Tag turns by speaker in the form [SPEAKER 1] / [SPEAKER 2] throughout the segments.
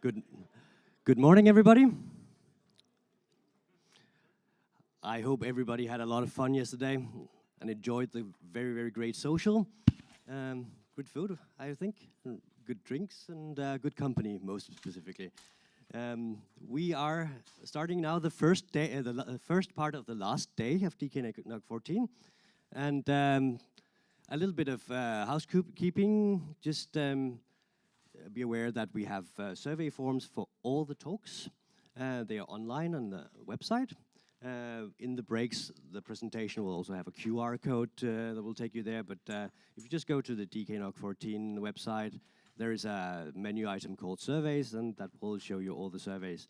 [SPEAKER 1] Good, good morning, everybody. I hope everybody had a lot of fun yesterday and enjoyed the very, very great social. Good food, I think, and good drinks, and good company, most specifically. We are starting now the first day, the first part of the last day of DKNOG14, and a little bit of housekeeping. Just be aware that we have survey forms for all the talks. They are online on the website. In the breaks, the presentation will also have a QR code that will take you there, but if you just go to the DKNOG14 website, there is a menu item called surveys, and that will show you all the surveys.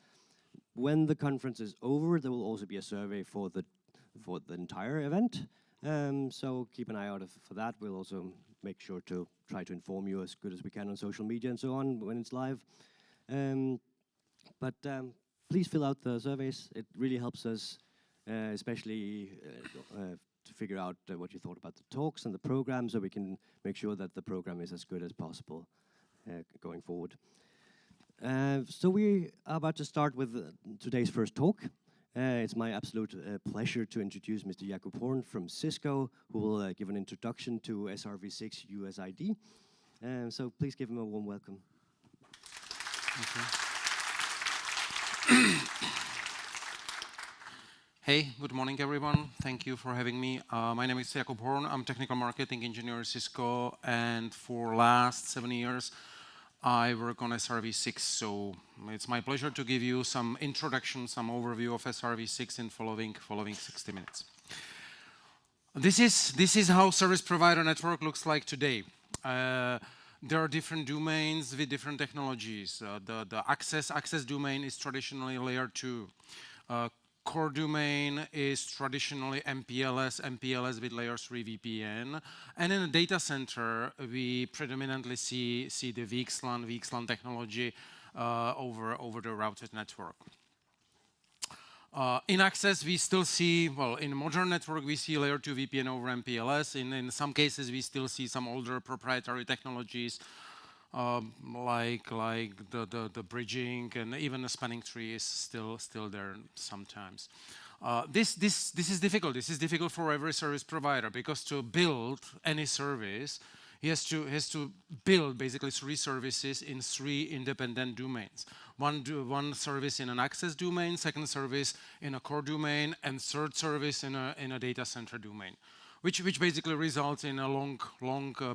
[SPEAKER 1] When the conference is over, there will also be a survey for the entire event, so keep an eye out for that. We'll also make sure to try to inform you as good as we can on social media and so on when it's live. Please fill out the surveys. It really helps us, especially to figure out what you thought about the talks and the program, so we can make sure that the program is as good as possible going forward. So we are about to start with today's first talk. It's my absolute pleasure to introduce Mr. Jakob Horn from Cisco, who will give an introduction to SRv6 USID. So please give him a warm welcome.
[SPEAKER 2] Hey, good morning, everyone. Thank you for having me. My name is Jakob Horn. I'm technical marketing engineer at Cisco, and for last 7 years, I work on SRv6. So it's my pleasure to give you some introduction, some overview of SRv6 in following 60 minutes. This is how service provider network looks like today. There are different domains with different technologies. The access domain is traditionally layer 2. Core domain is traditionally MPLS with layer 3 VPN. And in a data center, we predominantly see the VXLAN technology over the routed network. In access, we still see, well, in modern network, we see layer 2 VPN over MPLS. In some cases, we still see some older proprietary technologies, like the bridging, and even the spanning tree is still there sometimes. This is difficult. This is difficult for every service provider, because to build any service, he has to build basically 3 services in 3 independent domains. One service in an access domain, second service in a core domain, and third service in a data center domain, which basically results in a long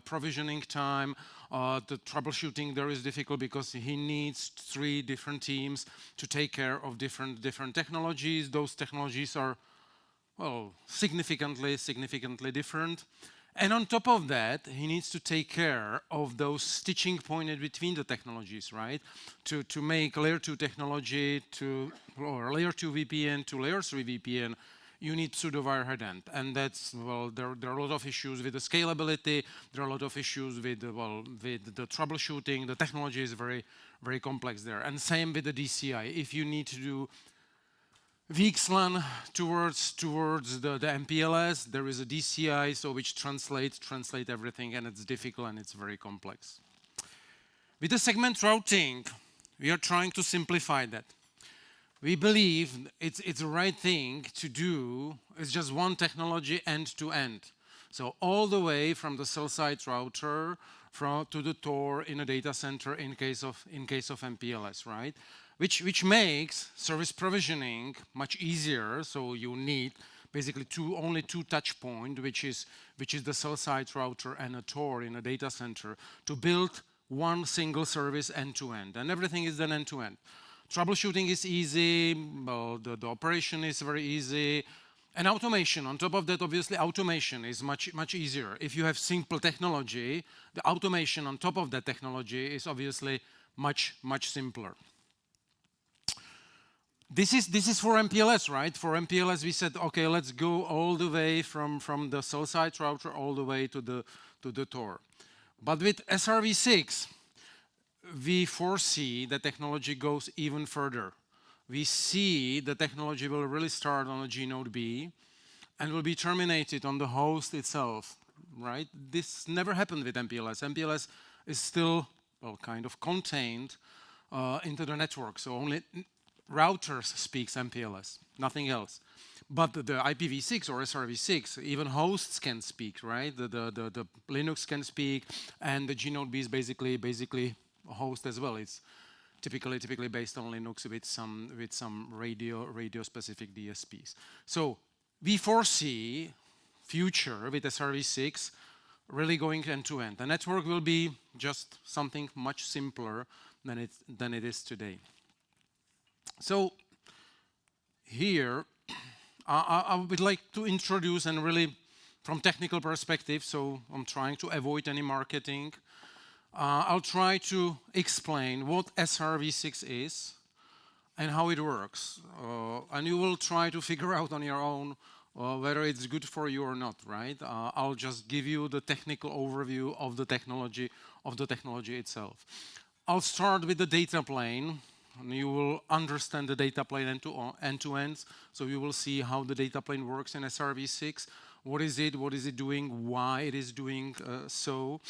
[SPEAKER 2] provisioning time. The troubleshooting there is difficult because he needs 3 different teams to take care of different technologies. Those technologies are, well, significantly different. And on top of that, he needs to take care of those stitching points between the technologies, right? To make layer 2 technology or layer 2 VPN to layer 3 VPN, you need pseudo-wire headend. And that's, well, there are a lot of issues with the scalability. There are a lot of issues with the troubleshooting. The technology is very, very complex there. And same with the DCI. If you need to do VXLAN towards the MPLS, there is a DCI, so which translate everything, and it's difficult and it's very complex. With the segment routing, we are trying to simplify that. We believe it's the right thing to do. It's just one technology end to end. So all the way from the cell site router to the TOR in a data center in case of MPLS, right? Which makes service provisioning much easier. So you need basically only 2 touch points, which is the cell site router and a TOR in a data center, to build one single service end to end, and everything is done end to end. Troubleshooting is easy. Well, the operation is very easy, and automation on top of that. Obviously, automation is much easier. If you have simple technology, the automation on top of that technology is obviously much simpler. This is for MPLS, right? For MPLS, we said, okay, let's go all the way from the cell site router all the way to the TOR. But with SRv6, we foresee the technology goes even further. We see the technology will really start on a G node B and will be terminated on the host itself, right? This never happened with MPLS. MPLS is still, well, kind of contained into the network. So only routers speaks MPLS, nothing else. But the IPv6 or SRv6, even hosts can speak, right? The Linux can speak, and the G-Node B is basically a host as well. It's typically based on Linux with some radio specific DSPs. So we foresee future with SRv6 really going end to end. The network will be just something much simpler than it is today. So here I would like to introduce, and really from technical perspective, so I'm trying to avoid any marketing. I'll try to explain what SRv6 is and how it works. And you will try to figure out on your own whether it's good for you or not, right? I'll just give you the technical overview of the technology itself. I'll start with the data plane, and you will understand the data plane end to end. So you will see how the data plane works in SRv6. What is it doing, why it is doing so.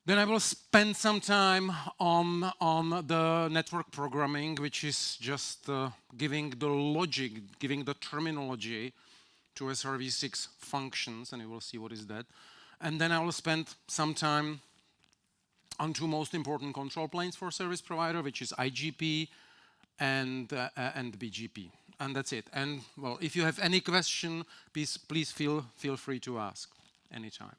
[SPEAKER 2] Then I will spend some time on the network programming, which is just giving the logic, giving the terminology to SRv6 functions, and you will see what is that. And then I will spend some time on two most important control planes for service provider, which is IGP and BGP. And that's it. And well, if you have any question, please feel free to ask anytime.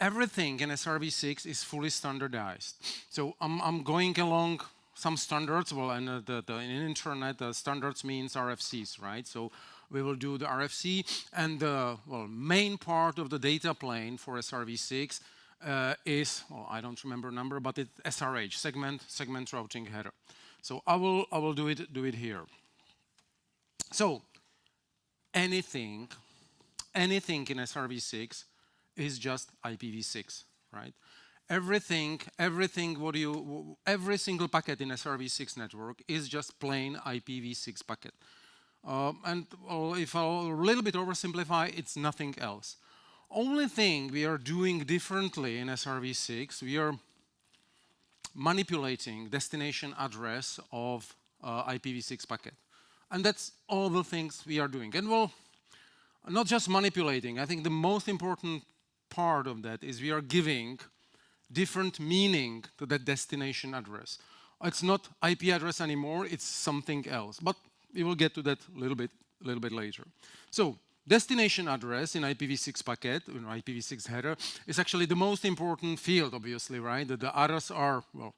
[SPEAKER 2] Everything in SRv6 is fully standardized. So I'm going along some standards. Well, and in internet, standards means RFCs, right? So we will do the RFC, and the main part of the data plane for SRv6 is, well, I don't remember number, but it's SRH, segment routing header. So I will do it here. So anything in SRv6 is just IPv6, right? Every single packet in SRv6 network is just plain IPv6 packet. And well, if I'll a little bit oversimplify, it's nothing else. Only thing we are doing differently in SRv6, we are manipulating destination address of IPv6 packet. And that's all the things we are doing. And well, not just manipulating, I think the most important part of that is we are giving different meaning to that destination address. It's not IP address anymore, it's something else. But we will get to that a little bit later. So destination address in IPv6 packet, in IPv6 header, is actually the most important field, obviously, right? The others are, well,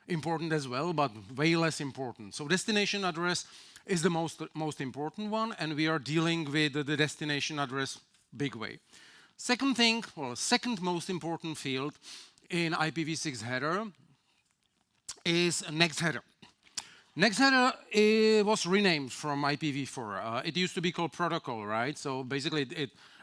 [SPEAKER 2] important as well, but way less important. So destination address is the most important one, and we are dealing with the destination address big way. Second thing, well, second most important field in IPv6 header is next header. Next header was renamed from IPv4. It used to be called protocol, right? So basically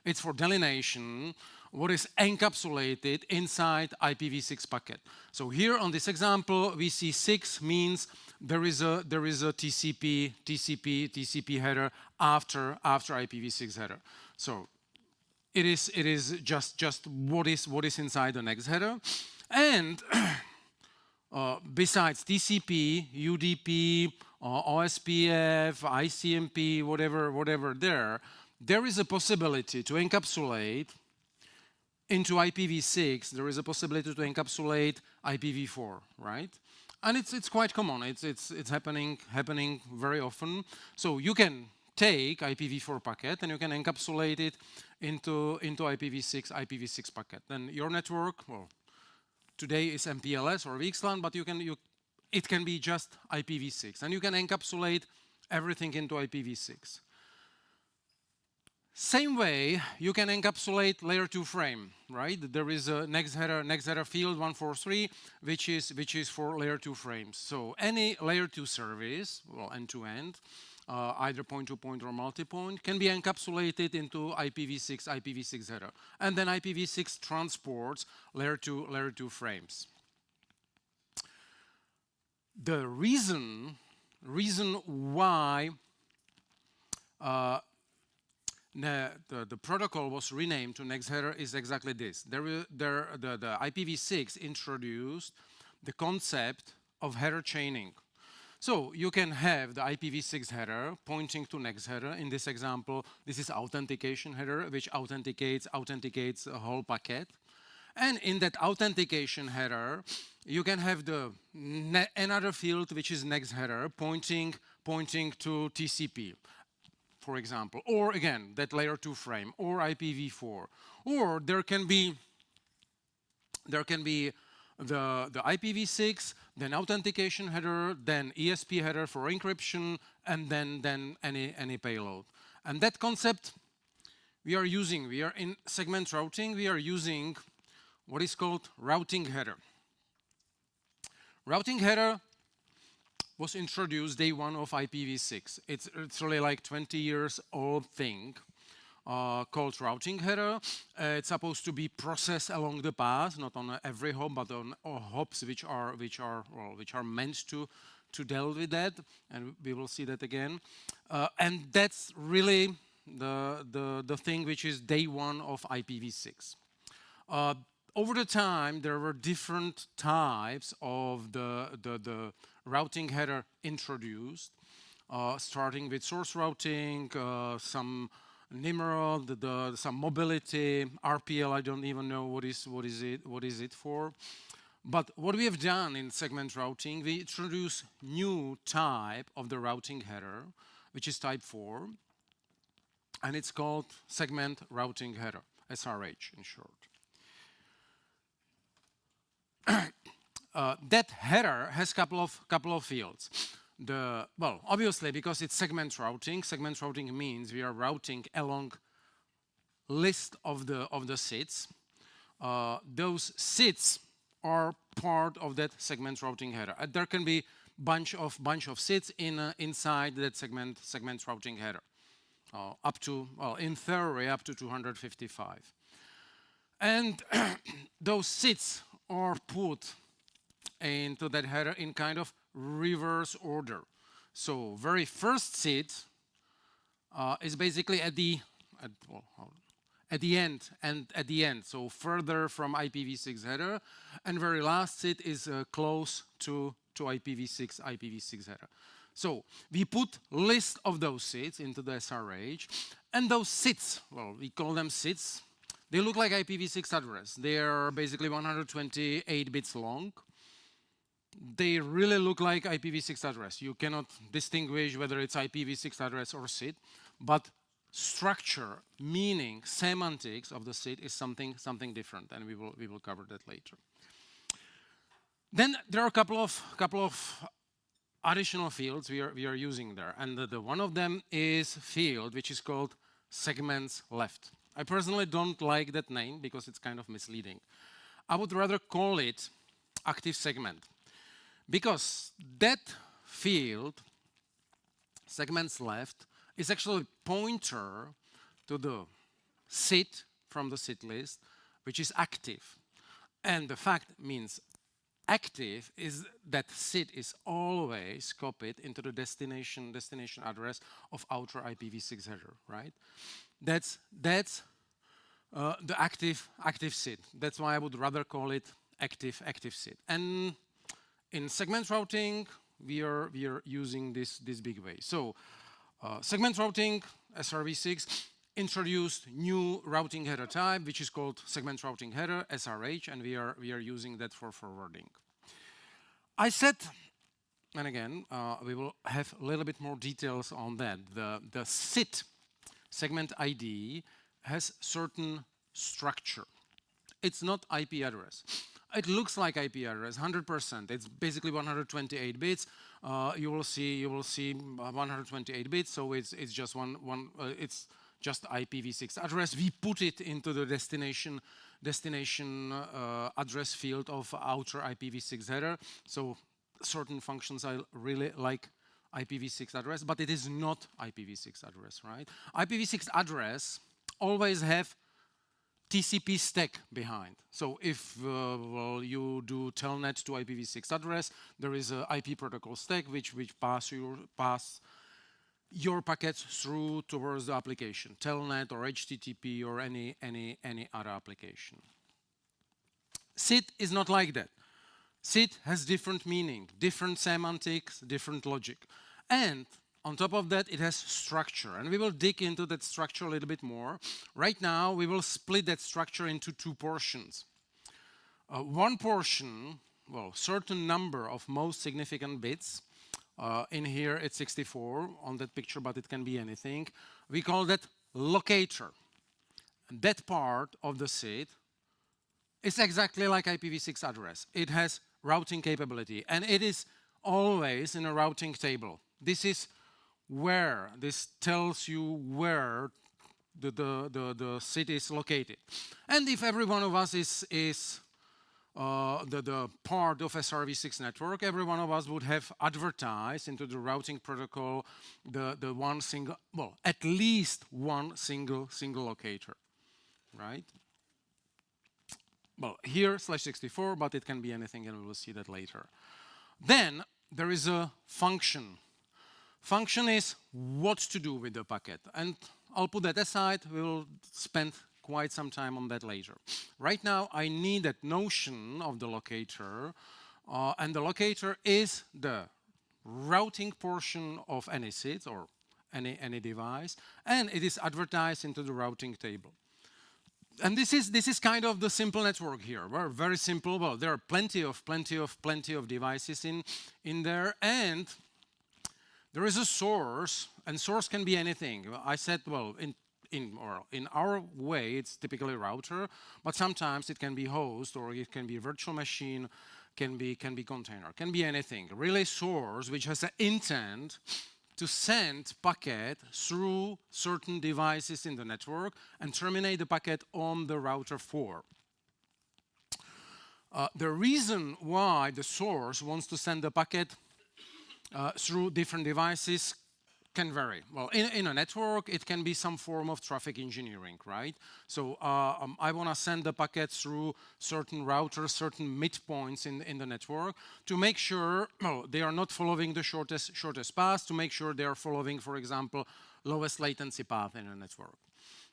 [SPEAKER 2] it's for delineation, what is encapsulated inside IPv6 packet. So here on this example, we see 6 means there is a TCP header after IPv6 header. So it is just what is inside the next header. And besides TCP, UDP, OSPF, ICMP, whatever there is a possibility to encapsulate into IPv6. There is a possibility to encapsulate IPv4, right? And it's quite common. It's happening very often. So you can take IPv4 packet and you can encapsulate it into IPv6 packet. Then your network, well, today is MPLS or VXLAN, but it can be just IPv6, and you can encapsulate everything into IPv6. Same way, you can encapsulate layer 2 frame, right? There is a next header field 143, which is for layer 2 frames. So any layer 2 service, well, end-to-end, either point-to-point or multi-point, can be encapsulated into IPv6 header. And then IPv6 transports layer 2 frames. The reason why the protocol was renamed to next header is exactly this. The IPv6 introduced the concept of header chaining. So you can have the IPv6 header pointing to next header. In this example, this is authentication header, which authenticates a whole packet. And in that authentication header, you can have another field which is next header pointing to TCP, for example, or again that layer 2 frame, or IPv4, or there can be the IPv6, then authentication header, then ESP header for encryption, and then any payload. And that concept we are in segment routing, we are using what is called routing header. Routing header was introduced day one of IPv6. It's really like 20 years old thing called routing header. It's supposed to be processed along the path, not on every hop, but on hops which are meant to deal with that, and we will see that again. And that's really the thing which is day one of IPv6. Over the time, there were different types of the routing header introduced, starting with source routing, some Nimrod, some mobility, RPL. I don't even know what is it for. But what we have done in segment routing, we introduce new type of the routing header, which is type 4, and it's called segment routing header, SRH in short. That header has couple of fields. Well, obviously, because it's segment routing means we are routing along list of the seats. Those seats are part of that segment routing header. There can be bunch of seats inside that segment routing header, up to, well, in theory, up to 255. And those seats are put into that header in kind of reverse order. So very first seat is basically at the end, so further from IPv6 header, and very last seat is close to IPv6 header. So we put list of those seats into the SRH, and those seats, well, we call them seats. They look like IPv6 address. They are basically 128 bits long. They really look like IPv6 address. You cannot distinguish whether it's IPv6 address or SID, but structure, meaning, semantics of the SID is something different, and we will cover that later. Then there are a couple of additional fields we are using there, and the one of them is field which is called segments left. I personally don't like that name because it's kind of misleading. I would rather call it active segment, because that field, segments left, is actually a pointer to the SID from the SID list, which is active. And the fact means active is that SID is always copied into the destination address of outer IPv6 header, right? That's the active SID. That's why I would rather call it active SID. And in segment routing, we are using this big way. So segment routing, SRv6, introduced new routing header type, which is called segment routing header, SRH, and we are using that for forwarding. I said, and again, we will have a little bit more details on that. The SID, segment ID, has certain structure. It's not IP address. It looks like IP address, 100%. It's basically 128 bits. You will see 128 bits. So it's just it's just IPv6 address. We put it into the destination address field of outer IPv6 header. So certain functions I really like IPv6 address, but it is not IPv6 address, right? IPv6 address always have TCP stack behind. So if well, you do telnet to IPv6 address, there is a IP protocol stack which pass your packets through towards the application, Telnet or HTTP or any other application. SIT is not like that. SIT has different meaning, different semantics, different logic. And on top of that, it has structure. And we will dig into that structure a little bit more. Right now, we will split that structure into two portions. One portion, well, certain number of most significant bits. In here, it's 64 on that picture, but it can be anything. We call that locator. And that part of the SIT is exactly like IPv6 address. It has routing capability, and it is always in a routing table. This is where, this tells you where the SIT is located. And if every one of us is the part of SRv6 network, every one of us would have advertised into the routing protocol the one single, well, at least one single locator, right? Well, here /64, but it can be anything, and we will see that later. Then there is a function. Function is what to do with the packet, and I'll put that aside. We will spend quite some time on that later. Right now, I need that notion of the locator, and the locator is the routing portion of any SIT or any device, and it is advertised into the routing table. And this is kind of the simple network here. We're very simple. Well, there are plenty of devices in there, and there is a source, and source can be anything. I said, well, in our way, it's typically router, but sometimes it can be host, or it can be virtual machine, can be container, can be anything. Relay source, which has an intent to send packet through certain devices in the network and terminate the packet on the router 4. The reason why the source wants to send the packet through different devices can vary. Well, in a network, it can be some form of traffic engineering, right? So I want to send the packet through certain routers, certain midpoints in the network to make sure, well, they are not following the shortest path, to make sure they are following, for example, lowest latency path in a network.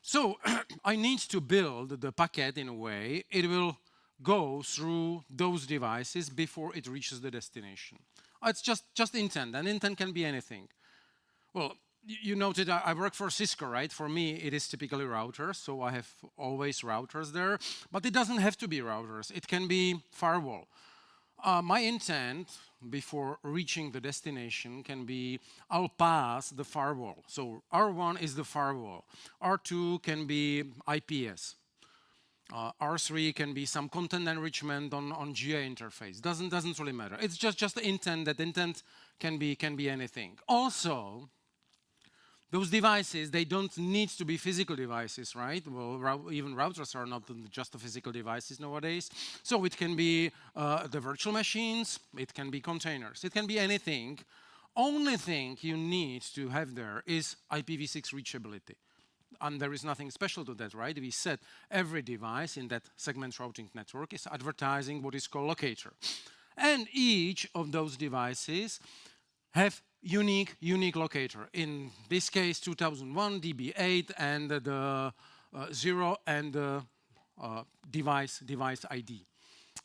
[SPEAKER 2] So I need to build the packet in a way it will go through those devices before it reaches the destination. It's just intent, and intent can be anything. Well, you noted I work for Cisco, right? For me, it is typically routers, so I have always routers there. But it doesn't have to be routers. It can be firewall. My intent before reaching the destination can be I'll pass the firewall. So R1 is the firewall. R2 can be IPS. R3 can be some content enrichment on GA interface. Doesn't really matter. It's just the intent. That intent can be anything. Also, those devices, they don't need to be physical devices, right? Well, even routers are not just the physical devices nowadays. So it can be the virtual machines, it can be containers, it can be anything. Only thing you need to have there is IPv6 reachability. And there is nothing special to that, right? We said every device in that segment routing network is advertising what is called locator. And each of those devices have unique locator. In this case, 2001, DB8, and the 0 and the device ID.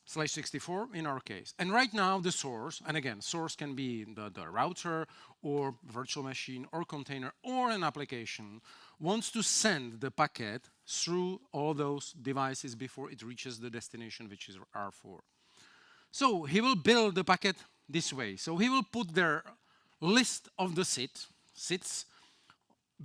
[SPEAKER 2] /64 in our case. And right now the source, and again, source can be the router or virtual machine or container or an application, wants to send the packet through all those devices before it reaches the destination, which is R4. So he will build the packet this way. So he will put their list of the SITs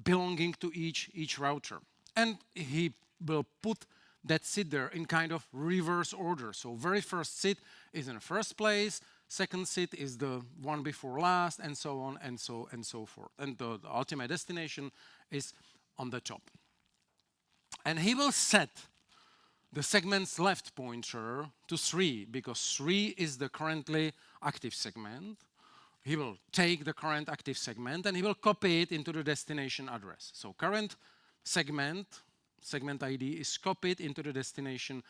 [SPEAKER 2] belonging to each router. And he will put that SIT there in kind of reverse order. So very first SIT is in the first place, second SIT is the one before last, and so on and so forth. And the ultimate destination is on the top. And he will set the segment's left pointer to 3, because 3 is the currently active segment. He will take the current active segment and he will copy it into the destination address. So current segment ID is copied into the destination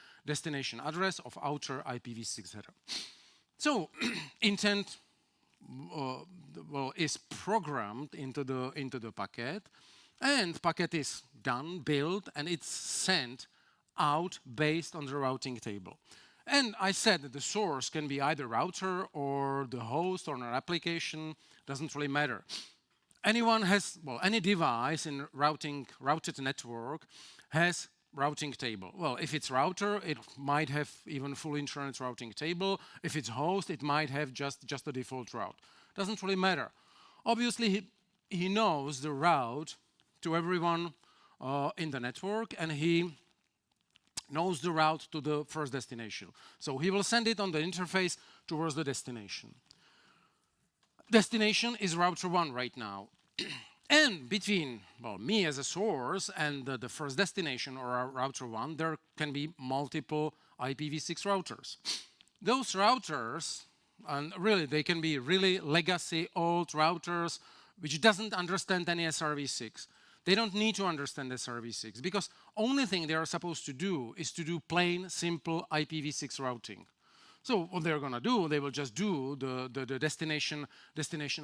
[SPEAKER 2] address of outer IPv6 header. So intent is programmed into the packet, and packet is done, built, and it's sent out based on the routing table. And I said that the source can be either router or the host or an application, doesn't really matter. Anyone has, any device in routed network has routing table. Well, if it's router, it might have even full internet routing table. If it's host, it might have just a default route. Doesn't really matter. Obviously, he knows the route to everyone in the network, and he knows the route to the first destination. So he will send it on the interface towards the destination. Destination is router 1 right now. And between me as a source and the first destination, or router 1, there can be multiple IPv6 routers. Those routers, and really they can be really legacy old routers which doesn't understand any SRv6. They don't need to understand SRv6 because only thing they are supposed to do is to do plain, simple IPv6 routing. So what they're going to do, they will just do the destination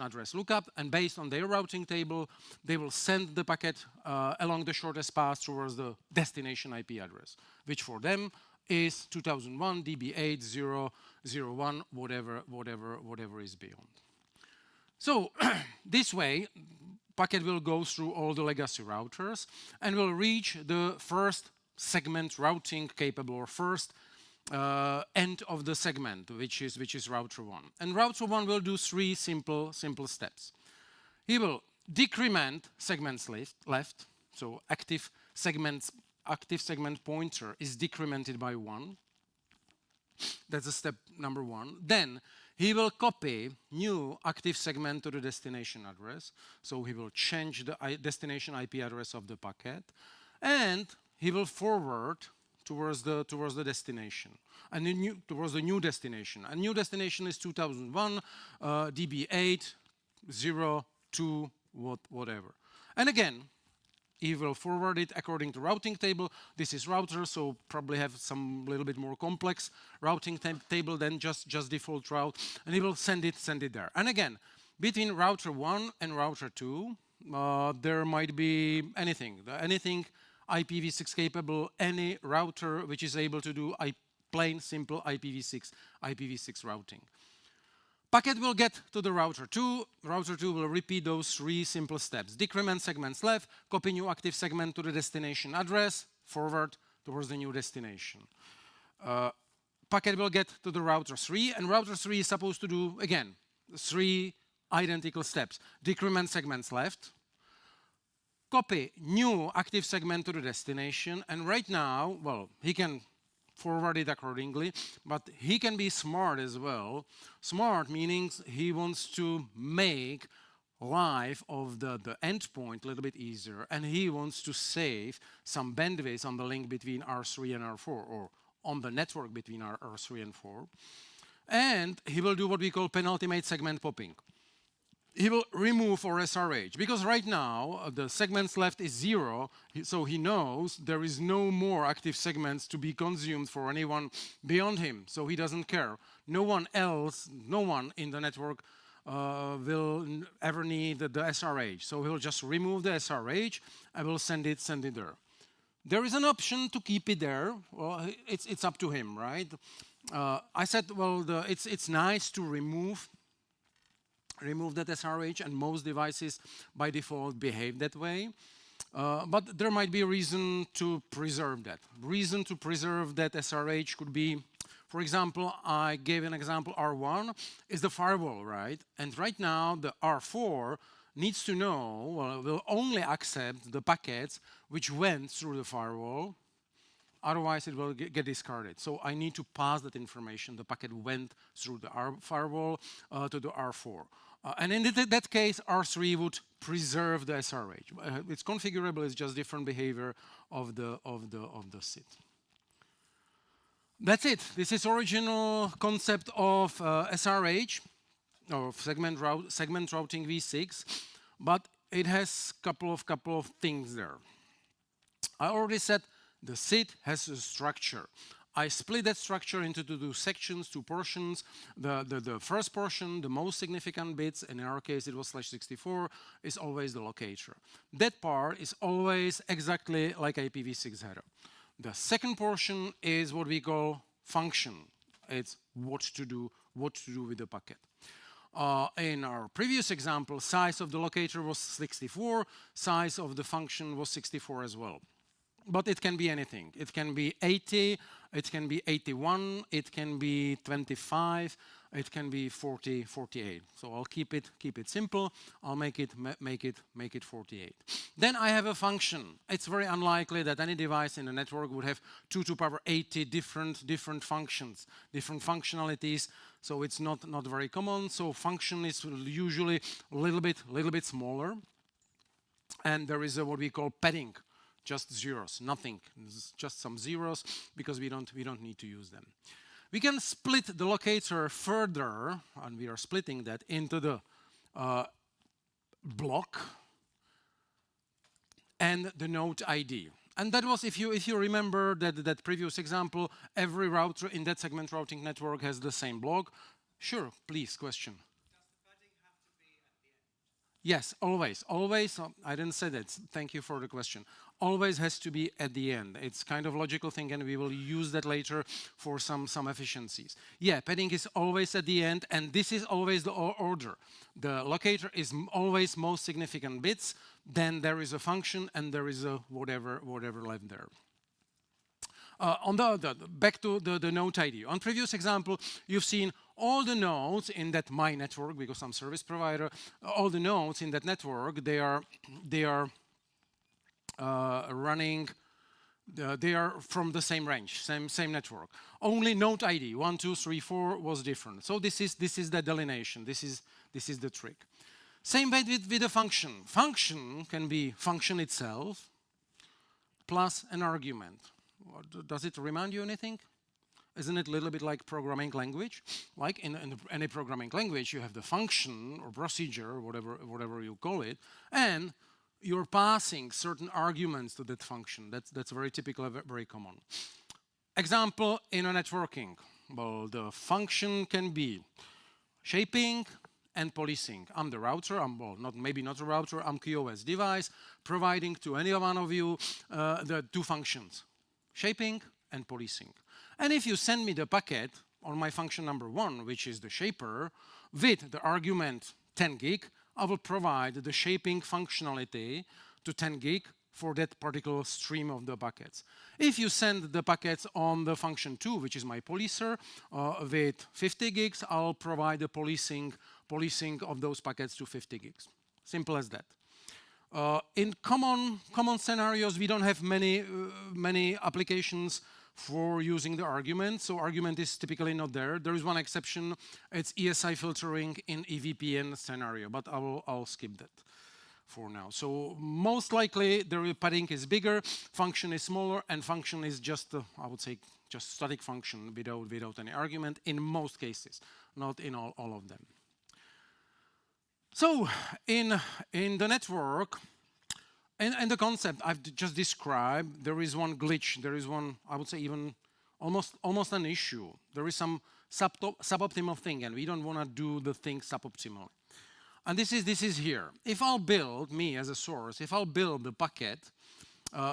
[SPEAKER 2] address lookup, and based on their routing table, they will send the packet along the shortest path towards the destination IP address, which for them is 2001 DB8001, whatever is beyond. So this way, packet will go through all the legacy routers and will reach the first segment routing capable, or first end of the segment, which is router 1. And router 1 will do 3 simple steps. He will decrement segments left, so active segment pointer is decremented by 1. That's step number 1. Then he will copy new active segment to the destination address. So he will change the destination IP address of the packet, and he will forward towards the destination, and towards the new destination. A new destination is 2001 DB802 whatever. And again, he will forward it according to routing table. This is router, so probably have some little bit more complex routing table than just default route, and he will send it there. And again, between router 1 and router 2, there might be anything IPv6 capable, any router which is able to do plain simple IPv6 routing. Packet will get to the router 2. Router 2 will repeat those 3 simple steps. Decrement segments left, copy new active segment to the destination address, forward towards the new destination. Packet will get to the router 3, and router 3 is supposed to do, again, 3 identical steps. Decrement segments left, copy new active segment to the destination, and right now, he can forward it accordingly, but he can be smart as well. Smart meaning he wants to make life of the endpoint a little bit easier, and he wants to save some bandwidth on the link between R3 and R4, or on the network between R3 and 4. And he will do what we call penultimate segment popping. He will remove for SRH, because right now the segments left is 0, so he knows there is no more active segments to be consumed for anyone beyond him, so he doesn't care. No one in the network will ever need the SRH, so he'll just remove the SRH and will send it there. There is an option to keep it there. Well, it's up to him, right? I said, it's nice to remove that SRH, and most devices by default behave that way. But there might be a reason to preserve that. Reason to preserve that SRH could be, for example, I gave an example, R1 is the firewall, right? And right now the R4 needs to know, will only accept the packets which went through the firewall. Otherwise, it will get discarded. So I need to pass that information. The packet went through the firewall to the R4. And in that case, R3 would preserve the SRH. It's configurable. It's just different behavior of the SID. That's it. This is original concept of SRH, or segment routing v6, but it has couple of things there. I already said the SID has a structure. I split that structure into two sections, two portions. The first portion, the most significant bits, in our case it was /64, is always the locator. That part is always exactly like IPv6 header. The second portion is what we call function. It's what to do with the packet. In our previous example, size of the locator was 64, size of the function was 64 as well. But it can be anything. It can be 80, it can be 81, it can be 25, it can be 40, 48. So I'll keep it simple. I'll make it 48. Then I have a function. It's very unlikely that any device in the network would have 2 to the power 80 different functions, different functionalities. So it's not very common. So function is usually a little bit smaller. And there is what we call padding. Just zeros, nothing, just some zeros, because we don't need to use them. We can split the locator further, and we are splitting that into the block and the node ID. And that was, if you remember that previous example, every router in that segment routing network has the same block. Sure, please, question. Yes, always. I didn't say that. Thank you for the question. Always has to be at the end. It's kind of logical thing, and we will use that later for some efficiencies. Yeah, padding is always at the end, and this is always the order. The locator is always most significant bits. Then there is a function, and there is a whatever left there. Back to the node ID. On previous example, you've seen all the nodes in that my network, because I'm service provider, all the nodes in that network, they are running, they are from the same range, same network. Only node ID 1, 2, 3, 4 was different. So this is the delineation. This is the trick. Same way with the function. Function can be function itself plus an argument. Does it remind you anything? Isn't it a little bit like programming language? Like in any programming language, you have the function or procedure, whatever you call it, and you're passing certain arguments to that function. That's very typical, very common. Example in a networking. Well, the function can be shaping and policing. I'm the router. Maybe not a router. I'm QoS device, providing to any one of you the two functions. Shaping and policing. And if you send me the packet on my function number 1, which is the shaper, with the argument 10 gig, I will provide the shaping functionality to 10 gig for that particular stream of the packets. If you send the packets on the function 2, which is my policer, with 50 gigs, I'll provide the policing of those packets to 50 gigs. Simple as that. In common scenarios, we don't have many applications for using the argument, so argument is typically not there. There is one exception. It's ESI filtering in EVPN scenario, but I'll skip that for now. So most likely the padding is bigger, function is smaller, and function is just I would say just static function without any argument in most cases, not in all of them. So in the network, and the concept I've just described, there is one glitch. There is one, I would say, even almost an issue. There is some suboptimal thing, and we don't want to do the thing suboptimally. And this is here. If I'll build, me as a source, if I'll build the packet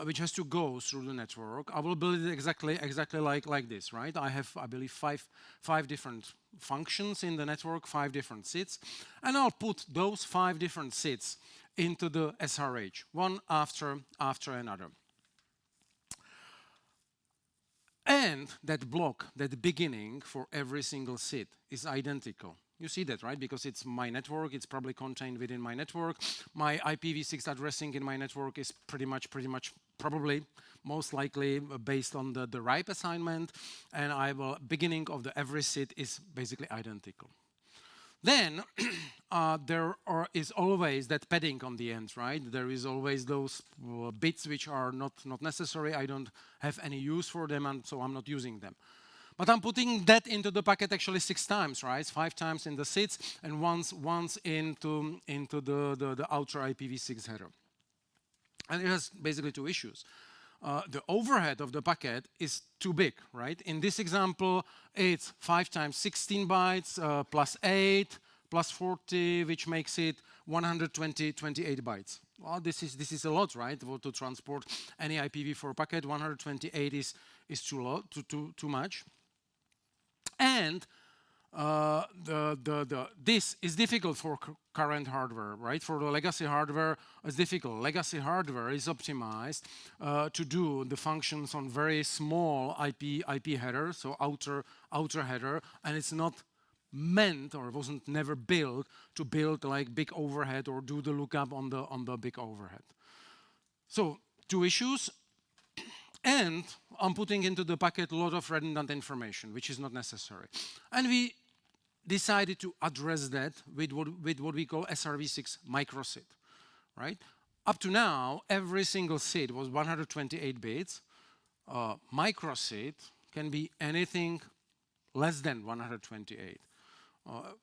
[SPEAKER 2] which has to go through the network, I will build it exactly like this, right? I have, I believe, five different functions in the network, 5 different SIDs, and I'll put those 5 different SIDs into the SRH, one after another. And that block, that beginning for every single SID is identical. You see that, right? Because it's my network, it's probably contained within my network. My IPv6 addressing in my network is pretty much, probably, most likely based on the RIPE assignment, and beginning of the every SID is basically identical. Then there is always that padding on the end, right? There is always those bits which are not necessary. I don't have any use for them, and so I'm not using them. But I'm putting that into the packet actually 6 times, right? 5 times in the SIDs and once into the outer IPv6 header. And it has basically 2 issues. the overhead of the packet is too big, right? In this example, it's 5 times 16 bytes plus 8 plus 40, which makes it 128 bytes. Well, this is a lot, right? To transport any IPv4 packet, 128 is too much. And this is difficult for current hardware, right? For the legacy hardware, it's difficult. Legacy hardware is optimized to do the functions on very small IP header, so outer header, and it's not meant or wasn't never built to build like big overhead or do the lookup on the big overhead. So 2 issues. And I'm putting into the packet a lot of redundant information, which is not necessary. And we decided to address that with what we call SRv6 microSID, right? Up to now, every single SID was 128 bits. MicroSID can be anything less than 128.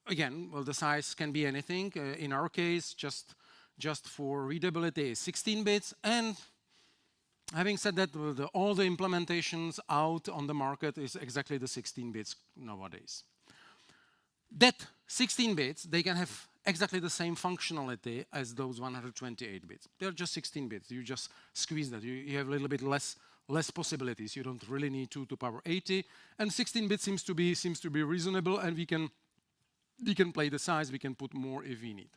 [SPEAKER 2] Again, well, the size can be anything. In our case, just for readability, 16 bits. And having said that, all the implementations out on the market is exactly the 16 bits nowadays. That 16 bits, they can have exactly the same functionality as those 128 bits. They're just 16 bits. You just squeeze that. You have a little bit less possibilities. You don't really need 2 to the power 80. And 16 bits seems to be reasonable, and we can play the size. We can put more if we need.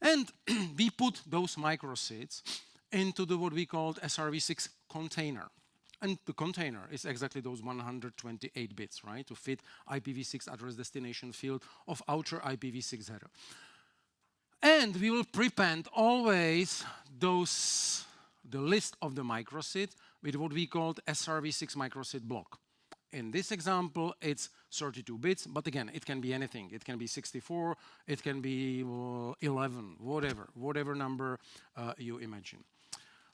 [SPEAKER 2] And we put those microSIDs into the what we called SRv6 container. And the container is exactly those 128 bits, right, to fit IPv6 address destination field of outer IPv6 header. And we will prepend always the list of the microSID with what we called SRv6 microSID block. In this example, it's 32 bits, but again, it can be anything. It can be 64, it can be 11, whatever number you imagine.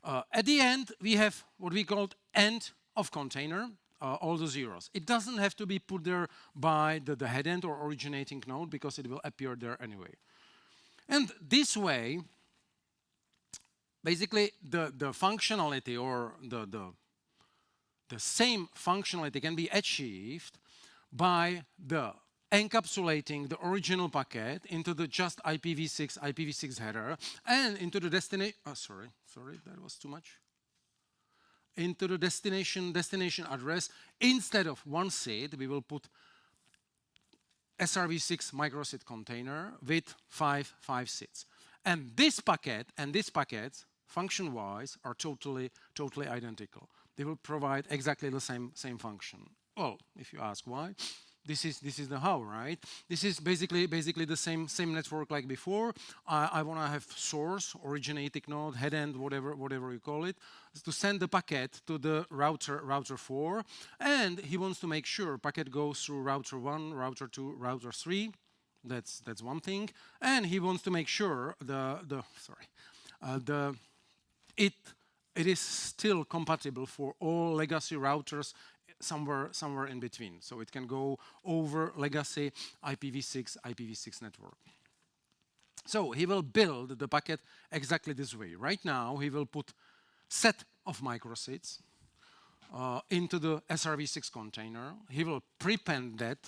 [SPEAKER 2] At the end, we have what we called end of container, all the zeros. It doesn't have to be put there by the headend or originating node because it will appear there anyway. And this way, basically, the functionality or the same functionality can be achieved by the encapsulating the original packet into the just IPv6 header and into the destination. Oh, sorry, that was too much. Into the destination address. Instead of one SID, we will put SRv6 microSID container with 5 SIDs. And this packet function-wise are totally identical. They will provide exactly the same function. Well, if you ask why, this is the how, right? This is basically the same network like before. I want to have source, originating node, headend, whatever you call it, to send the packet to the router 4, and he wants to make sure packet goes through router 1, router 2, router 3. That's one thing, and he wants to make sure it is still compatible for all legacy routers somewhere in between. So it can go over legacy IPv6 network. So he will build the packet exactly this way. Right now, he will put set of microSIDs into the SRv6 container. He will prepend that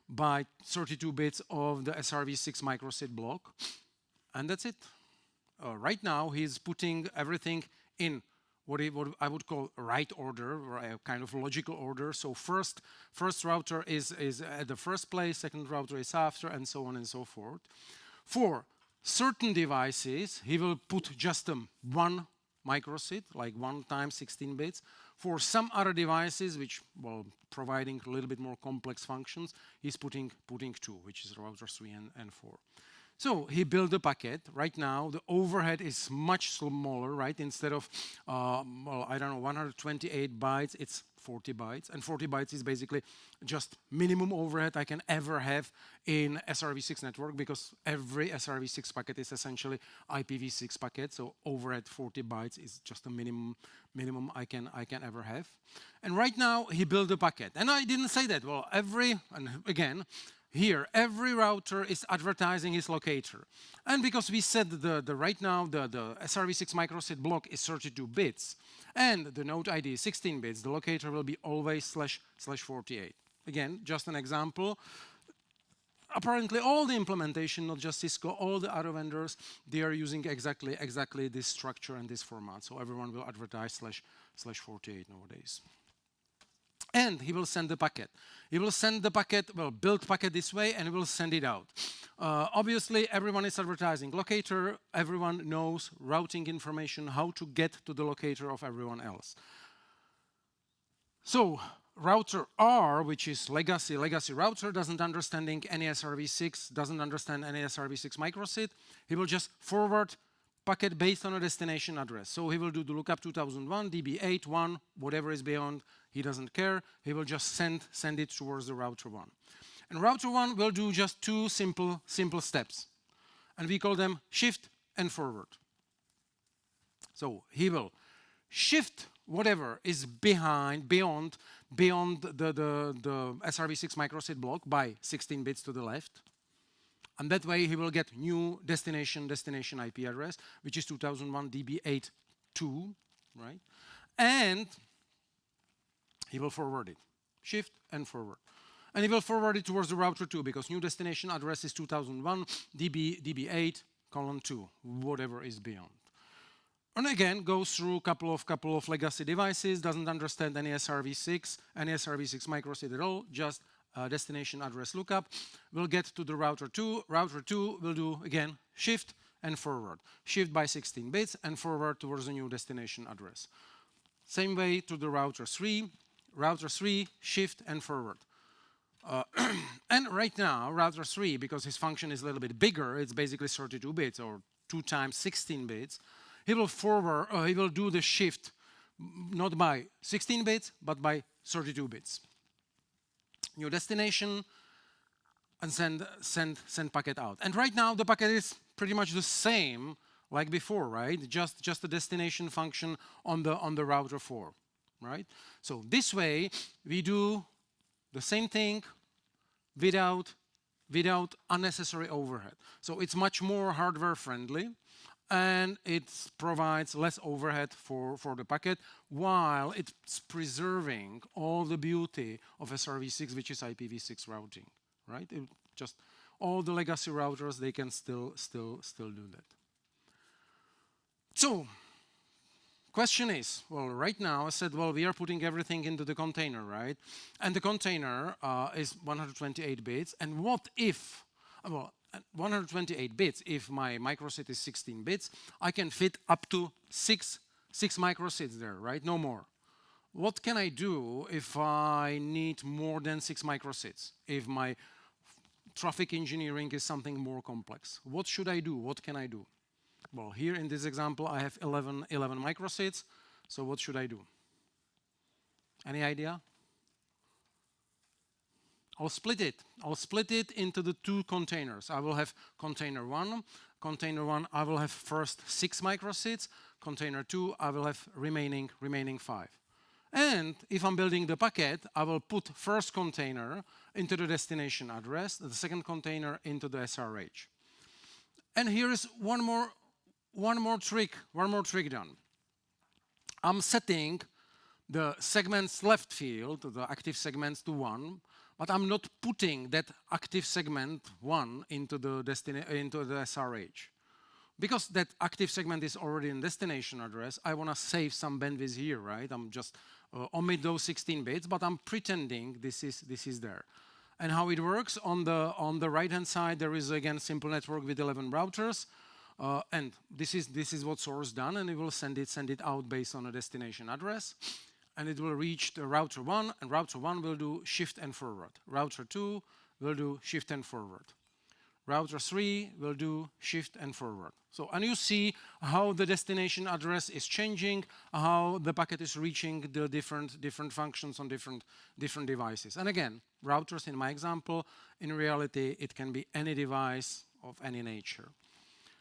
[SPEAKER 2] by 32 bits of the SRv6 microSID block, and that's it. Right now, he's putting everything in what I would call right order, or a kind of logical order. So first router is at the first place, second router is after, and so on and so forth. For certain devices, he will put just one microSID, like 1 times 16 bits. For some other devices, which, well, providing a little bit more complex functions, he's putting 2, which is router 3 and 4. So he built the packet. Right now, the overhead is much smaller, right? Instead of, well, I don't know, 128 bytes, it's 40 bytes. And 40 bytes is basically just minimum overhead I can ever have in SRv6 network, because every SRv6 packet is essentially IPv6 packet. So overhead 40 bytes is just a minimum I can ever have. And right now, he built the packet. And I didn't say that. Well, and again, here, every router is advertising its locator. And because we said right now the SRv6 microSID block is 32 bits, and the node ID is 16 bits, the locator will be always /48. Again, just an example. Apparently all the implementation, not just Cisco, all the other vendors, they are using exactly this structure and this format. So everyone will advertise /48 nowadays. And he will send the packet. He will send the packet, well, build packet this way, and he will send it out. Obviously, everyone is advertising locator. Everyone knows routing information, how to get to the locator of everyone else. So router R, which is legacy router, doesn't understanding any SRv6, doesn't understand any SRv6 microSID. He will just forward packet based on a destination address. So he will do the lookup 2001, DB8, 1, whatever is beyond, he doesn't care. He will just send it towards the router 1. And router 1 will do just two simple steps. And we call them shift and forward. So he will shift whatever is beyond the SRv6 microSID block by 16 bits to the left. And that way he will get new destination IP address, which is 2001 DB82, right? And he will forward it, shift and forward. And he will forward it towards the router 2 because new destination address is 2001 DB8:2, whatever is beyond. And again, goes through a couple of legacy devices, doesn't understand any SRv6 microSID at all, just destination address lookup. We'll get to the router 2. Router 2 will do, again, shift and forward. Shift by 16 bits and forward towards the new destination address. Same way to the router 3. Router 3, shift and forward. And right now, router 3, because his function is a little bit bigger, it's basically 32 bits or 2 times 16 bits, he will forward, he will do the shift not by 16 bits, but by 32 bits. New destination, and send packet out. And right now the packet is pretty much the same like before, right? Just the destination function on the router 4, right? So this way we do the same thing without unnecessary overhead. So it's much more hardware friendly, and it provides less overhead for the packet while it's preserving all the beauty of SRv6, which is IPv6 routing, right? Just all the legacy routers, they can still do that. So question is, well, right now I said, well, we are putting everything into the container, right? And the container is 128 bits. And what if, well, 128 bits, if my microSID is 16 bits, I can fit up to six microSIDs there, right? No more. What can I do if I need more than 6 microSIDs? If my traffic engineering is something more complex? What should I do? What can I do? Well, here in this example, I have 11 microSIDs. So what should I do? Any idea? I'll split it. I'll split it into the 2 containers. I will have container 1. Container 1, I will have first 6 microSIDs. Container 2, I will have remaining 5. And if I'm building the packet, I will put first container into the destination address, the second container into the SRH. And here is one more trick done. I'm setting the segments left field, the active segments, to 1, but I'm not putting that active segment 1 into the SRH. Because that active segment is already in destination address, I want to save some bandwidth here, right? I'm just omit those 16 bits, but I'm pretending this is there. And how it works, on the right-hand side, there is, again, simple network with 11 routers. And this is what source done, and it will send it out based on a destination address. And it will reach the router 1, and router 1 will do shift and forward. Router 2 will do shift and forward. Router 3 will do shift and forward. So, and you see how the destination address is changing, how the packet is reaching the different functions on different devices. And again, routers in my example, in reality, it can be any device of any nature.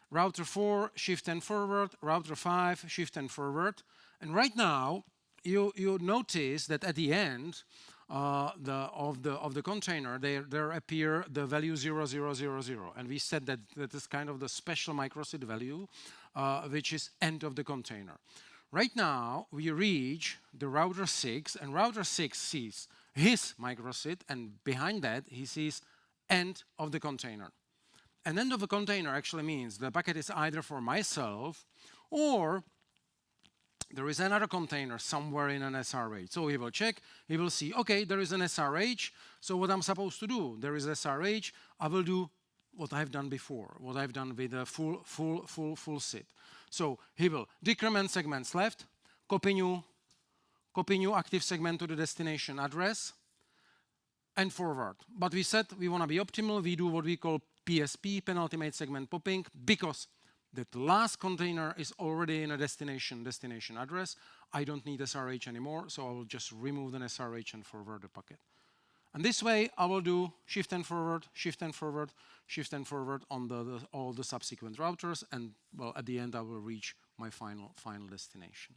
[SPEAKER 2] Router 4, shift and forward. Router 5, shift and forward. And right now, you notice that at the end of the container, there appear the value 0000, and we said that is kind of the special microSID value, which is end of the container. Right now, we reach the router 6, and router 6 sees his microSID, and behind that, he sees end of the container. An end of a container actually means the packet is either for myself, or there is another container somewhere in an SRH. So he will check, he will see, okay, there is an SRH, so what I'm supposed to do? There is SRH, I will do what I've done before, what I've done with a full SID. So he will decrement segments left, copy new active segment to the destination address, and forward. But we said we want to be optimal, we do what we call PSP, penultimate segment popping, because that last container is already in a destination address. I don't need SRH anymore, so I will just remove an SRH and forward the packet. And this way, I will do shift and forward, shift and forward, shift and forward on all the subsequent routers, and well, at the end, I will reach my final destination.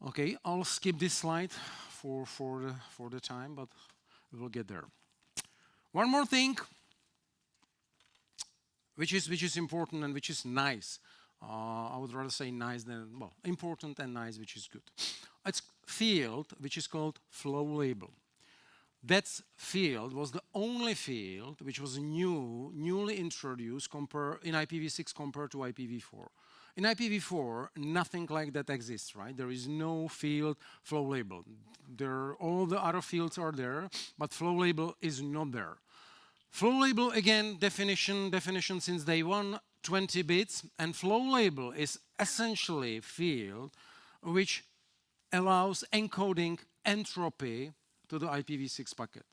[SPEAKER 2] Okay, I'll skip this slide for the time, but we will get there. One more thing, which is important and which is nice. I would rather say nice than, well, important and nice, which is good. It's field which is called flow label. That field was the only field which was newly introduced in IPv6 compared to IPv4. In IPv4, nothing like that exists, right? There is no field flow label. All the other fields are there, but flow label is not there. Flow label, again, definition since day one, 20 bits, and flow label is essentially a field which allows encoding entropy to the IPv6 packet.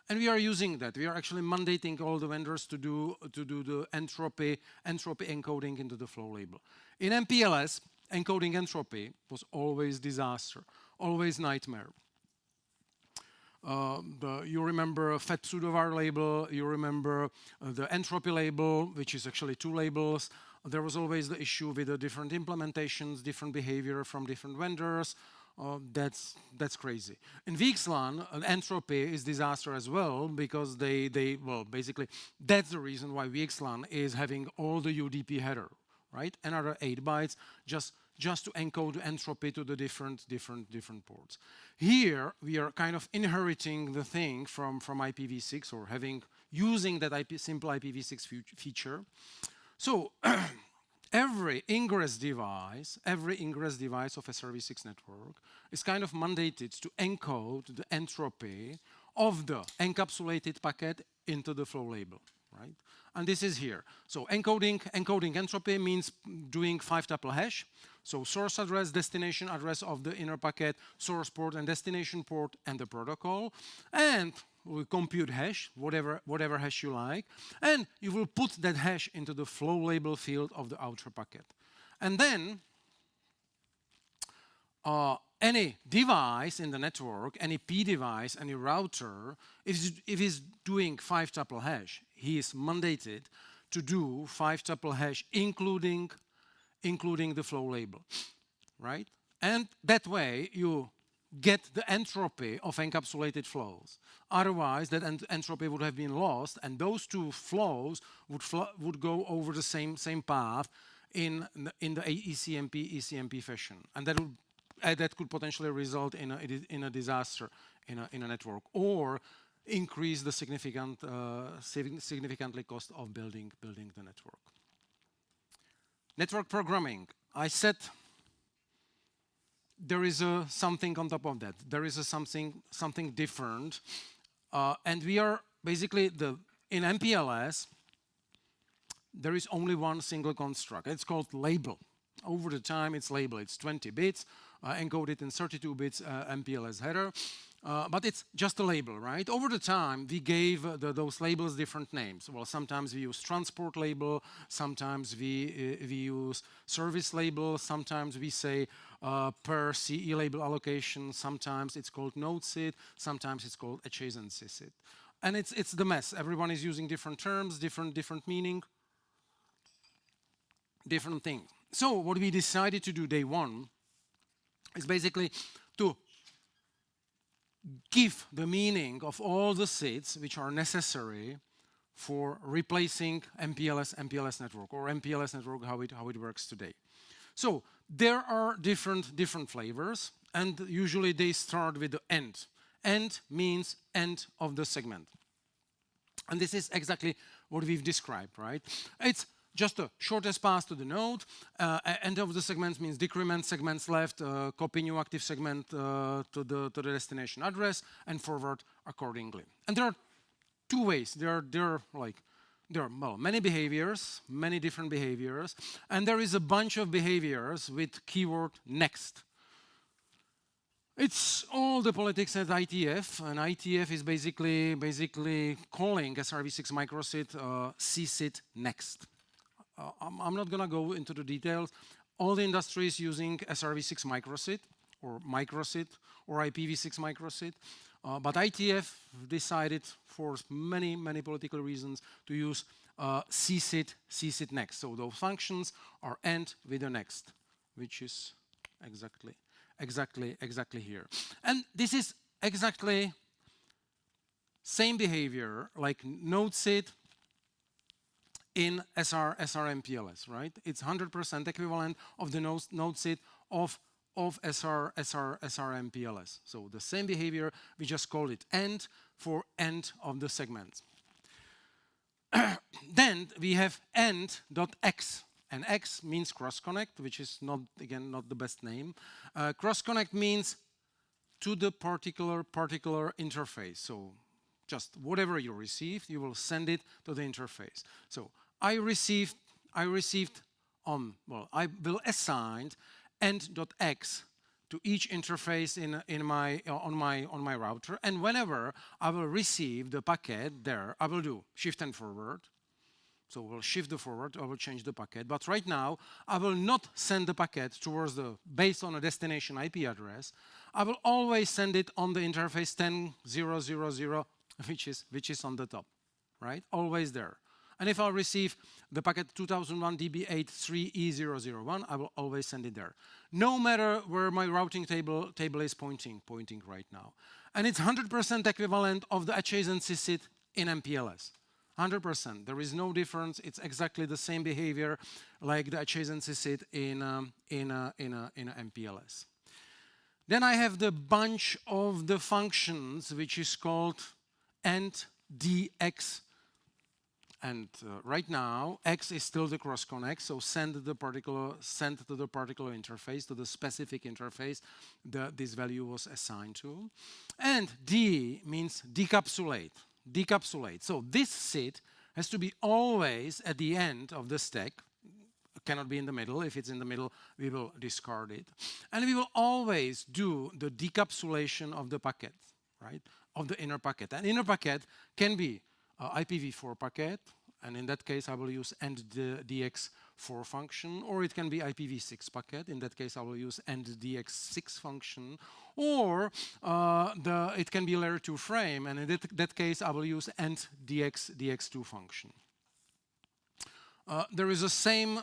[SPEAKER 2] And we are using that. We are actually mandating all the vendors to do the entropy encoding into the flow label. In MPLS, encoding entropy was always disaster, always nightmare. You remember fat pseudovar label, you remember the entropy label, which is actually two labels. There was always the issue with the different implementations, different behavior from different vendors. That's crazy. In VXLAN, entropy is disaster as well, because well, basically, that's the reason why VXLAN is having all the UDP header, right? Another 8 bytes, just to encode entropy to the different ports. Here, we are kind of inheriting the thing from IPv6, or using that simple IPv6 feature. So, every ingress device of a SRv6 network is kind of mandated to encode the entropy of the encapsulated packet into the flow label, right? And this is here. So encoding entropy means doing 5-tuple hash. So source address, destination address of the inner packet, source port and destination port, and the protocol. And we compute hash, whatever hash you like. And you will put that hash into the flow label field of the outer packet. And then any device in the network, any P device, any router, if he's doing 5-tuple hash, he is mandated to do 5-tuple hash, including the flow label, right? And that way you get the entropy of encapsulated flows. Otherwise, that entropy would have been lost, and those two flows would go over the same path in the ECMP fashion, and that could potentially result in a disaster in a network, or increase the significantly cost of building the network. Network programming. I said there is something on top of that. There is something different, and we are basically in MPLS. There is only one single construct. It's called label. Over the time, it's label. It's 20 bits, encoded in 32 bits MPLS header. But it's just a label, right? Over the time, we gave those labels different names. Well, sometimes we use transport label, sometimes we use service label, sometimes we say per CE label allocation, sometimes it's called node SID, sometimes it's called adjacency SID. And it's the mess. Everyone is using different terms, different meaning, different things. So what we decided to do day one is basically to give the meaning of all the SIDs which are necessary for replacing MPLS network, or MPLS network how it works today. So There are different flavors, and usually they start with the end. End means end of the segment. And this is exactly what we've described, right? It's just the shortest path to the node. End of the segment means decrement segments left, copy new active segment to the destination address, and forward accordingly. And there are two ways. There are well, many behaviors, many different behaviors, and there is a bunch of behaviors with keyword next. It's all the politics at ITF, and ITF is basically calling SRv6 microSID CSID next. I'm not going to go into the details. All the industries using SRv6 microSID or IPv6 microSID, but ITF decided for many political reasons to use CSID next. So those functions are end with the next, which is exactly here. And this is exactly same behavior like node SID in SRMPLS, right? It's 100% equivalent of the node SID of SRMPLS. So the same behavior, we just call it end for end of the segment. Then we have end.x. And X means cross-connect, which is not the best name. Cross-connect means to the particular interface. So just whatever you received, you will send it to the interface. So I will assign end.x to each interface on my router, and whenever I will receive the packet there, I will do shift and forward. So we'll shift the forward, I will change the packet. But right now, I will not send the packet towards based on a destination IP address. I will always send it on the interface 10.0.0.0, which is on the top, right? Always there. And if I receive the packet 2001 DB83E001, I will always send it there. No matter where my routing table is pointing right now. And it's 100% equivalent of the adjacency SID in MPLS. 100%. There is no difference. It's exactly the same behavior like the adjacency SID in MPLS. Then I have the bunch of the functions which is called end.dx. And right now, X is still the cross connect, so send to the particular interface, to the specific interface this value was assigned to. And D means decapsulate. So this SID has to be always at the end of the stack. It cannot be in the middle. If it's in the middle, we will discard it. And we will always do the decapsulation of the packet, right? Of the inner packet. An inner packet can be IPv4 packet, and in that case I will use end.dx4 function, or it can be IPv6 packet. In that case I will use end.dx6 function, or it can be layer 2 frame, and in that case I will use end.dx2 function. There is a same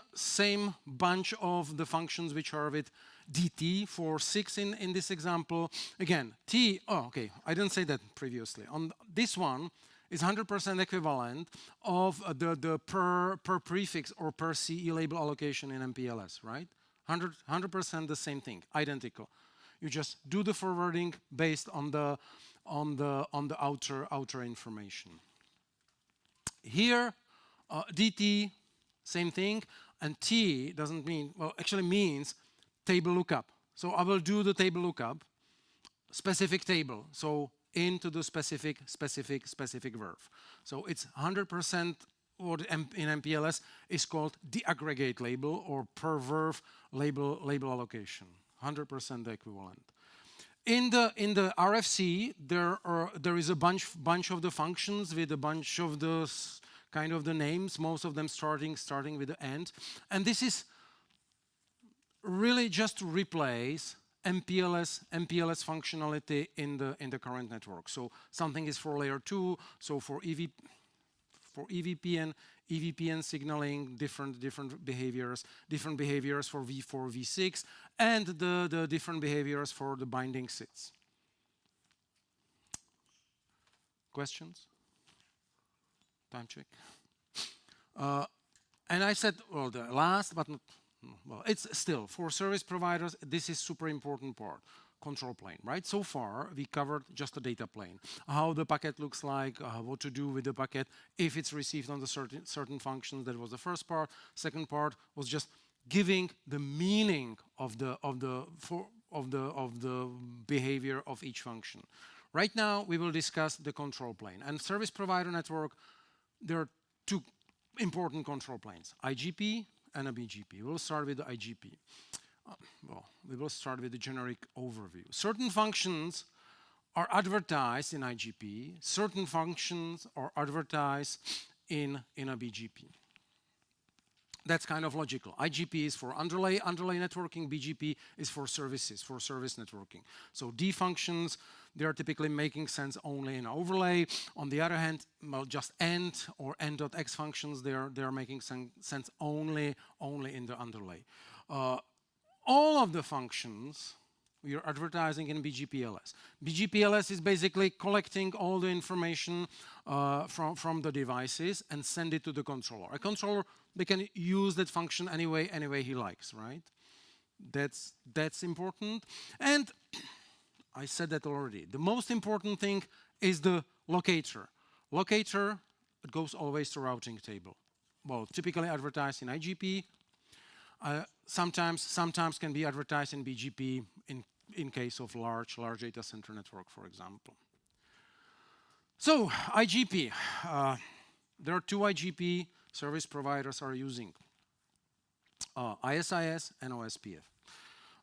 [SPEAKER 2] bunch of the functions which are with DT for 6 in this example. Again, T, okay, I didn't say that previously. On this one is 100% equivalent of the per prefix or per CE label allocation in MPLS, right? 100% the same thing, identical. You just do the forwarding based on the outer information. Here, DT, same thing, and T doesn't mean, well, actually means table lookup. So I will do the table lookup, specific table, so into the specific verb. So it's 100% what in MPLS is called the aggregate label or per verb label allocation, 100% the equivalent. In the RFC, there is a bunch of the functions with a bunch of the kind of the names, most of them starting with the end, and this is really just to replace MPLS functionality in the current network. So something is for layer 2, so for EVPN signaling, different behaviors for V4, V6, and the different behaviors for the binding SIDs. Questions? Time check. And I said, well, the last but not well, it's still, for service providers, this is super important part. Control plane, right? So far, we covered just the data plane. How the packet looks like, what to do with the packet, if it's received on the certain functions. That was the first part. Second part was just giving the meaning of the behavior of each function. Right now, we will discuss the control plane. And service provider network, there are two important control planes, IGP and a BGP. We'll start with the IGP. Well, we will start with the generic overview. Certain functions are advertised in IGP. Certain functions are advertised in a BGP. That's kind of logical. IGP is for underlay networking. BGP is for services, for service networking. So D functions, they are typically making sense only in overlay. On the other hand, well, just end or end.x functions, they are making sense only in the underlay. All of the functions we are advertising in BGPLS. BGPLS is basically collecting all the information from the devices and send it to the controller. A controller, they can use that function anyway he likes, right? That's important. And I said that already. The most important thing is the locator. Locator, it goes always to routing table. Well, typically advertised in IGP. Sometimes can be advertised in BGP in case of large data center network, for example. So IGP, there are two IGP service providers are using, ISIS and OSPF.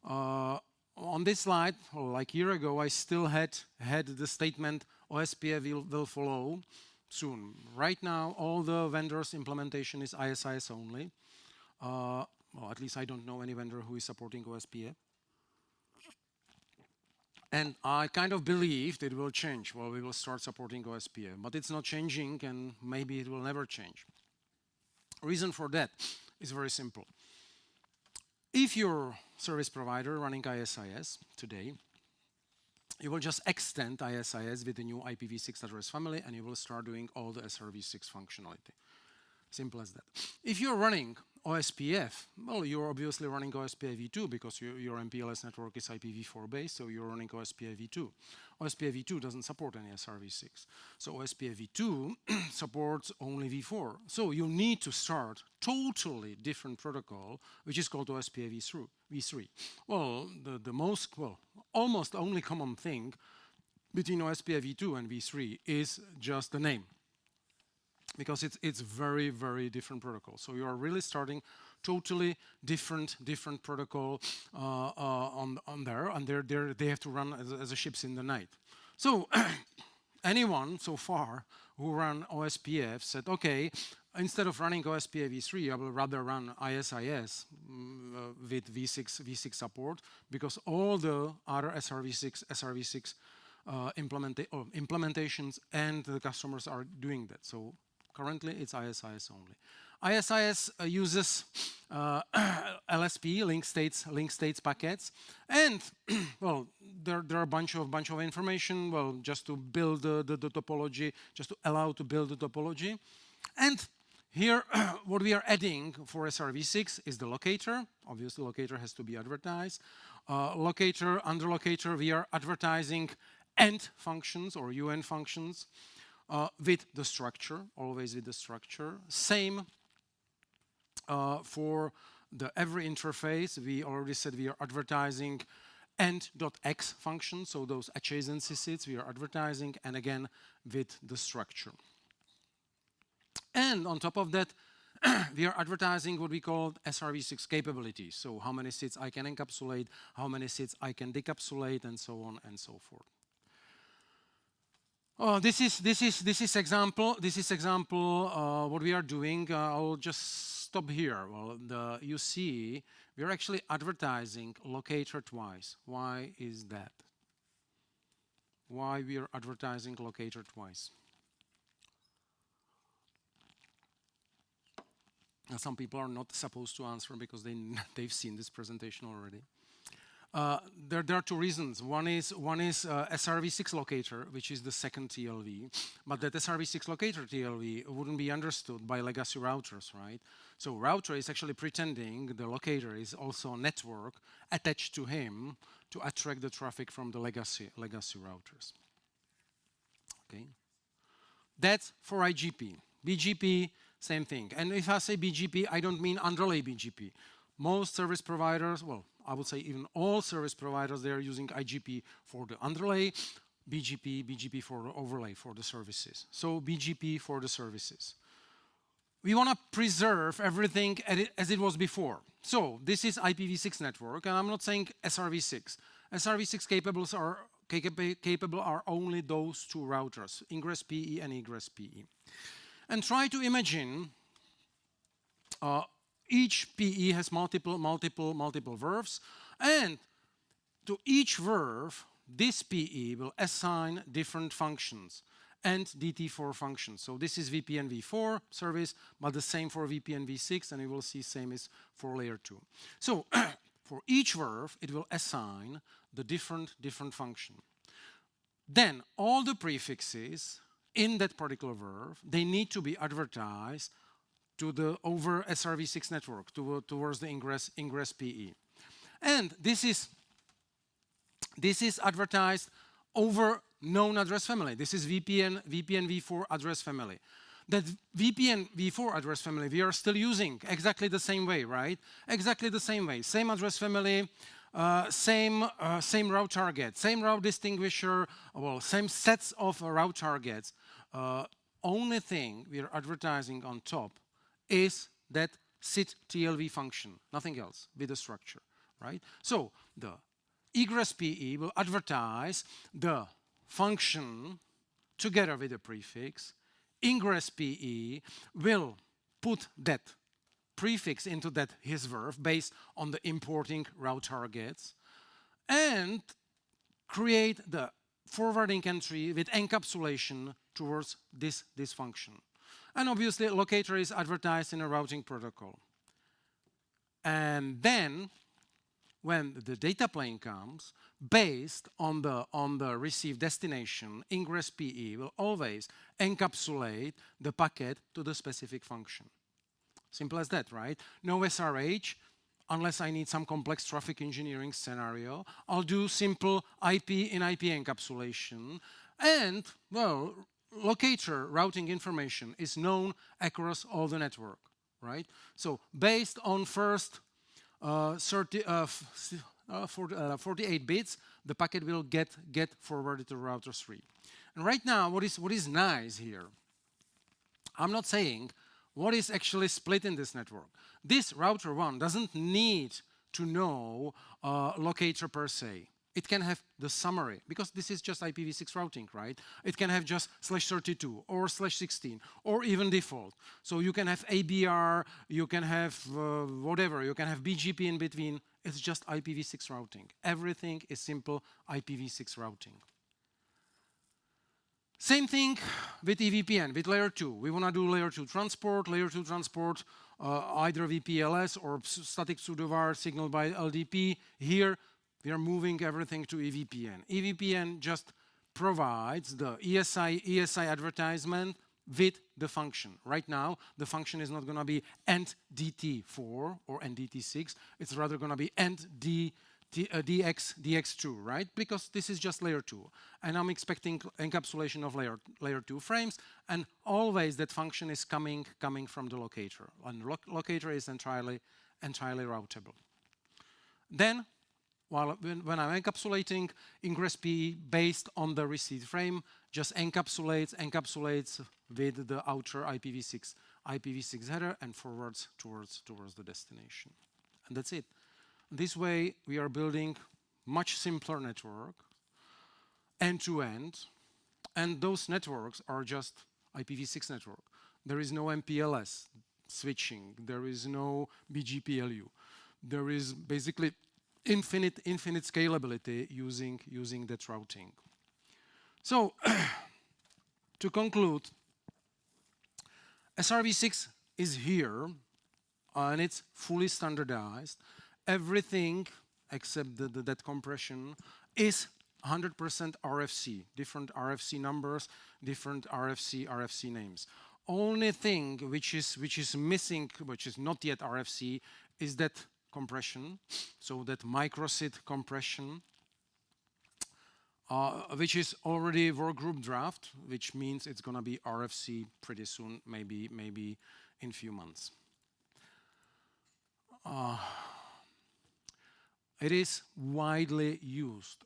[SPEAKER 2] On this slide, well, like a year ago, I still had the statement OSPF will follow soon. Right now, all the vendors' implementation is ISIS only. Well, at least I don't know any vendor who is supporting OSPF. And I kind of believed it will change. Well, we will start supporting OSPF, but it's not changing, and maybe it will never change. Reason for that is very simple. If you're service provider running ISIS today, you will just extend ISIS with the new IPv6 address family, and you will start doing all the SRv6 functionality. Simple as that. If you're running OSPF, well, you're obviously running OSPF v2 because your MPLS network is IPv4 based, so you're running OSPF v2. OSPF v2 doesn't support any SRv6. So OSPF v2 supports only v4. So you need to start totally different protocol, which is called OSPF v3. Well, almost only common thing between OSPF v2 and v3 is just the name, because it's very, very different protocol. So you are really starting totally different protocol on there, and they have to run as a ships in the night. So anyone so far who ran OSPF said, okay, instead of running OSPF v3, I will rather run ISIS with v6 support, because all the other SRv6 implementations and the customers are doing that. So currently, it's ISIS only. ISIS uses LSP, link states packets, and well, there are a bunch of information. Well, just to build the topology, just to allow to build the topology, and here what we are adding for SRv6 is the locator. Obviously, locator has to be advertised. Locator, under locator, we are advertising end functions or UN functions. With the structure, always with the structure. Same for the every interface. We already said we are advertising end.x functions, so those adjacency sets we are advertising, and again with the structure. And on top of that, we are advertising what we call SRv6 capabilities. So how many sets I can encapsulate, how many sets I can decapsulate, and so on and so forth. This is example. What we are doing. I'll just stop here. Well, you see, we are actually advertising locator twice. Why is that? Why we are advertising locator twice? Some people are not supposed to answer because they've seen this presentation already. There are two reasons. One is SRv6 locator, which is the second TLV, but that SRv6 locator TLV wouldn't be understood by legacy routers, right? So router is actually pretending the locator is also a network attached to him to attract the traffic from the legacy routers. Okay, that's for IGP. BGP, same thing. And if I say BGP, I don't mean underlay BGP. Most service providers, well, I would say even all service providers, they are using IGP for the underlay, BGP for the overlay for the services. So BGP for the services. We want to preserve everything as it was before. So this is IPv6 network, and I'm not saying SRv6. SRv6 capable are only those two routers, ingress PE and egress PE. And try to imagine each PE has multiple verbs, and to each verb, this PE will assign different functions and DT4 functions. So this is VPN v4 service, but the same for VPN v6, and you will see same is for layer 2. So for each verb, it will assign the different function. Then all the prefixes in that particular verb, they need to be advertised to the over SRv6 network, towards the ingress PE. And this is advertised over known address family. This is VPN v4 address family. That VPN v4 address family we are still using exactly the same way, right? Exactly the same way. Same address family, same route target, same route distinguisher, well, same sets of route targets. Only thing we are advertising on top is that sit TLV function, nothing else with the structure, right? So the egress PE will advertise the function together with the prefix. Ingress PE will put that prefix into that his verb based on the importing route targets and create the forwarding entry with encapsulation towards this function. And obviously, locator is advertised in a routing protocol. And then, when the data plane comes, based on the received destination, ingress PE will always encapsulate the packet to the specific function. Simple as that, right? No SRH, unless I need some complex traffic engineering scenario. I'll do simple IP in IP encapsulation. And, well, locator routing information is known across all the network, right? So based on first 48 bits, the packet will get forwarded to router 3. And right now, what is nice here, I'm not saying what is actually split in this network. This router 1 doesn't need to know locator per se. It can have the summary, because this is just IPv6 routing, right? It can have just /32 or /16 or even default. So you can have ABR, you can have whatever, you can have BGP in between. It's just IPv6 routing. Everything is simple IPv6 routing. Same thing with EVPN, with layer 2. We want to do layer 2 transport, either VPLS or static pseudovar signaled by LDP. Here, we are moving everything to EVPN. EVPN just provides the ESI advertisement with the function. Right now, the function is not going to be END-DT4 or END-DT6. It's rather going to be END-DX2, right? Because this is just layer 2. And I'm expecting encapsulation of layer 2 frames. And always that function is coming from the locator. And locator is entirely routable. Then, when I'm encapsulating, ingress PE based on the received frame just encapsulates with the outer IPv6 header and forwards towards the destination. And that's it. This way, we are building much simpler network, end-to-end, and those networks are just IPv6 network. There is no MPLS switching. There is no BGPLU. There is basically infinite scalability using that routing. So, to conclude, SRv6 is here, and it's fully standardized. Everything except that compression, is 100% RFC, different RFC numbers, different RFC names. Only thing which is missing, which is not yet RFC, is that compression, so that microSID compression, which is already workgroup draft, which means it's going to be RFC pretty soon, maybe in few months. It is widely used.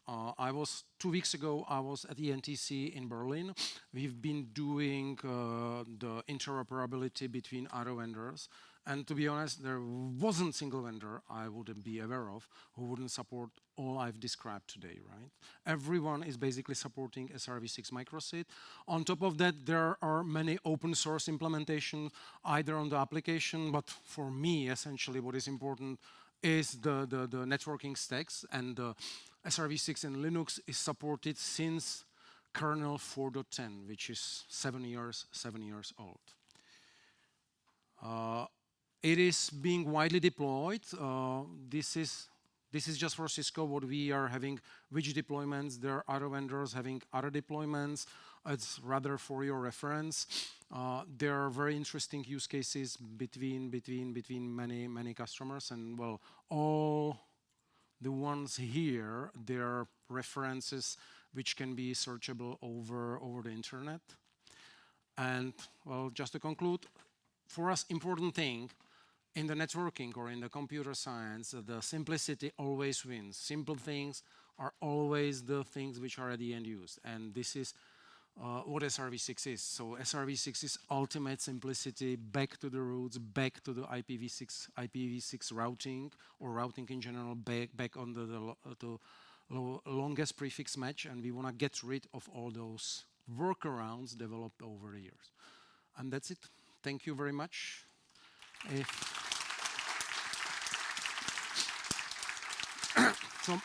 [SPEAKER 2] 2 weeks ago, I was at the NTC in Berlin. We've been doing the interoperability between auto vendors. And to be honest, there wasn't a single vendor I wouldn't be aware of who wouldn't support all I've described today, right? Everyone is basically supporting SRv6 microSID. On top of that, there are many open source implementations, either on the application, but for me, essentially, what is important is the networking stacks, and the SRv6 in Linux is supported since kernel 4.10, which is 7 years old. It is being widely deployed. This is just for Cisco what we are having, which deployments. There are other vendors having other deployments. It's rather for your reference. There are very interesting use cases between many customers, and well, all the ones here, they are references which can be searchable over the internet. And well, just to conclude, for us, important thing in the networking or in the computer science, the simplicity always wins. Simple things are always the things which are at the end used, and this is what SRv6 is. So SRv6 is ultimate simplicity, back to the roots, back to the IPv6 routing, or routing in general, back on the longest prefix match, and we want to get rid of all those workarounds developed over the years. And that's it. Thank you very much. So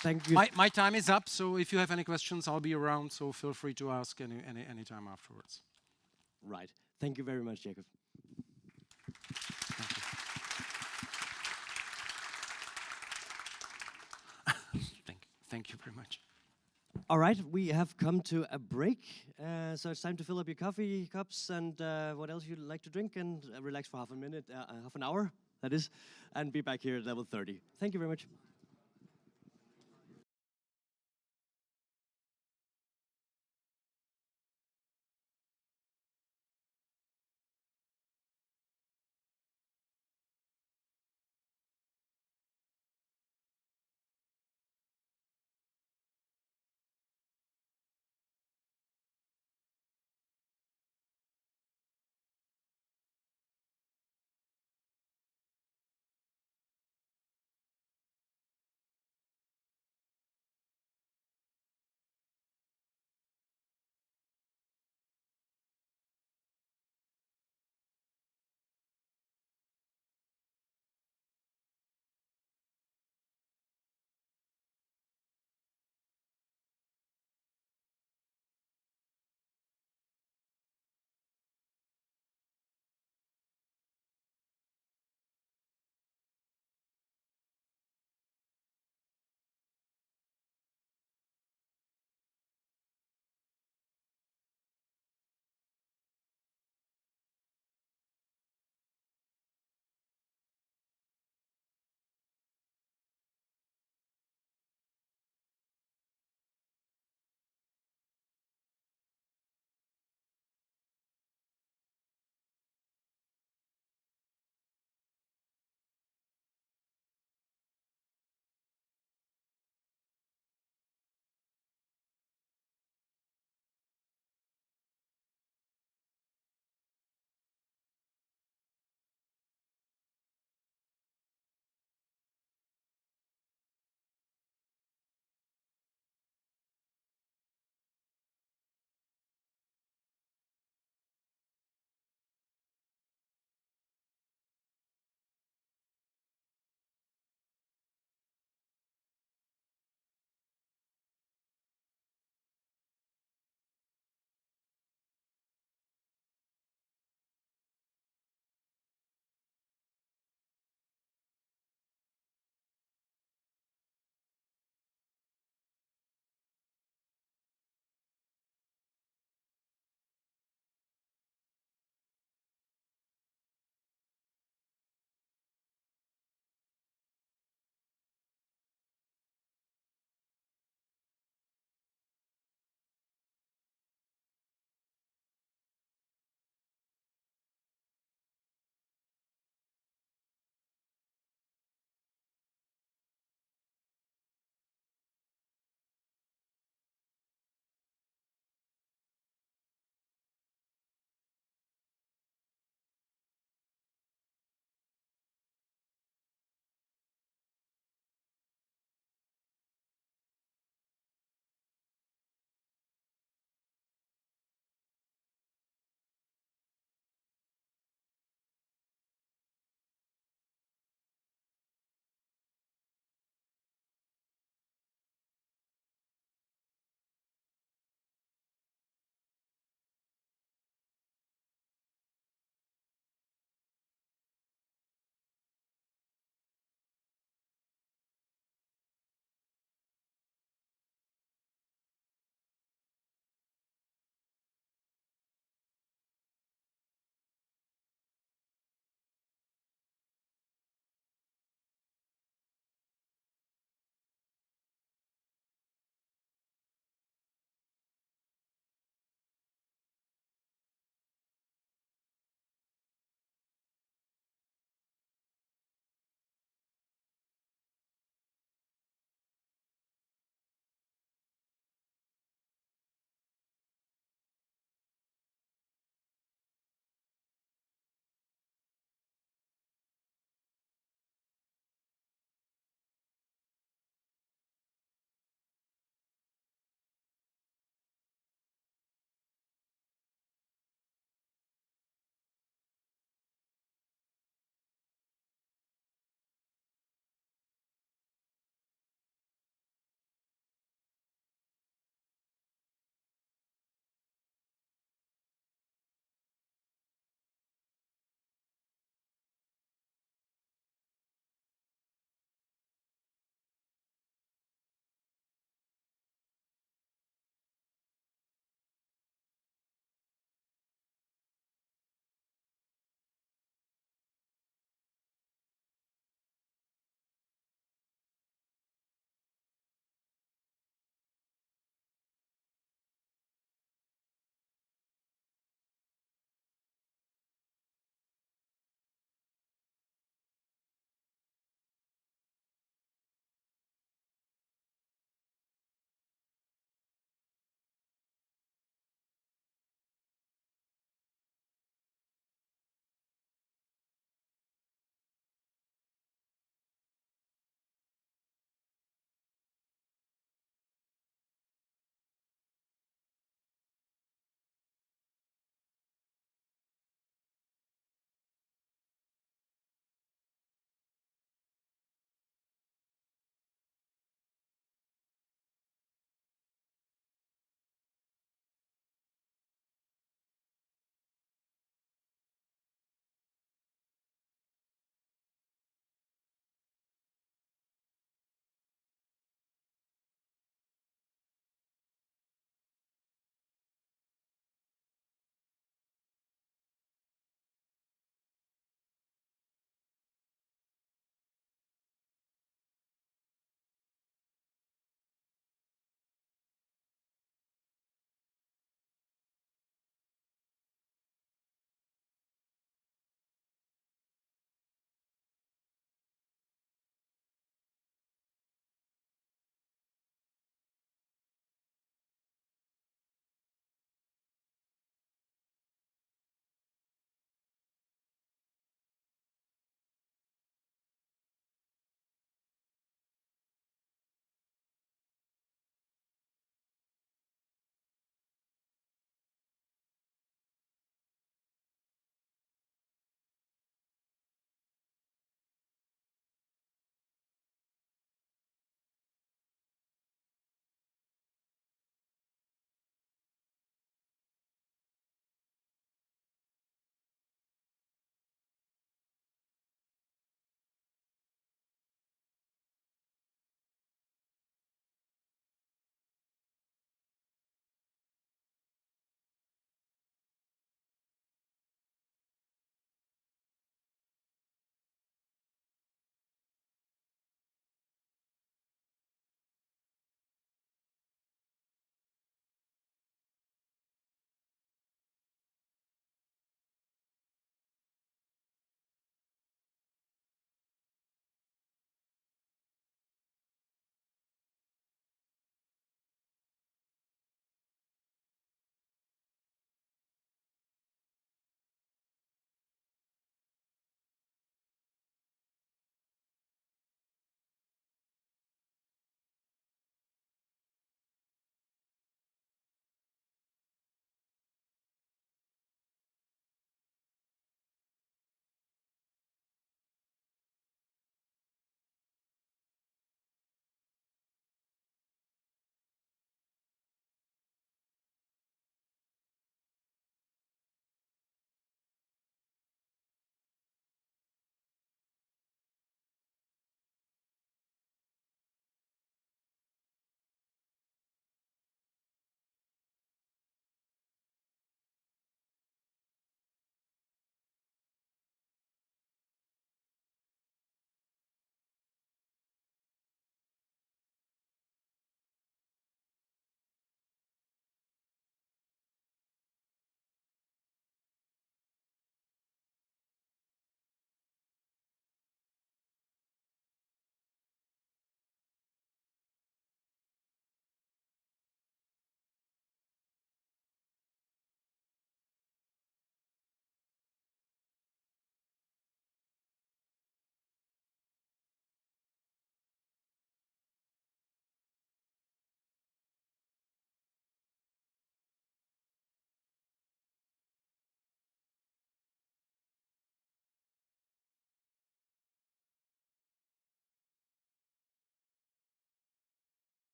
[SPEAKER 1] Thank you.
[SPEAKER 2] my time is up, so if you have any questions, I'll be around, so feel free to ask any time afterwards.
[SPEAKER 1] Right. Thank you very much, Jacob.
[SPEAKER 2] Thank you very much.
[SPEAKER 1] All right, we have come to a break, so it's time to fill up your coffee cups and what else you'd like to drink, and relax for half an hour, that is, and be back here at level 30. Thank you very much.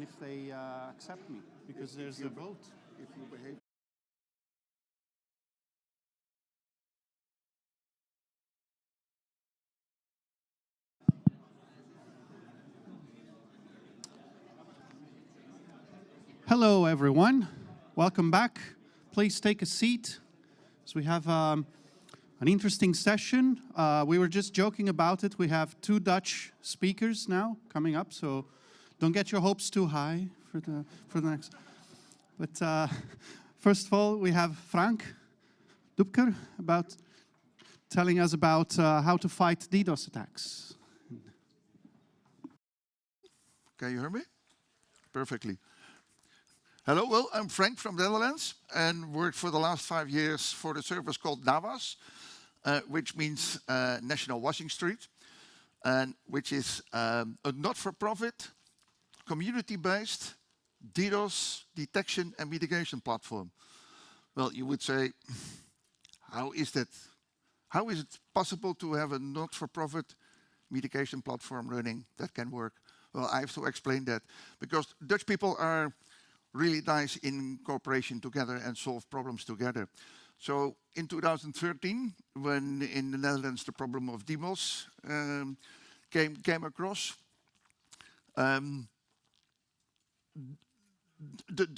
[SPEAKER 3] if they accept me, because there's a vote.
[SPEAKER 4] If you behave.
[SPEAKER 3] Hello, everyone. Welcome back. Please take a seat. So we have an interesting session. We were just joking about it. We have 2 Dutch speakers now coming up, so don't get your hopes too high for the next. But first of all, we have Frank Dupker about telling us about how to fight DDoS attacks.
[SPEAKER 4] Can you hear me? Perfectly. Hello, well, I'm Frank from the Netherlands and worked for the last 5 years for the service called NAWAS, which means National Washing Street, and which is a not-for-profit, community-based DDoS detection and mitigation platform. Well, you would say, how is that? How is it possible to have a not-for-profit mitigation platform running that can work? Well, I have to explain that because Dutch people are really nice in cooperation together and solve problems together. So in 2013, when in the Netherlands the problem of DDoS came across, the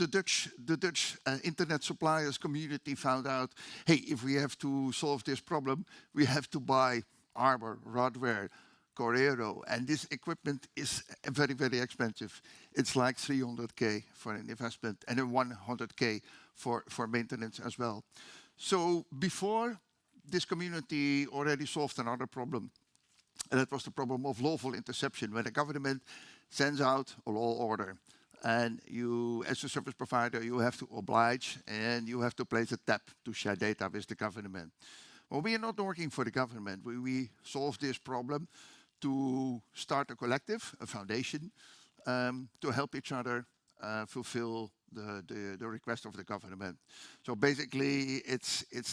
[SPEAKER 4] Dutch internet suppliers community found out, hey, if we have to solve this problem, we have to buy Arbor, Radware, Corero, and this equipment is very, very expensive. It's like 300K for an investment and then 100K for maintenance as well. So before, this community already solved another problem, and that was the problem of lawful interception, when the government sends out a law order. And you, as a service provider, you have to oblige and you have to place a tap to share data with the government. Well, we are not working for the government. We solve this problem to start a collective, a foundation, to help each other fulfill the request of the government. So basically,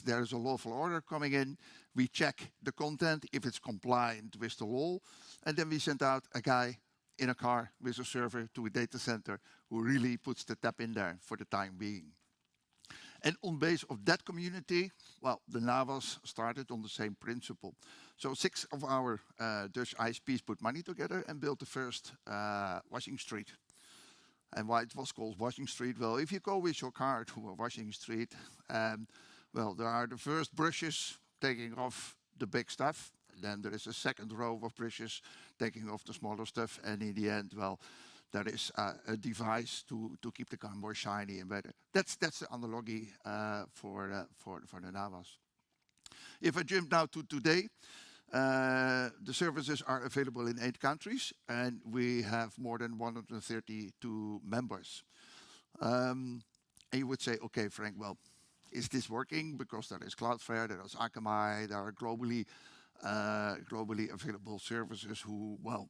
[SPEAKER 4] there's a lawful order coming in. We check the content if it's compliant with the law, and then we send out a guy in a car with a server to a data center who really puts the tap in there for the time being. And on base of that community, well, the NAWAS started on the same principle. So 6 of our Dutch ISPs put money together and built the first washing street. And why it was called Washing Street? Well, if you go with your car to a washing street, well, there are the first brushes taking off the big stuff. Then there is a second row of brushes taking off the smaller stuff. And in the end, well, there is a device to keep the car more shiny and better. That's the analogy for the NAWAS. If I jump now to today, the services are available in 8 countries, and we have more than 132 members. And you would say, okay, Frank, well, is this working? Because there is Cloudflare, there is Akamai, there are globally available services who, well,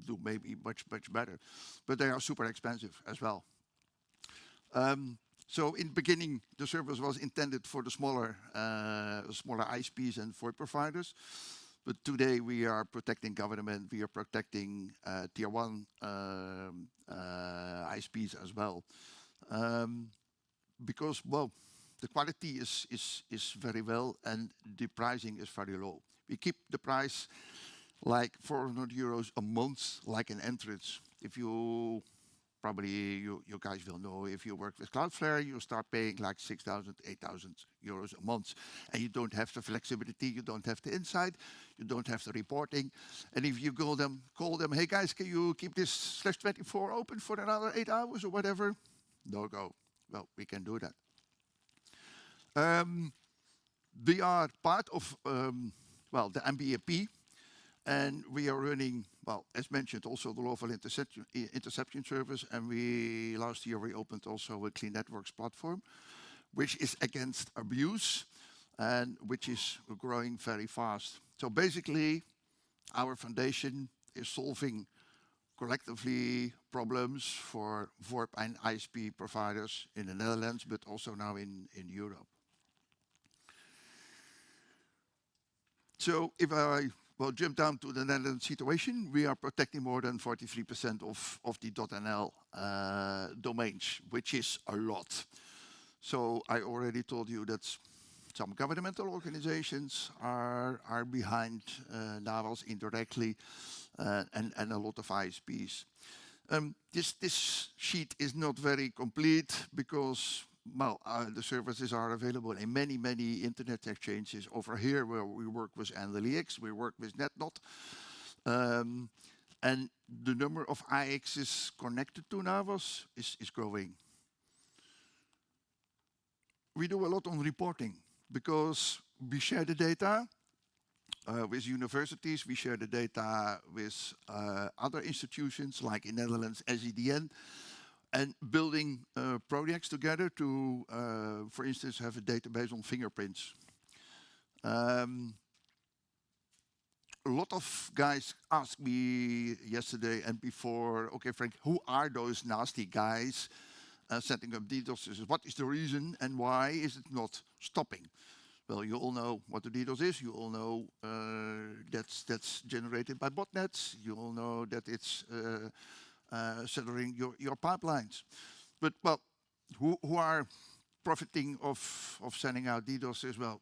[SPEAKER 4] do maybe much better, but they are super expensive as well. So in the beginning, the service was intended for the smaller ISPs and VoIP providers. But today we are protecting government, we are protecting tier 1 ISPs as well. Because, well, the quality is very well and the pricing is very low. We keep the price like 400 euros a month, like an entrance. If you probably you guys will know, if you work with Cloudflare, you start paying like 6,000, 8,000 euros a month. And you don't have the flexibility, you don't have the insight, you don't have the reporting. And if you call them, hey guys, can you keep this /24 open for another 8 hours or whatever? No go. Well, we can do that. We are part of, well, the MBAP. And we are running, well, as mentioned, also the lawful interception service. And last year we opened also a Clean Networks platform, which is against abuse and which is growing very fast. So basically, our foundation is solving collectively problems for VoIP and ISP providers in the Netherlands, but also now in Europe. So if I well, jump down to the Netherlands situation. We are protecting more than 43% of the .nl domains, which is a lot. So I already told you that some governmental organizations are behind NAVALS indirectly, and a lot of ISPs. This sheet is not very complete because, well, the services are available in many internet exchanges. Over here, where we work with NLX, we work with NetNot. And the number of IXs connected to NAVALS is growing. We do a lot on reporting because we share the data with universities, we share the data with other institutions like in Netherlands, SEDN, and building projects together to, for instance, have a database on fingerprints. A lot of guys asked me yesterday and before, okay, Frank, who are those nasty guys setting up DDoS? What is the reason and why is it not stopping? Well, you all know what the DDoS is. You all know that's generated by botnets. You all know that it's centering your pipelines. But, well, who are profiting of sending out DDoS as well?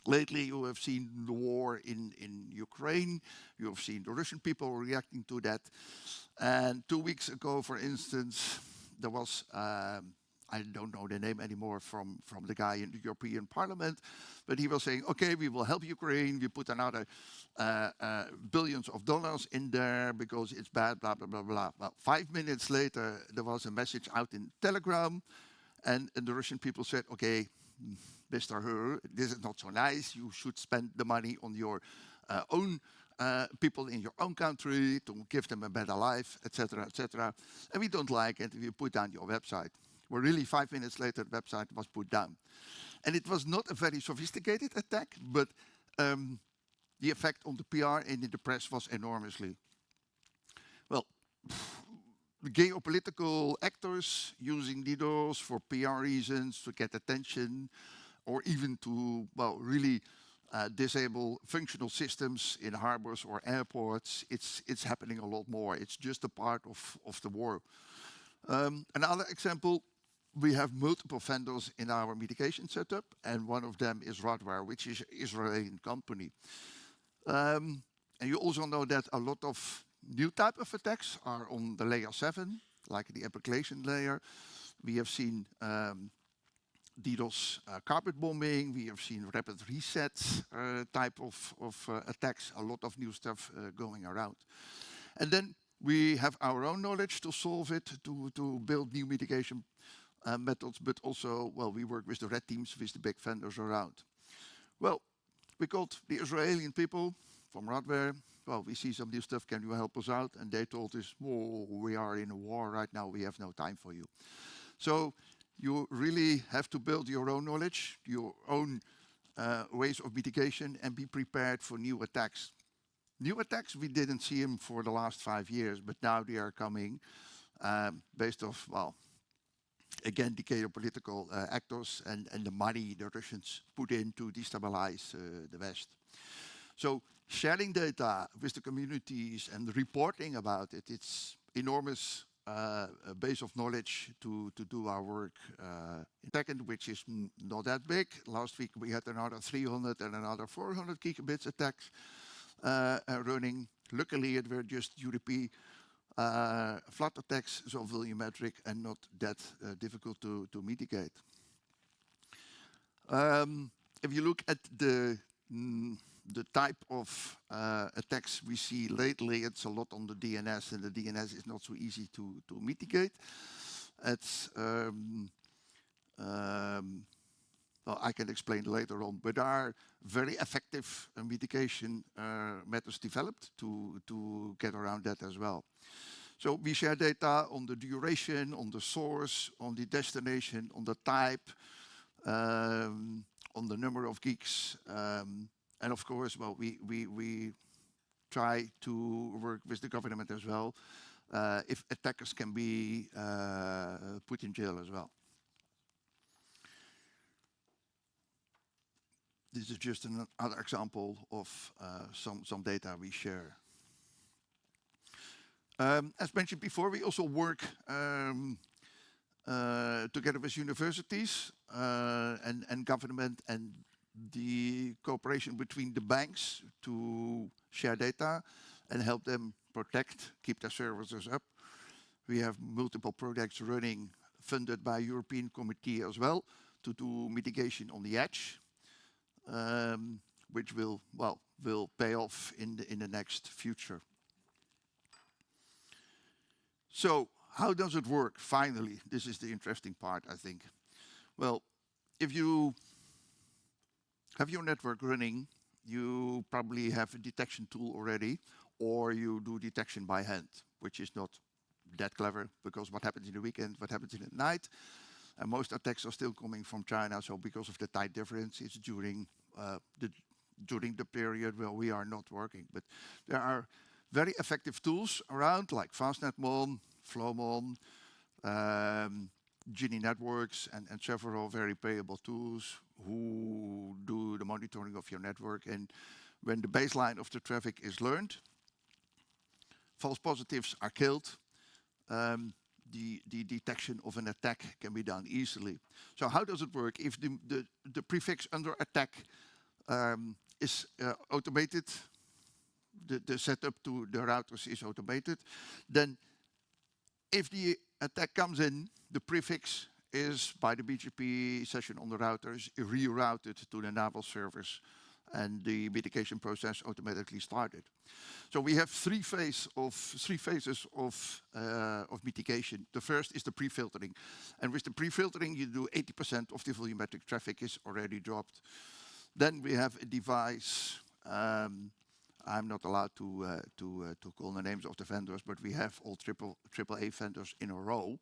[SPEAKER 4] Lately, you have seen the war in Ukraine. You have seen the Russian people reacting to that. And 2 weeks ago, for instance, there was I don't know the name anymore from the guy in the European Parliament, but he was saying, okay, we will help Ukraine. We put another billions of dollars in there because it's bad, blah, blah, blah, blah. Well, 5 minutes later, there was a message out in Telegram, and the Russian people said, okay, Mr. Hur, this is not so nice. You should spend the money on your own people in your own country to give them a better life, etc., etc. And we don't like it if you put down your website. Well, really, 5 minutes later, the website was put down. And it was not a very sophisticated attack, but the effect on the PR and in the press was enormously. Well, the geopolitical actors using DDoS for PR reasons, to get attention, or even to, well, really disable functional systems in harbors or airports, it's happening a lot more. It's just a part of the war. Another example, we have multiple vendors in our mitigation setup, and one of them is Radware, which is an Israeli company. And you also know that a lot of new type of attacks are on the layer 7, like the application layer. We have seen DDoS carpet bombing, we have seen rapid reset type of attacks, a lot of new stuff going around. And then we have our own knowledge to solve it, to build new mitigation methods, but also, well, we work with the red teams, with the big vendors around. Well, we called the Israeli people from Radware. Well, we see some new stuff, can you help us out? And they told us, oh, we are in a war right now, we have no time for you. So you really have to build your own knowledge, your own ways of mitigation, and be prepared for new attacks. New attacks, we didn't see them for the last 5 years, but now they are coming based off, well, again, the geopolitical actors and the money the Russians put in to destabilize the West. So sharing data with the communities and reporting about it, it's enormous base of knowledge to do our work. Second, which is not that big. Last week we had another 300 and another 400 gigabits attacks running. Luckily, it were just UDP flat attacks, so volumetric and not that difficult to mitigate. If you look at the type of attacks we see lately, it's a lot on the DNS, and the DNS is not so easy to mitigate. It's well, I can explain later on, but there are very effective mitigation methods developed to get around that as well. So we share data on the duration, on the source, on the destination, on the type, on the number of gigs, and of course, well, we try to work with the government as well, if attackers can be put in jail as well. This is just another example of some data we share. As mentioned before, we also work together with universities and government, and the cooperation between the banks to share data and help them protect, keep their services up. We have multiple projects running, funded by European Committee as well, to do mitigation on the edge, which will pay off in the next future. So how does it work? Finally, this is the interesting part, I think. Well, if you have your network running, you probably have a detection tool already, or you do detection by hand, which is not that clever, because what happens in the weekend, what happens in the night, and most attacks are still coming from China. So because of the time difference, it's during the period where we are not working. But there are very effective tools around, like FastNetMon, FlowMon, Genie Networks, and several very payable tools who do the monitoring of your network. And when the baseline of the traffic is learned, false positives are killed. The detection of an attack can be done easily. So how does it work? If the prefix under attack is automated, the setup to the routers is automated, then if the attack comes in, the prefix is, by the BGP session on the routers, rerouted to the naval servers, and the mitigation process automatically started. So we have three phases of mitigation. The first is the pre-filtering. And with the pre-filtering, you do 80% of the volumetric traffic is already dropped. Then we have a device. I'm not allowed to call the names of the vendors, but we have all AAA vendors in a row,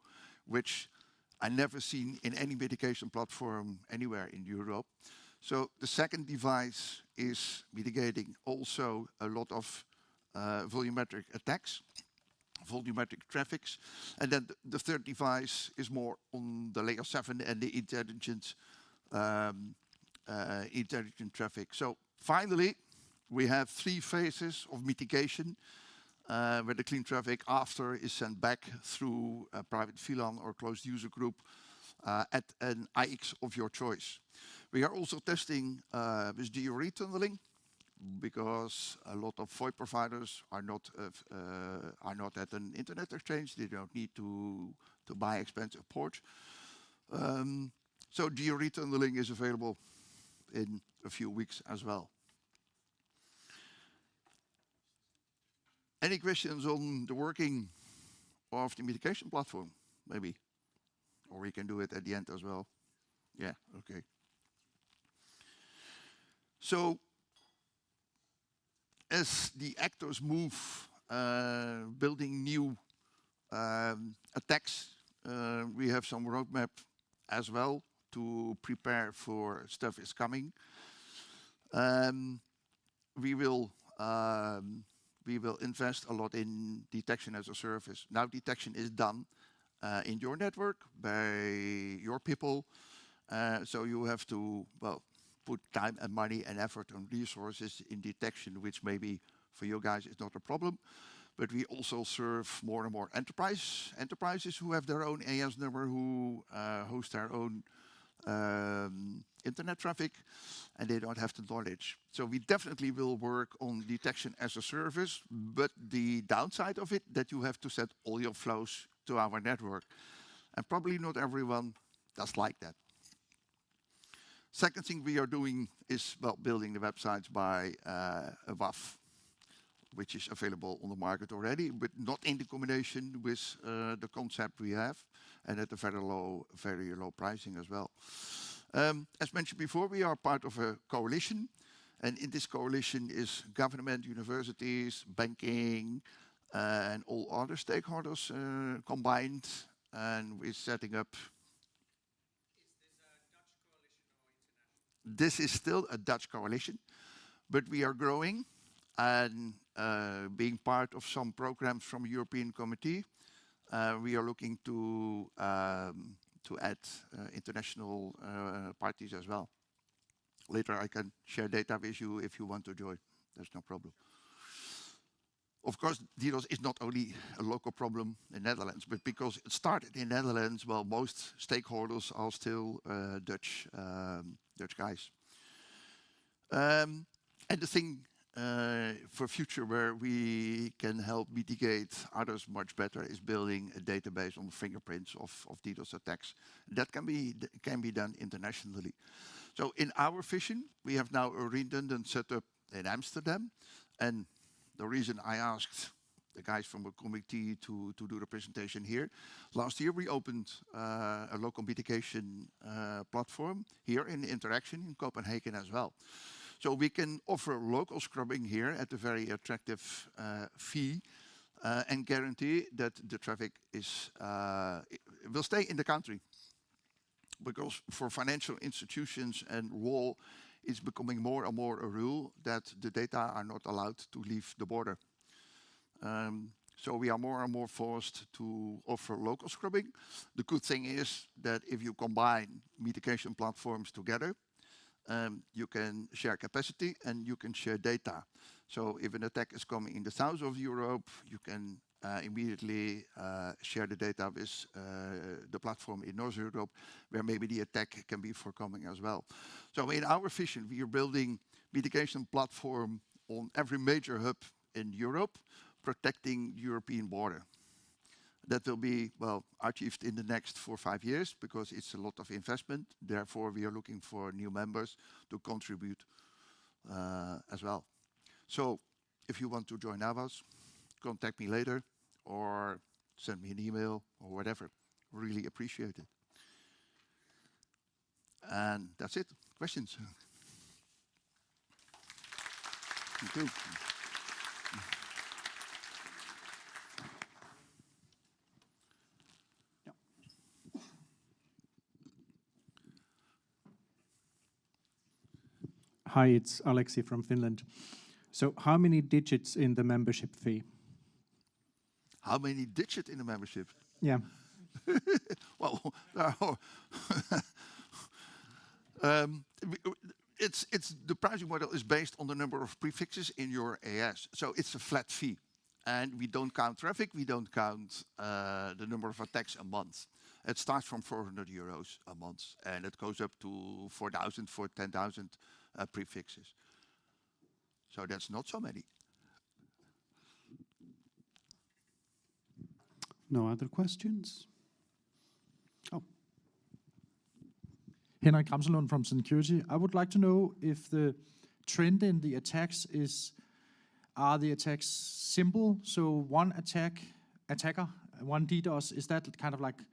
[SPEAKER 4] which I never seen in any mitigation platform anywhere in Europe. So the second device is mitigating also a lot of volumetric attacks, volumetric traffics. And then the third device is more on the layer 7 and the intelligent traffic. So finally, we have three phases of mitigation, where the clean traffic after is sent back through a private VLAN or closed user group at an IX of your choice. We are also testing with geo-retunneling, because a lot of VoIP providers are not at an internet exchange. They don't need to buy expensive ports. So geo-retunneling is available in a few weeks as well. Any questions on the working of the mitigation platform, maybe? Or we can do it at the end as well. Yeah, okay. So, as the actors move, building new attacks, we have some roadmap as well to prepare for stuff is coming. We will invest a lot in detection as a service. Now detection is done in your network by your people. So you have to, put time and money and effort and resources in detection, which maybe for you guys is not a problem. But we also serve more and more enterprises who have their own AS number, who host their own internet traffic, and they don't have the knowledge. So we definitely will work on detection as a service, but the downside of it, that you have to set all your flows to our network. And probably not everyone does like that. Second thing we are doing is, building the websites by a WAF, which is available on the market already, but not in the combination with the concept we have, and at a very low pricing as well. As mentioned before, we are part of a coalition, and in this coalition is government, universities, banking, and all other stakeholders combined, and we're setting up. This is still a Dutch coalition, but we are growing and being part of some programs from European Committee. We are looking to add international parties as well. Later, I can share data with you if you want to join. There's no problem. Of course, DDoS is not only a local problem in Netherlands, but because it started in Netherlands, well, most stakeholders are still Dutch guys. And the thing for future where we can help mitigate others much better is building a database on the fingerprints of DDoS attacks. That can be done internationally. So in our vision, we have now a redundant setup in Amsterdam, and the reason I asked the guys from the committee to do the presentation here. Last year we opened a local mitigation platform here in Interaction in Copenhagen as well. So we can offer local scrubbing here at a very attractive fee and guarantee that the traffic will stay in the country. Because for financial institutions and law, it's becoming more and more a rule that the data are not allowed to leave the border. So we are more and more forced to offer local scrubbing. The good thing is that if you combine mitigation platforms together, you can share capacity and you can share data. So if an attack is coming in the south of Europe, you can immediately share the data with the platform in North Europe, where maybe the attack can be forthcoming as well. So in our vision, we are building mitigation platform on every major hub in Europe, protecting the European border. That will be, well, achieved in the next 4 or 5 years because it's a lot of investment. Therefore, we are looking for new members to contribute as well. So if you want to join Avas, contact me later or send me an email or whatever. Really appreciate it. And that's it. Questions? Thank you.
[SPEAKER 5] Hi, it's Alexi from Finland. So how many digits in the membership fee?
[SPEAKER 4] How many digits in the membership?
[SPEAKER 5] Yeah.
[SPEAKER 4] Well, it's the pricing model is based on the number of prefixes in your AS. So it's a flat fee. And we don't count traffic, we don't count the number of attacks a month. It starts from 400 euros a month and it goes up to 4,000 for 10,000 prefixes. So that's not so many.
[SPEAKER 3] No other questions? Oh.
[SPEAKER 6] Henrik Ramselund from Security. I would like to know if the trend in the attacks are the attacks simple? So one attacker, one DDoS, is that kind of like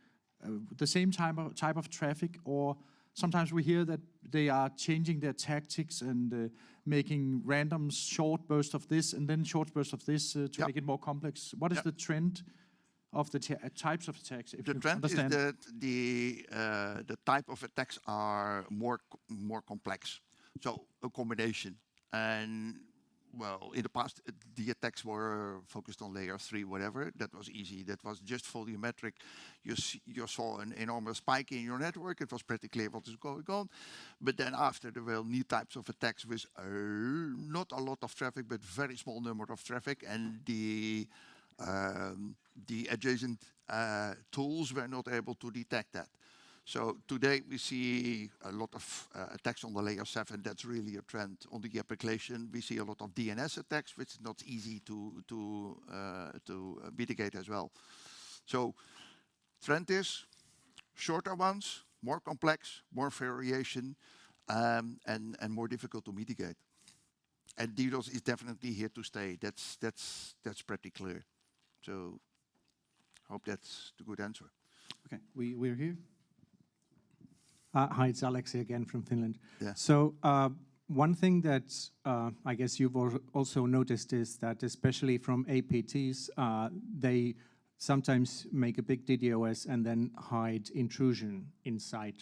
[SPEAKER 6] the same type of traffic, or sometimes we hear that they are changing their tactics and making random short bursts of this and then short bursts of this to make it more complex. What is the trend of the types of attacks? If
[SPEAKER 4] the
[SPEAKER 6] you
[SPEAKER 4] trend
[SPEAKER 6] understand?
[SPEAKER 4] is that the type of attacks are more complex. So a combination. And well, in the past, the attacks were focused on layer 3, whatever. That was easy. That was just volumetric. You saw an enormous spike in your network. It was pretty clear what is going on. But then after, there were new types of attacks with not a lot of traffic, but very small number of traffic. And the adjacent tools were not able to detect that. So today we see a lot of attacks on the layer 7. That's really a trend on the application. We see a lot of DNS attacks, which is not easy to mitigate as well. So trend is shorter ones, more complex, more variation, and more difficult to mitigate. And DDoS is definitely here to stay. That's pretty clear. So hope that's the good answer.
[SPEAKER 3] Okay, we're here.
[SPEAKER 5] Hi, it's Alexi again from Finland.
[SPEAKER 4] Yeah.
[SPEAKER 5] So one thing that I guess you've also noticed is that especially from APTs, they sometimes make a big DDoS and then hide intrusion inside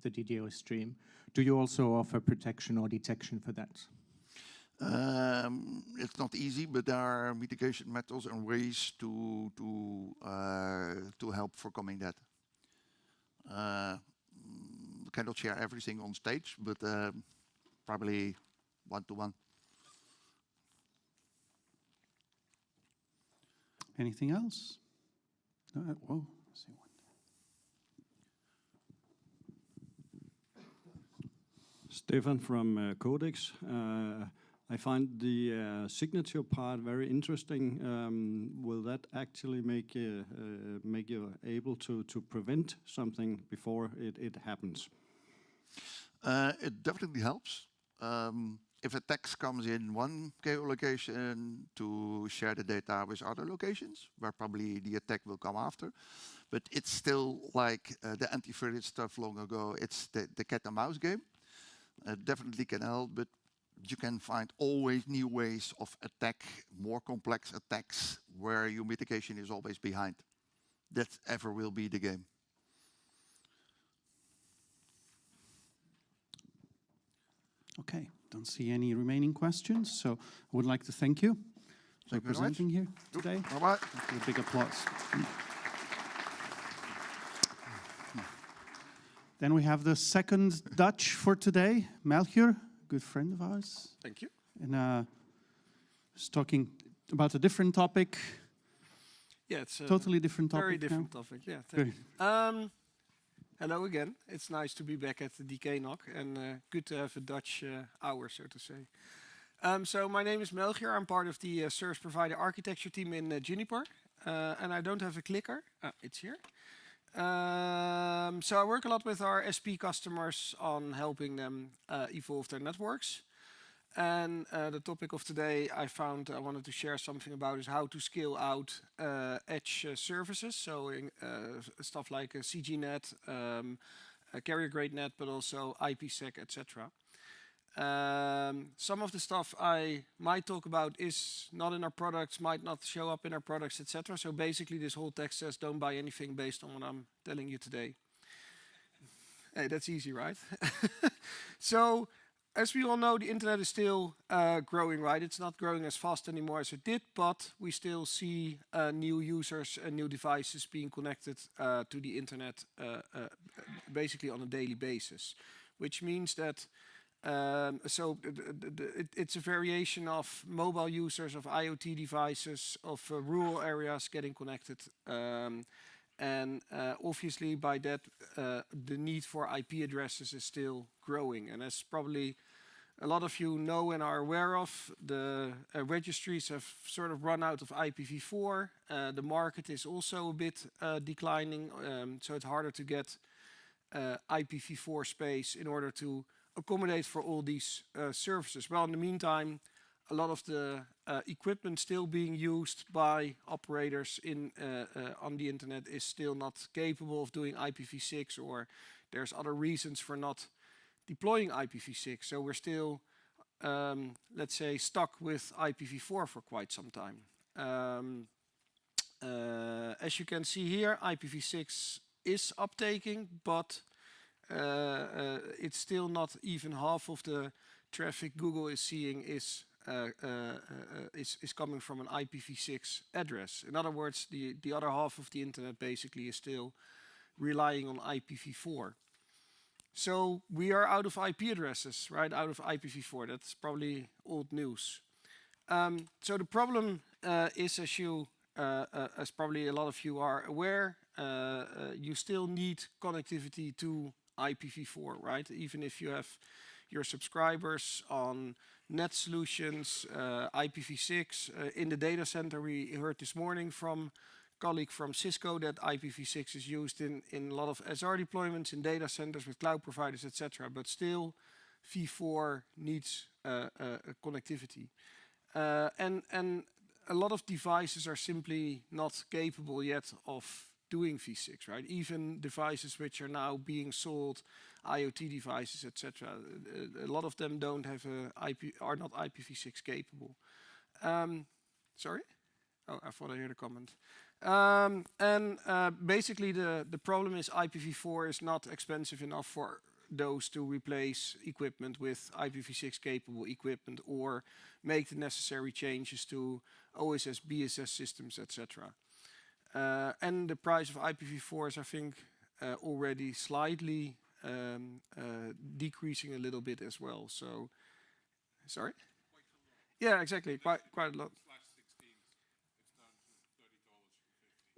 [SPEAKER 5] the DDoS stream. Do you also offer protection or detection for that?
[SPEAKER 4] It's not easy, but there are mitigation methods and ways to help for coming that. Cannot share everything on stage, but probably 1-to-1.
[SPEAKER 3] Anything else? No, whoa. Let's see one.
[SPEAKER 7] Stefan from Codex. I find the signature part very interesting. Will that actually make you able to prevent something before it happens?
[SPEAKER 4] It definitely helps. If a text comes in one geolocation, to share the data with other locations, where probably the attack will come after. But it's still like the antivirus stuff long ago. It's the cat and mouse game. Definitely can help, but you can find always new ways of attack, more complex attacks, where your mitigation is always behind. That ever will be the game.
[SPEAKER 3] Okay, don't see any remaining questions, so I would like to thank you for
[SPEAKER 4] Thank you very much.
[SPEAKER 3] presenting here today.
[SPEAKER 4] Bye-bye.
[SPEAKER 3] A big applause. Then we have the second Dutch for today, Melchior, good friend of ours.
[SPEAKER 8] Thank you.
[SPEAKER 3] And he's talking about a different topic,
[SPEAKER 8] Yeah, it's a
[SPEAKER 3] totally different topic.
[SPEAKER 8] very different
[SPEAKER 3] now.
[SPEAKER 8] topic. Yeah, thank you. Hello again. It's nice to be back at the DKNOG and good to have a Dutch hour, so to say. So my name is Melchior. I'm part of the service provider architecture team in Juniper, and I don't have a clicker. It's here. So I work a lot with our SP customers on helping them evolve their networks. And the topic of today I found I wanted to share something about is how to scale out edge services. So stuff like CGNet, carrier grade net, but also IPsec, etc. Some of the stuff I might talk about is not in our products, might not show up in our products, etc. So basically this whole text says don't buy anything based on what I'm telling you today. Hey, that's easy, right? So as we all know, the internet is still growing, right? It's not growing as fast anymore as it did, but we still see new users and new devices being connected to the internet basically on a daily basis, which means that it's a variation of mobile users, of IoT devices, of rural areas getting connected. And obviously by that, the need for IP addresses is still growing. And as probably a lot of you know and are aware of, the registries have sort of run out of IPv4. The market is also a bit declining, so it's harder to get IPv4 space in order to accommodate for all these services. Well, in the meantime, a lot of the equipment still being used by operators on the internet is still not capable of doing IPv6, or there's other reasons for not deploying IPv6. So we're still, let's say, stuck with IPv4 for quite some time. As you can see here, IPv6 is uptaking, but it's still not even half of the traffic Google is seeing is coming from an IPv6 address. In other words, the other half of the internet basically is still relying on IPv4. So we are out of IP addresses, right? Out of IPv4. That's probably old news. So the problem is, as probably a lot of you are aware, you still need connectivity to IPv4, right? Even if you have your subscribers on net solutions, IPv6. In the data center, we heard this morning from a colleague from Cisco that IPv6 is used in a lot of SR deployments in data centers with cloud providers, etc. But still, v4 needs connectivity. And a lot of devices are simply not capable yet of doing v6, right? Even devices which are now being sold, IoT devices, etc. A lot of them don't have are not IPv6 capable. Sorry? Oh, I thought I heard a comment. Basically the problem is IPv4 is not expensive enough for those to replace equipment with IPv6 capable equipment or make the necessary changes to OSS, BSS systems, etc. And the price of IPv4 is, I think, already slightly decreasing a little bit as well. So, sorry? Yeah, exactly. Quite a lot.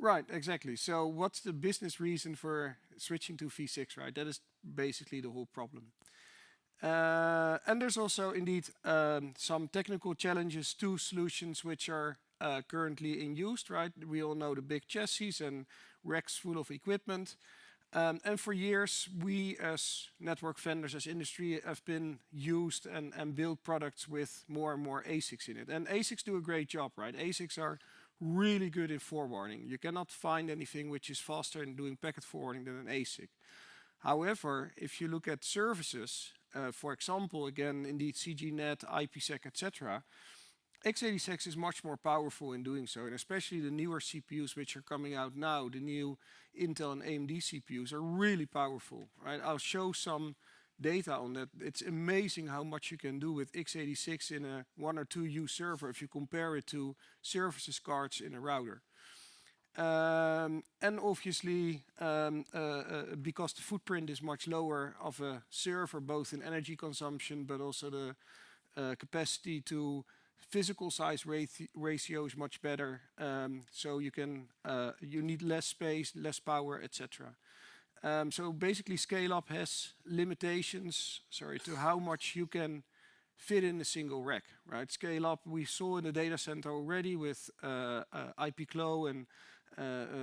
[SPEAKER 8] Right, exactly. So what's the business reason for switching to V6, right? That is basically the whole problem. And there's also indeed some technical challenges to solutions which are currently in use, right? We all know the big chassis and racks full of equipment. And for years, we as network vendors, as industry, have been used and built products with more and more ASICs in it. And ASICs do a great job, right? ASICs are really good in forwarding. You cannot find anything which is faster in doing packet forwarding than an ASIC. However, if you look at services, for example, again, indeed CGNet, IPsec, etc., x86 is much more powerful in doing so, and especially the newer CPUs which are coming out now, the new Intel and AMD CPUs are really powerful, right? I'll show some data on that. It's amazing how much you can do with x86 in a 1 or 2U server if you compare it to services cards in a router. And obviously, because the footprint is much lower of a server, both in energy consumption, but also the capacity to physical size ratio is much better. So you need less space, less power, etc. So basically, scale up has limitations, to how much you can fit in a single rack, right? Scale up, we saw in the data center already with IPCLO and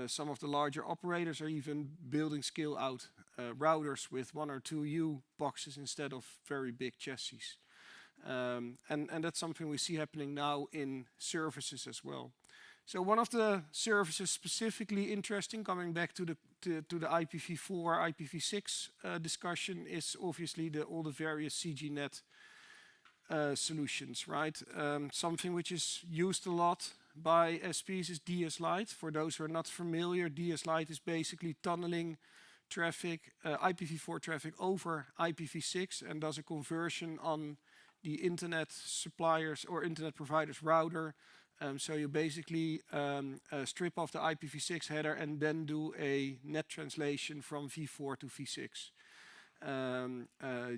[SPEAKER 8] some of the larger operators are even building scale out routers with 1 or 2U boxes instead of very big chassis. And that's something we see happening now in services as well. So one of the services specifically interesting, coming back to the IPv4, IPv6 discussion, is obviously all the various CGNet solutions, right? Something which is used a lot by SPs is DS Lite. For those who are not familiar, DS Lite is basically tunneling traffic, IPv4 traffic over IPv6 and does a conversion on the internet suppliers or internet providers router. So you basically strip off the IPv6 header and then do a net translation from v4 to v6.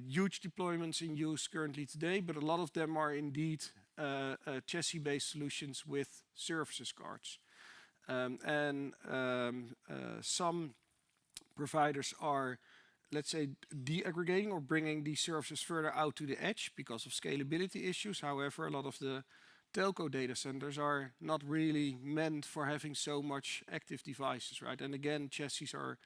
[SPEAKER 8] Huge deployments in use currently today, but a lot of them are indeed chassis-based solutions with services cards. Some providers are, let's say, deaggregating or bringing these services further out to the edge because of scalability issues. However, a lot of the telco data centers are not really meant for having so much active devices, right? And again, chassis are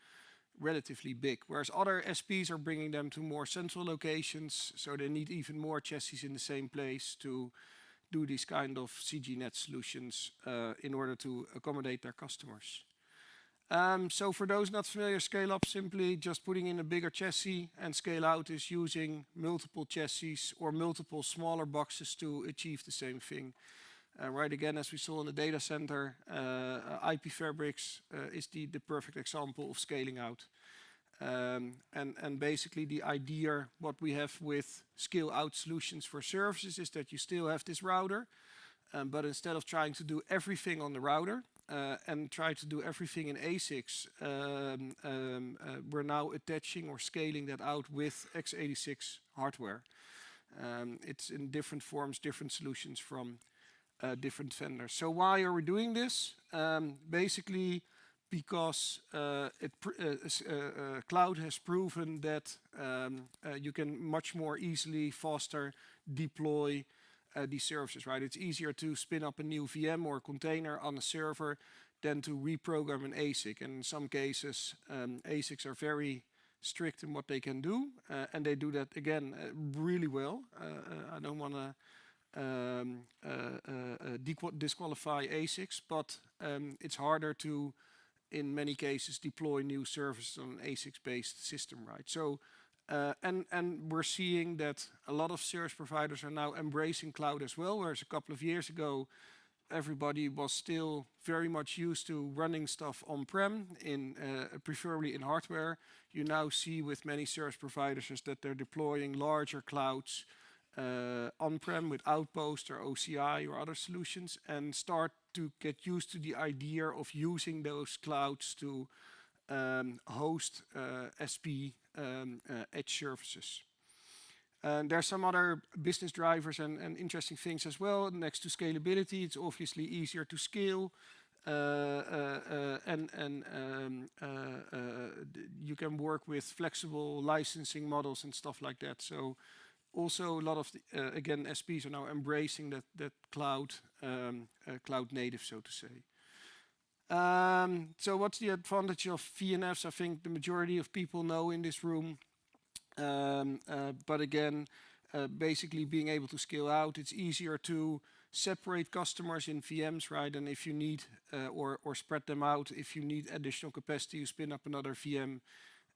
[SPEAKER 8] relatively big, whereas other SPs are bringing them to more central locations, so they need even more chassis in the same place to do these kind of CGNet solutions in order to accommodate their customers. So for those not familiar, scale up simply just putting in a bigger chassis, and scale out is using multiple chassis or multiple smaller boxes to achieve the same thing. Right, again, as we saw in the data center, IP Fabrics is the perfect example of scaling out. And basically the idea, what we have with scale out solutions for services is that you still have this router, but instead of trying to do everything on the router, and try to do everything in ASICs, we're now attaching or scaling that out with x86 hardware. It's in different forms, different solutions from different vendors. So why are we doing this? Basically because cloud has proven that you can much more easily, faster deploy these services, right? It's easier to spin up a new VM or container on a server than to reprogram an ASIC. And in some cases, ASICs are very strict in what they can do, and they do that, again, really well. I don't want to disqualify ASICs, but it's harder to, in many cases, deploy new services on an ASIC-based system, right? So, and we're seeing that a lot of service providers are now embracing cloud as well, whereas a couple of years ago, everybody was still very much used to running stuff on-prem, preferably in hardware. You now see with many service providers is that they're deploying larger clouds on-prem with Outpost or OCI or other solutions, and start to get used to the idea of using those clouds to host SP edge services. And there's some other business drivers and interesting things as well. Next to scalability, it's obviously easier to scale. You can work with flexible licensing models and stuff like that. So also a lot of, again, SPs are now embracing that cloud native, so to say. So what's the advantage of VNFs? I think the majority of people know in this room. But again, basically being able to scale out, it's easier to separate customers in VMs, right? And if you need, or spread them out, if you need additional capacity, you spin up another VM,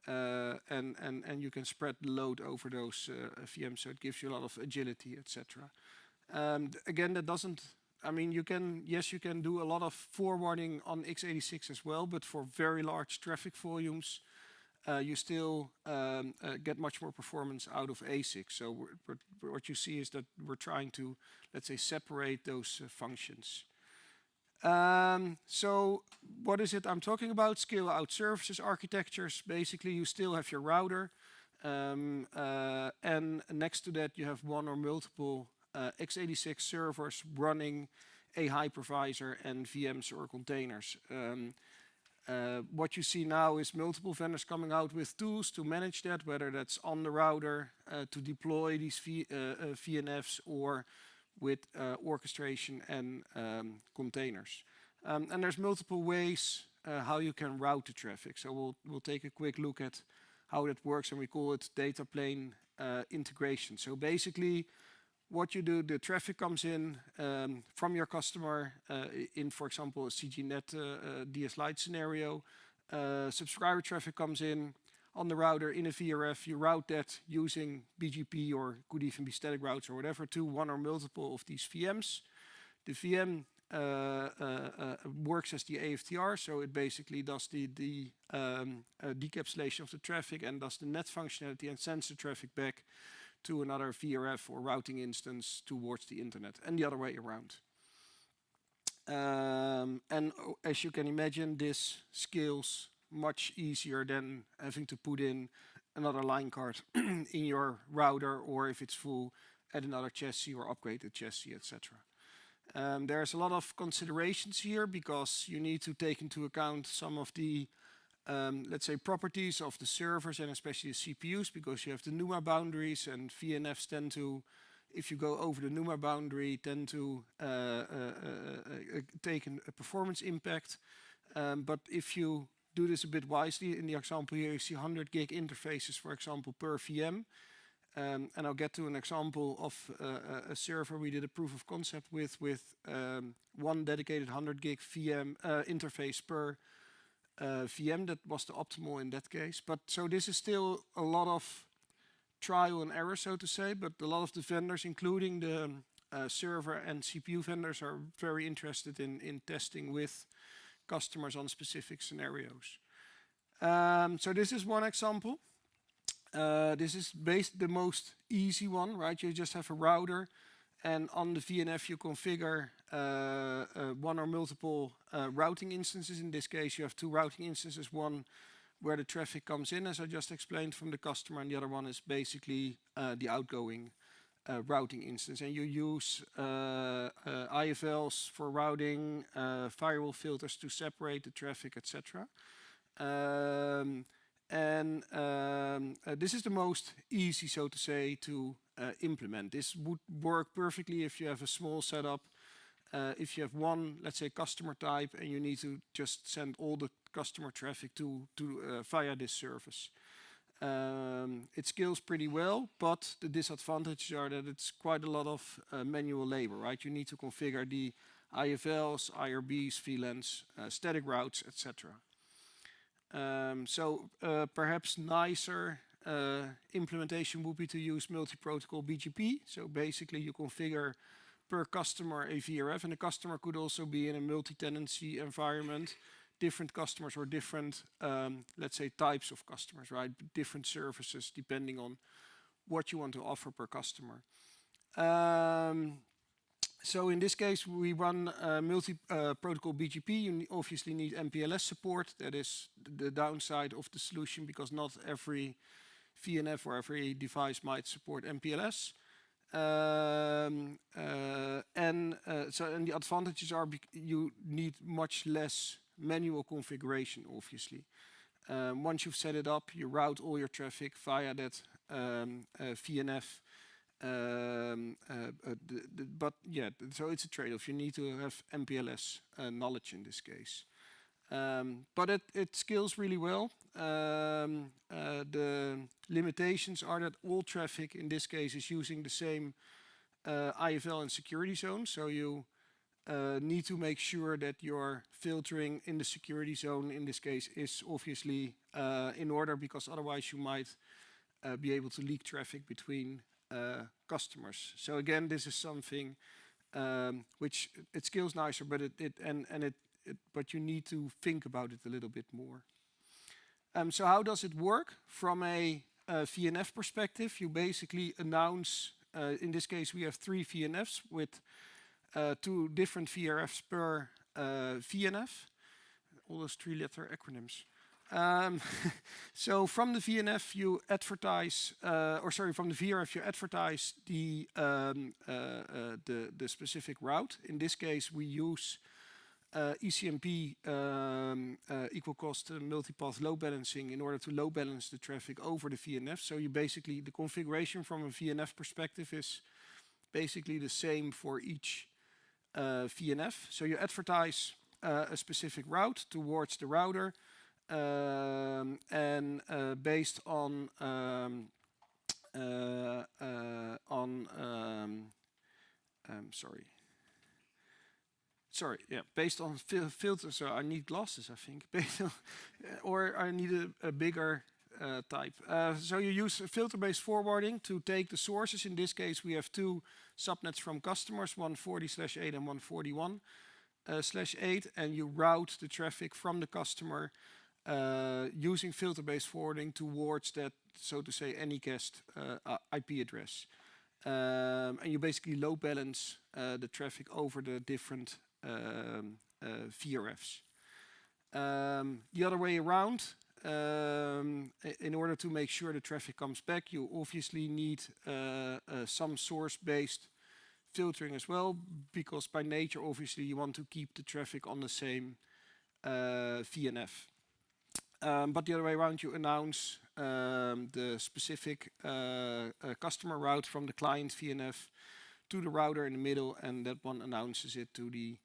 [SPEAKER 8] and you can spread the load over those VMs, so it gives you a lot of agility, etc. Again, that doesn't, I mean, you can do a lot of forwarding on x86 as well, but for very large traffic volumes, you still get much more performance out of ASIC. So what you see is that we're trying to, let's say, separate those functions. So what is it I'm talking about? Scale out services architectures. Basically, you still have your router, and next to that you have one or multiple x86 servers running a hypervisor and VMs or containers. What you see now is multiple vendors coming out with tools to manage that, whether that's on the router to deploy these VNFs or with orchestration and containers. And there's multiple ways how you can route the traffic. So we'll take a quick look at how that works, and we call it data plane integration. So basically, what you do, the traffic comes in from your customer in, for example, a CGNet DS Lite scenario. Subscriber traffic comes in on the router in a VRF. You route that using BGP, or could even be static routes or whatever, to one or multiple of these VMs. The VM works as the AFTR, so it basically does the decapsulation of the traffic and does the net functionality and sends the traffic back to another VRF or routing instance towards the internet, and the other way around. And as you can imagine, this scales much easier than having to put in another line card in your router, or if it's full, add another chassis or upgrade the chassis, etc. There's a lot of considerations here because you need to take into account some of the let's say properties of the servers and especially the CPUs, because you have the NUMA boundaries, and VNFs tend to, if you go over the NUMA boundary, tend to take a performance impact. But if you do this a bit wisely, in the example here you see 100 gig interfaces, for example, per VM. And I'll get to an example of a server we did a proof of concept with one dedicated 100 gig VM interface per VM. That was the optimal in that case. But so this is still a lot of trial and error, so to say, but a lot of the vendors, including the server and CPU vendors, are very interested in testing with customers on specific scenarios. So this is one example. This is the most easy one, right? You just have a router, and on the VNF you configure one or multiple routing instances. In this case, you have two routing instances, one where the traffic comes in, as I just explained, from the customer, and the other one is basically the outgoing routing instance. And you use IFLs for routing, firewall filters to separate the traffic, etc. This is the most easy, so to say, to implement. This would work perfectly if you have a small setup. If you have one, let's say, customer type, and you need to just send all the customer traffic to via this service. It scales pretty well, but the disadvantages are that it's quite a lot of manual labor, right? You need to configure the IFLs, IRBs, VLANs, static routes, etc. Perhaps nicer implementation would be to use multi-protocol BGP. So basically you configure per customer a VRF, and the customer could also be in a multi-tenancy environment, different customers or different, let's say, types of customers, right? Different services depending on what you want to offer per customer. So in this case, we run multi-protocol BGP. You obviously need MPLS support. That is the downside of the solution, because not every VNF or every device might support MPLS. And the advantages are you need much less manual configuration, obviously. Once you've set it up, you route all your traffic via that VNF. But yeah, so it's a trade-off. You need to have MPLS knowledge in this case. But it scales really well. The limitations are that all traffic in this case is using the same IFL and security zone. So you need to make sure that your filtering in the security zone in this case is obviously in order, because otherwise you might be able to leak traffic between customers. So again, this is something which it scales nicer, but but you need to think about it a little bit more. So how does it work from a VNF perspective? You basically announce, in this case we have 3 VNFs with 2 different VRFs per VNF, all those 3-letter acronyms. So from the VNF you advertise, from the VRF you advertise the specific route. In this case we use ECMP equal cost multipath load balancing in order to load balance the traffic over the VNF. So you basically, the configuration from a VNF perspective is basically the same for each VNF. So you advertise a specific route towards the router, and based on based on filters. So I need glasses, I think, or I need a bigger type. So you use filter-based forwarding to take the sources. In this case, we have 2 subnets from customers, 140/8 and 141/8, and you route the traffic from the customer using filter-based forwarding towards that, so to say, anycast IP address. And you basically load balance the traffic over the different VRFs. The other way around, in order to make sure the traffic comes back, you obviously need some source-based filtering as well, because by nature, obviously, you want to keep the traffic on the same VNF. But the other way around, you announce the specific customer route from the client VNF to the router in the middle, and that one announces it to the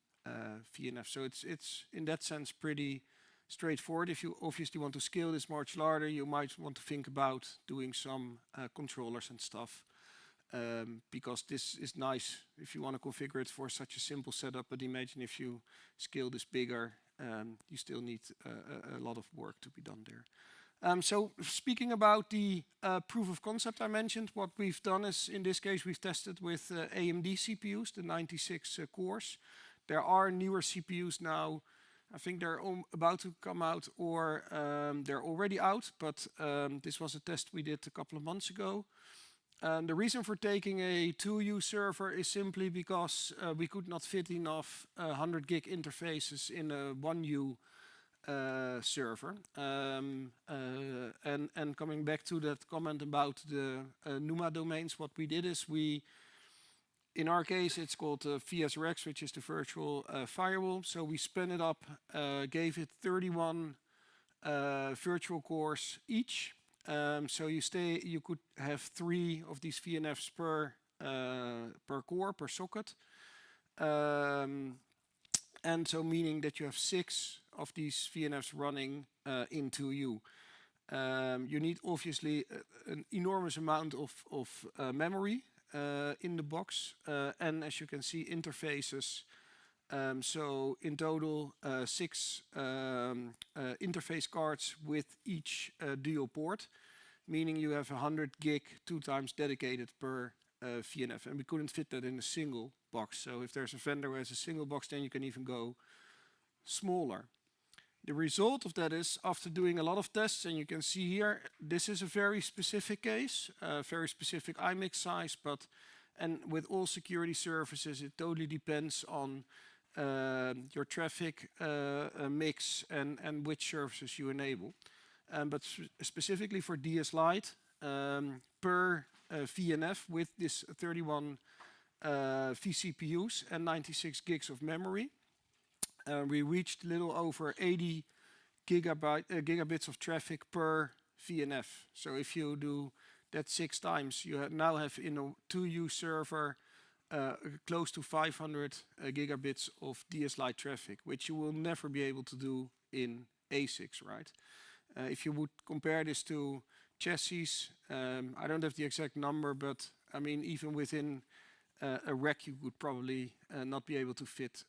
[SPEAKER 8] VNF. So it's in that sense pretty straightforward. If you obviously want to scale this much larger, you might want to think about doing some controllers and stuff, because this is nice if you want to configure it for such a simple setup. But imagine if you scale this bigger, you still need a lot of work to be done there. So speaking about the proof of concept I mentioned, what we've done is, in this case, we've tested with AMD CPUs, the 96 cores. There are newer CPUs now. I think they're about to come out, or they're already out, but this was a test we did a couple of months ago. The reason for taking a 2U server is simply because we could not fit enough 100 gig interfaces in a 1U server. And coming back to that comment about the NUMA domains, what we did is in our case, it's called VSRX, which is the virtual firewall. So we spun it up, gave it 31 virtual cores each. So you could have 3 of these VNFs per core, per socket. And so meaning that you have 6 of these VNFs running in 2U. You need obviously an enormous amount of memory in the box, and as you can see, interfaces. So in total, 6 interface cards with each dual port, meaning you have 100 gig 2 times dedicated per VNF, and we couldn't fit that in a single box. So if there's a vendor who has a single box, then you can even go smaller. The result of that is, after doing a lot of tests, and you can see here, this is a very specific case, very specific IMIX size, but And with all security services, it totally depends on your traffic mix and which services you enable. But specifically for DS Lite, per VNF with this 31 vCPUs and 96 gigs of memory, we reached a little over 80 gigabits of traffic per VNF. So if you do that 6 times, you now have in a 2U server close to 500 gigabits of DS Lite traffic, which you will never be able to do in ASICs, right? If you would compare this to chassis, I don't have the exact number, but I mean, even within a rack, you would probably not be able to fit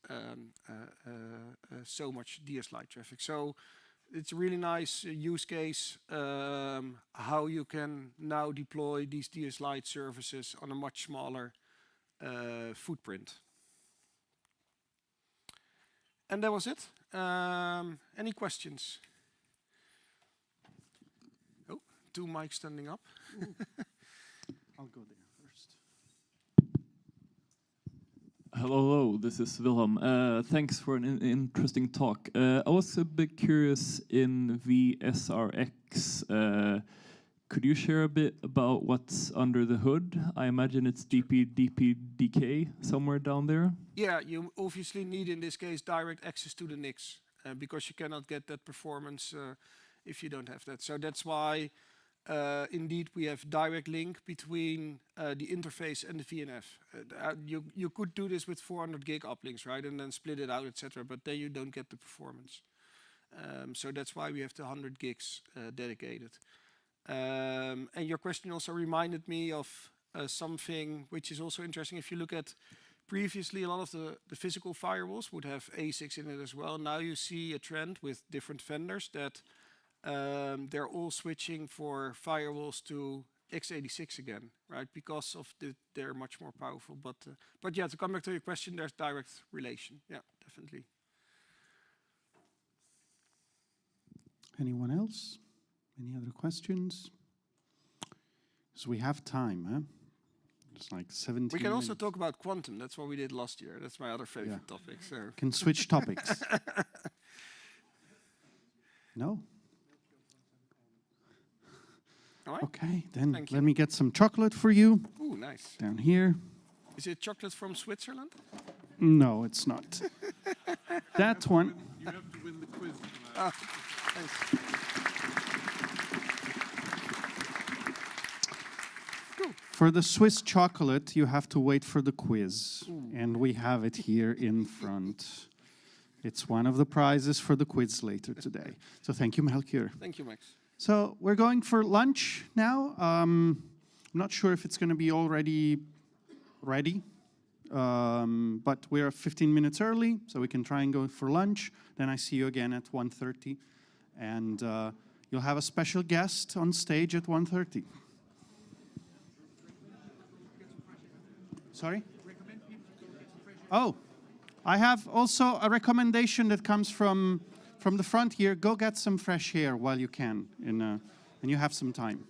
[SPEAKER 8] so much DS Lite traffic. So it's a really nice use case how you can now deploy these DS Lite services on a much smaller footprint. And that was it. Any questions? Oh, 2 mics standing up.
[SPEAKER 3] I'll go there first.
[SPEAKER 9] Hello, this is Wilhelm. Thanks for an interesting talk. I was a bit curious in VSRX. Could you share a bit about what's under the hood? I imagine it's DK somewhere down there.
[SPEAKER 8] Yeah, you obviously need in this case direct access to the NICs because you cannot get that performance if you don't have that. So that's why indeed we have direct link between the interface and the VNF. You could do this with 400 gig uplinks, right, and then split it out, etc. But then you don't get the performance. So that's why we have the 100 gigs dedicated. And your question also reminded me of something which is also interesting. If you look at previously, a lot of the physical firewalls would have ASICs in it as well. Now you see a trend with different vendors that they're all switching for firewalls to x86 again, right? Because of they're much more powerful. But yeah, to come back to your question, there's direct relation. Yeah, definitely.
[SPEAKER 3] Anyone else? Any other questions? So we have time, huh? It's like 17
[SPEAKER 8] We can also
[SPEAKER 3] minutes.
[SPEAKER 8] talk about quantum. That's what we did last year. That's my other favorite topic. So
[SPEAKER 3] Can switch topics. No?
[SPEAKER 8] all right.
[SPEAKER 3] Okay, then
[SPEAKER 8] Thank
[SPEAKER 3] let
[SPEAKER 8] you.
[SPEAKER 3] me get some chocolate for you
[SPEAKER 8] Ooh, nice.
[SPEAKER 3] down here.
[SPEAKER 8] Is it chocolate from Switzerland?
[SPEAKER 3] No, it's not. That one.
[SPEAKER 6] You have to win the quiz.
[SPEAKER 8] Thanks.
[SPEAKER 3] For the Swiss chocolate, you have to wait for the quiz. And we have it here in front. It's one of the prizes for the quiz later today. So thank you, Melchior.
[SPEAKER 8] Thank you, Max.
[SPEAKER 3] So we're going for lunch now. I'm not sure if it's going to be already ready, but we're 15 minutes early, so we can try and go for lunch. Then I see you again at 1:30, and you'll have a special guest on stage at 1:30. Sorry? Oh, I have also a recommendation that comes from the front here. Go get some fresh air while you can, and you have some time.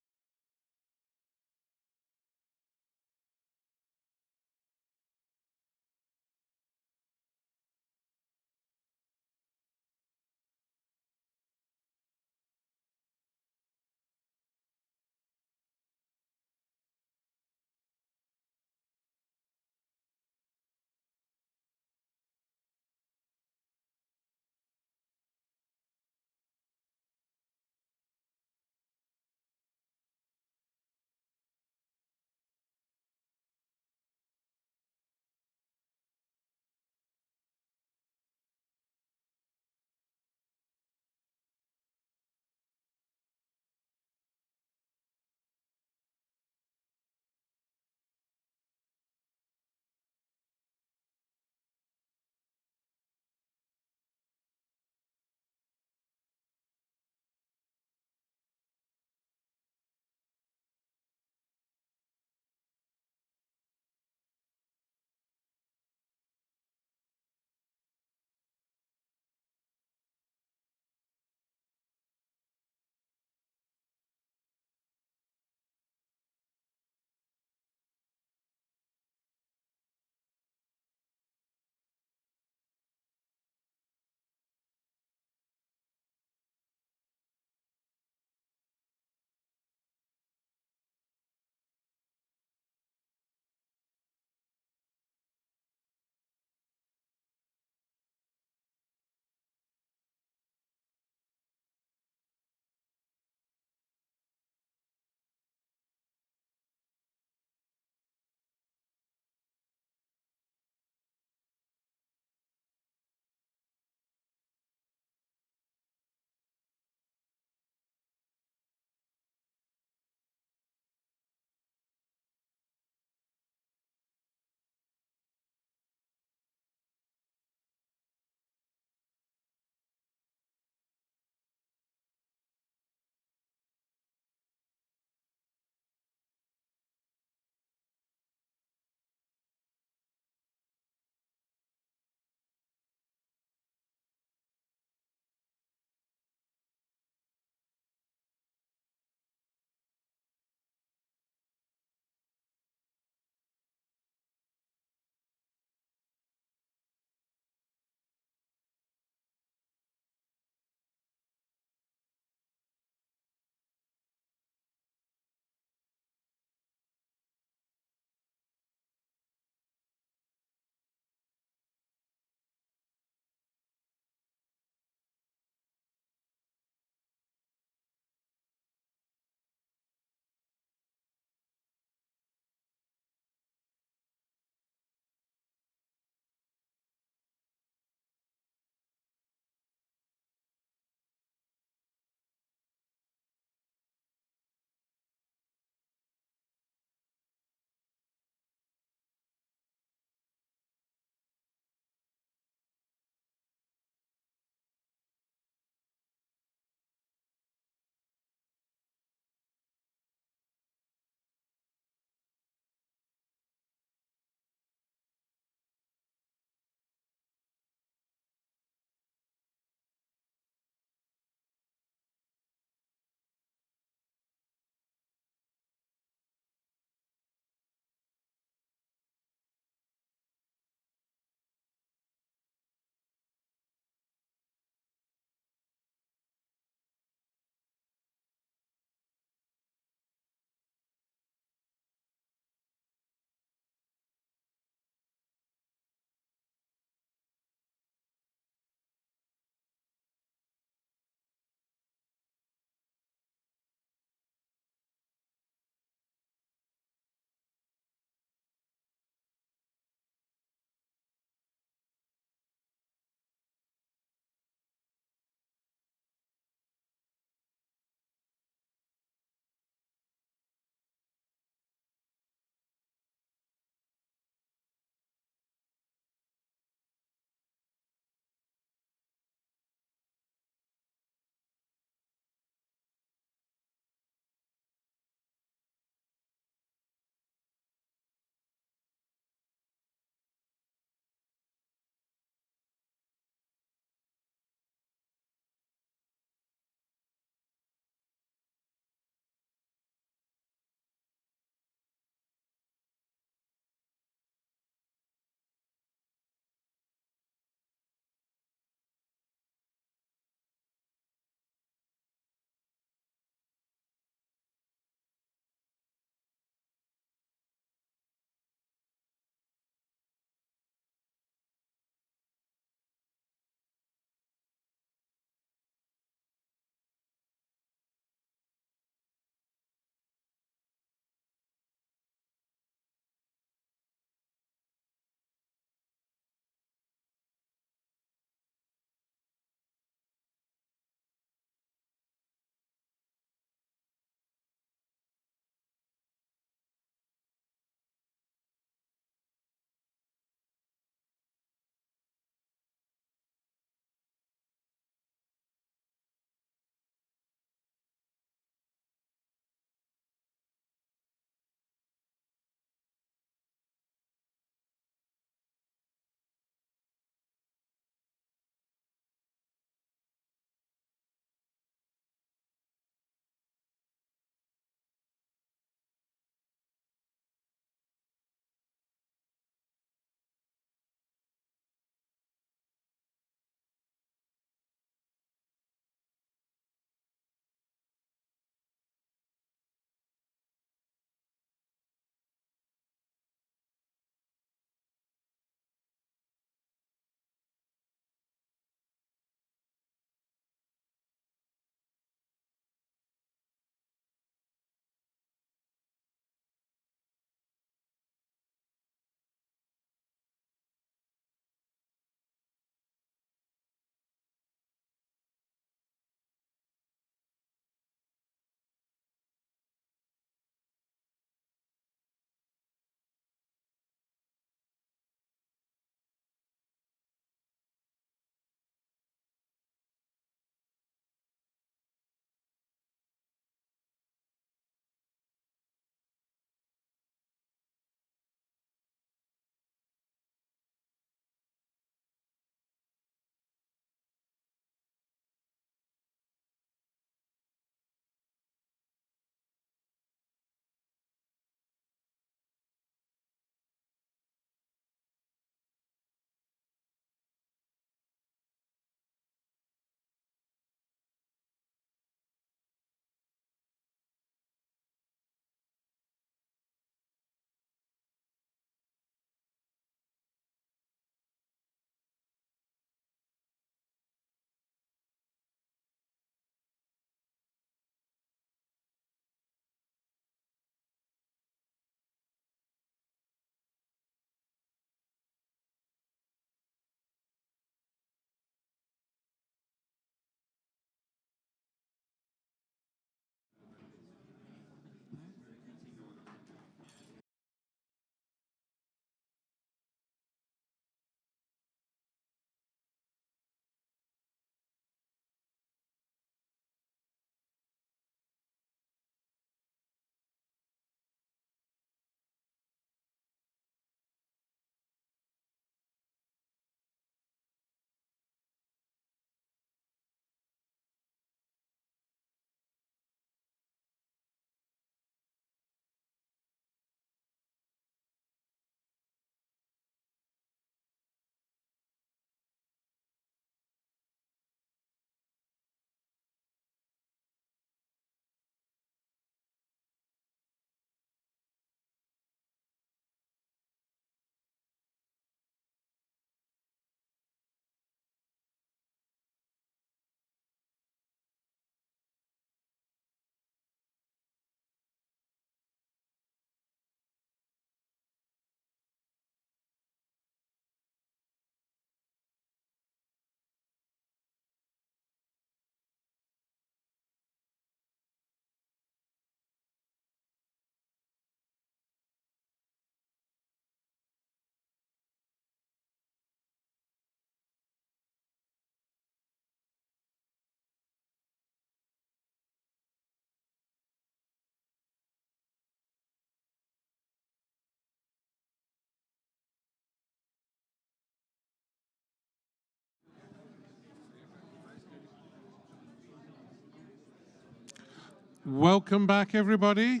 [SPEAKER 10] Welcome back, everybody.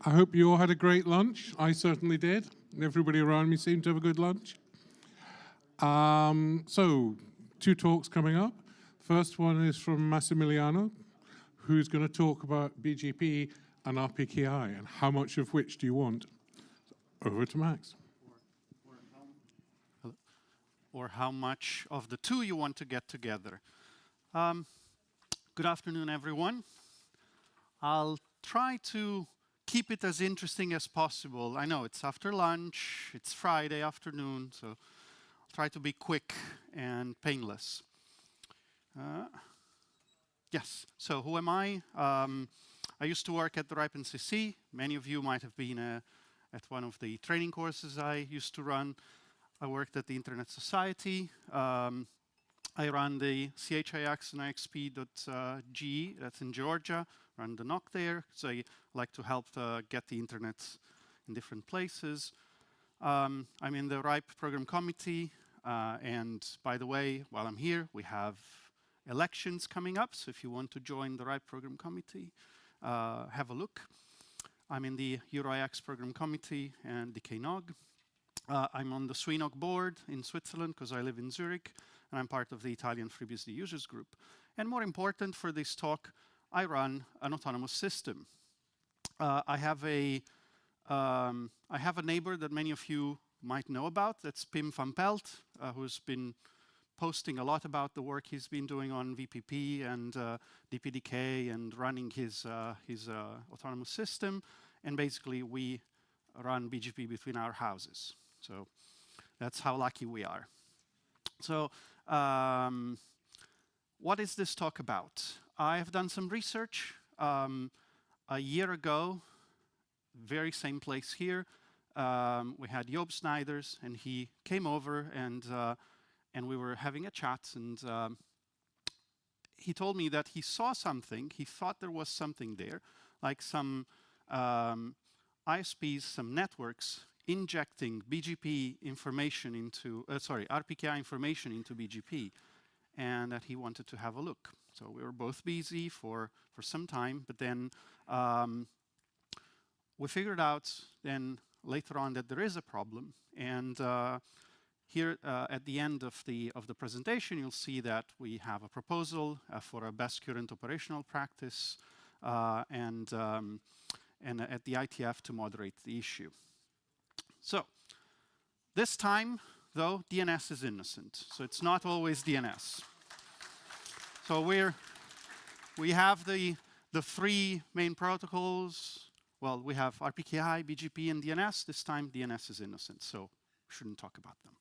[SPEAKER 10] I hope you all had a great lunch. I certainly did. And everybody around me seemed to have a good lunch. So, 2 talks coming up. First one is from Massimiliano, who's going to talk about BGP and RPKI, and how much of which do you want? Over to Max.
[SPEAKER 3] Or how much of the two you want to get together. Good afternoon, everyone. I'll try to keep it as interesting as possible. I know it's after lunch, it's Friday afternoon, so I'll try to be quick and painless. Yes, so who am I? I used to work at the RIPE NCC. Many of you might have been at one of the training courses I used to run. I worked at the Internet Society. I run the CHIX and IXP.GE, that's in Georgia, run the NOC there, so I like to help get the internet in different places. I'm in the RIPE program committee, and by the way, while I'm here, we have elections coming up, so if you want to join the RIPE program committee, have a look. I'm in the EuroIX program committee and DKNOG. I'm on the SWINOG board in Switzerland because I live in Zurich, and I'm part of the Italian FreeBSD users group. And more important for this talk, I run an autonomous system. I have a neighbor that many of you might know about. That's Pim van Pelt, who's been posting a lot about the work he's been doing on VPP and DPDK and running his autonomous system. And basically, we run BGP between our houses. So that's how lucky we are. So what is this talk about? I have done some research. A year ago, very same place here, we had Joop Snijders, and he came over, and we were having a chat, and he told me that he saw something. He thought there was something there, like some ISPs, some networks injecting BGP information into, RPKI information into BGP, and that he wanted to have a look. So we were both busy for some time, but then we figured out then later on that there is a problem, and here at the end of the presentation, you'll see that we have a proposal for a best current operational practice and at the ITF to moderate the issue. So this time, though, DNS is innocent. So it's not always DNS. So we have the 3 main protocols. Well, we have RPKI, BGP, and DNS. This time, DNS is innocent, so we shouldn't talk about them.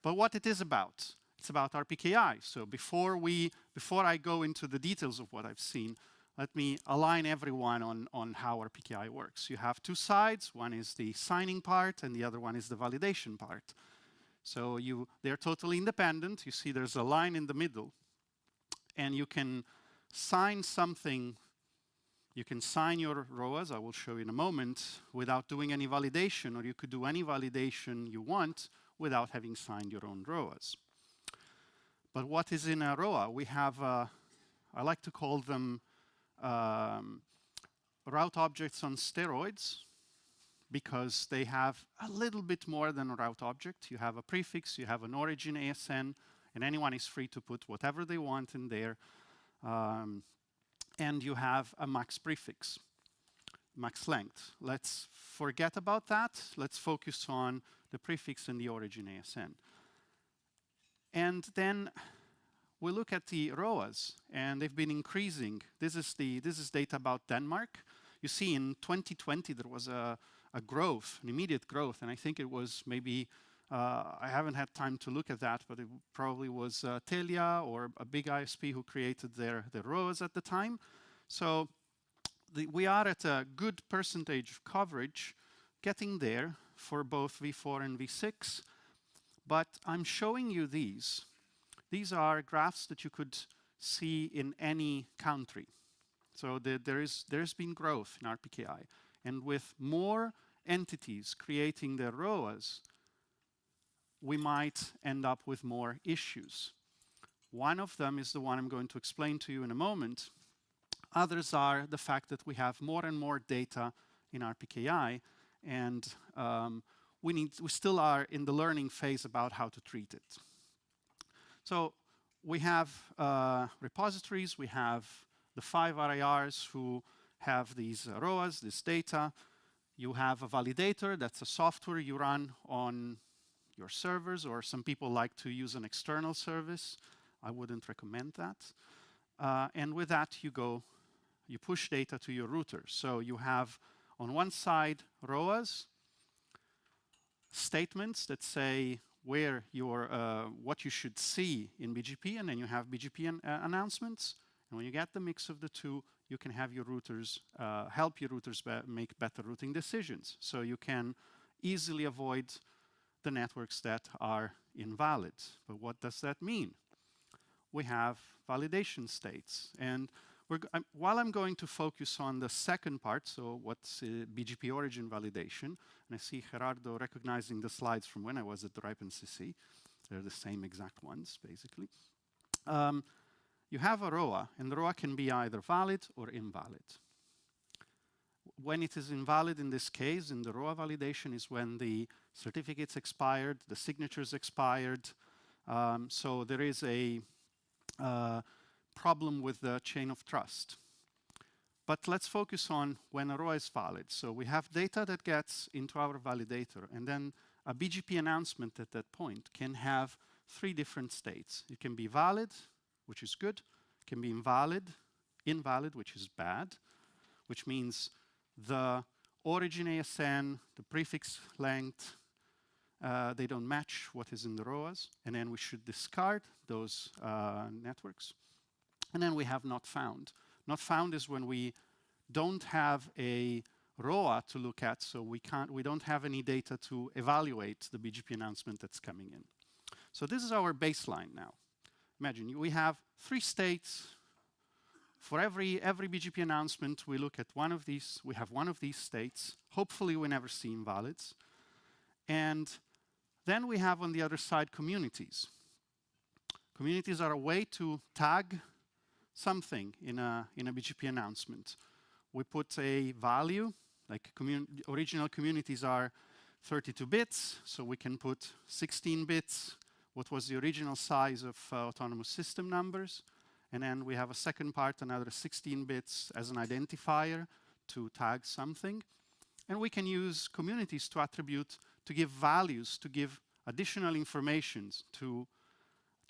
[SPEAKER 3] But what it is about, it's about RPKI. So before I go into the details of what I've seen, let me align everyone on how RPKI works. You have 2 sides. One is the signing part, and the other one is the validation part. So they're totally independent. You see there's a line in the middle, and you can sign something. You can sign your ROAs, I will show you in a moment, without doing any validation, or you could do any validation you want without having signed your own ROAs. But what is in a ROA? We have, I like to call them route objects on steroids, because they have a little bit more than a route object. You have a prefix, you have an origin ASN, and anyone is free to put whatever they want in there. And you have a max prefix, max length. Let's forget about that. Let's focus on the prefix and the origin ASN. And then we look at the ROAs, and they've been increasing. This is data about Denmark. You see, in 2020 there was a growth, an immediate growth, and I think it was maybe I haven't had time to look at that, but it probably was Telia or a big ISP who created their ROAs at the time. So we are at a good percentage of coverage, getting there for both V4 and V6. But I'm showing you these. These are graphs that you could see in any country. So there's been growth in RPKI. And with more entities creating their ROAs, we might end up with more issues. One of them is the one I'm going to explain to you in a moment. Others are the fact that we have more and more data in RPKI, and we still are in the learning phase about how to treat it. So we have repositories, we have the 5 RIRs who have these ROAs, this data. You have a validator, that's a software you run on your servers, or some people like to use an external service. I wouldn't recommend that. And with that, you push data to your router. So you have, on one side, ROAs, statements that say where what you should see in BGP, and then you have BGP announcements. And when you get the mix of the two, you can have your routers, help your routers make better routing decisions. So you can easily avoid the networks that are invalid. But what does that mean? We have validation states. And while I'm going to focus on the second part, so what's BGP origin validation, and I see Gerardo recognizing the slides from when I was at the RIPE-NCC. They're the same exact ones, basically. You have a ROA, and the ROA can be either valid or invalid. When it is invalid in this case, in the ROA validation, is when the certificate's expired, the signature's expired, so there is a problem with the chain of trust. But let's focus on when a ROA is valid. So we have data that gets into our validator, and then a BGP announcement at that point can have 3 different states. It can be valid, which is good, it can be invalid, which is bad, which means the origin ASN, the prefix length, they don't match what is in the ROAs, and then we should discard those networks. And then we have not found. Not found is when we don't have a ROA to look at, so we don't have any data to evaluate the BGP announcement that's coming in. So this is our baseline now. Imagine we have 3 states. For every BGP announcement, we look at one of these. We have one of these states. Hopefully, we never see invalids. And then we have on the other side communities. Communities are a way to tag something in a BGP announcement. We put a value, like original communities are 32 bits, so we can put 16 bits, what was the original size of autonomous system numbers. And then we have a second part, another 16 bits as an identifier to tag something. And we can use communities to attribute, to give values, to give additional information, to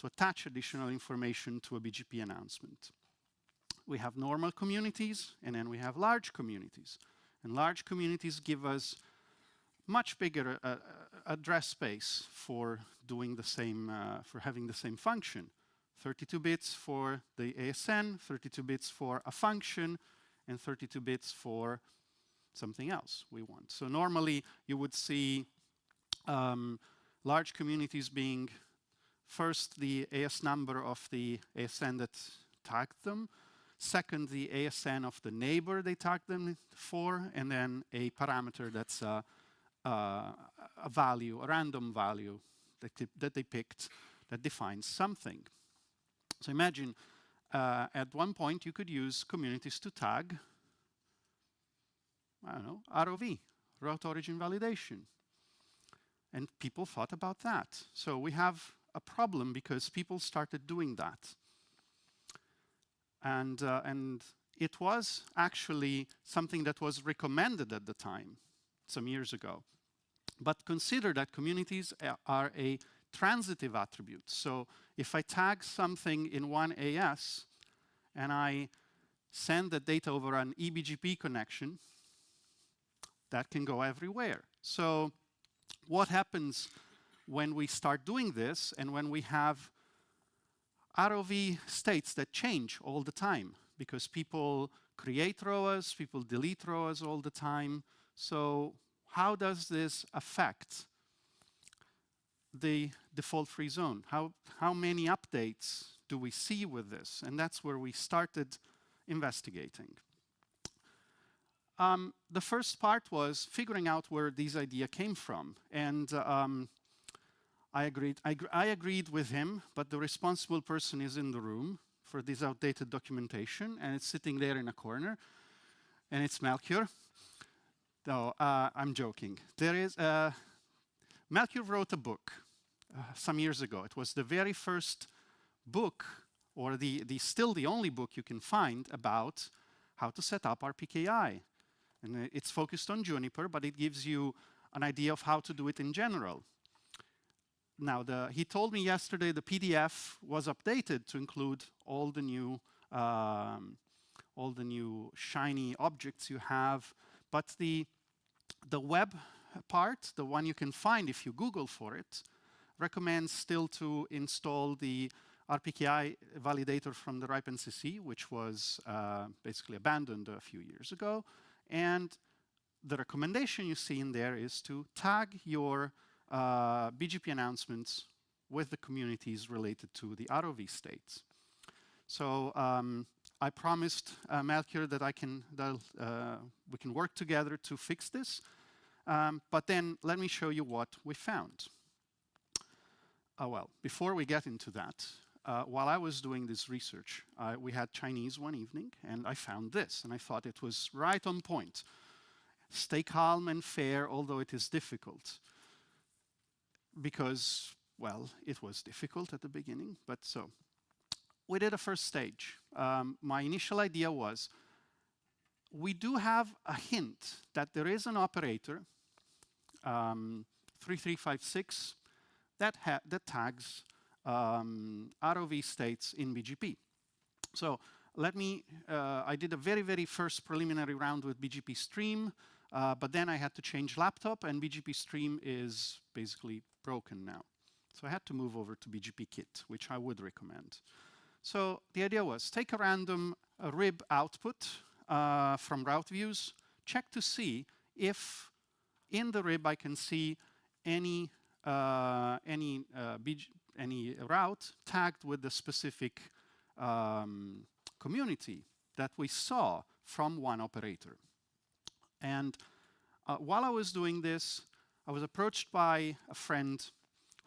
[SPEAKER 3] attach additional information to a BGP announcement. We have normal communities, and then we have large communities. And large communities give us much bigger address space for doing the same, for having the same function. 32 bits for the ASN, 32 bits for a function, and 32 bits for something else we want. So normally you would see large communities being first the AS number of the ASN that tagged them, second the ASN of the neighbor they tagged them for, and then a parameter that's a value, a random value that they picked that defines something. So imagine at one point you could use communities to tag, I don't know, ROV, route origin validation. And people thought about that. So we have a problem because people started doing that. And it was actually something that was recommended at the time, some years ago. But consider that communities are a transitive attribute. So if I tag something in one AS and I send the data over an eBGP connection, that can go everywhere. So what happens when we start doing this and when we have ROV states that change all the time? Because people create ROAs, people delete ROAs all the time. So how does this affect the default-free zone? How many updates do we see with this? And that's where we started investigating. The first part was figuring out where this idea came from. And I agreed with him, but the responsible person is in the room. for this outdated documentation, and it's sitting there in a corner, and it's Melchior. No, I'm joking. Melchior wrote a book some years ago. It was the very first book, or still the only book you can find about how to set up RPKI. And it's focused on Juniper, but it gives you an idea of how to do it in general. Now, he told me yesterday the PDF was updated to include all the new shiny objects you have, but the web part, the one you can find if you Google for it, recommends still to install the RPKI validator from the RIPE-NCC, which was basically abandoned a few years ago. And the recommendation you see in there is to tag your BGP announcements with the communities related to the ROV states. So I promised Melchior that we can work together to fix this. But then let me show you what we found. Well, before we get into that, while I was doing this research, we had Chinese one evening, and I found this, and I thought it was right on point. Stay calm and fair, although it is difficult. Because, well, it was difficult at the beginning, but so. We did a first stage. My initial idea was, we do have a hint that there is an operator, 3356, that tags ROV states in BGP. So I did a very, very first preliminary round with BGP Stream, but then I had to change laptop, and BGP Stream is basically broken now. So I had to move over to BGP Kit, which I would recommend. So the idea was, take a random RIB output from route views, check to see if in the RIB I can see any route tagged with the specific community that we saw from one operator. And while I was doing this, I was approached by a friend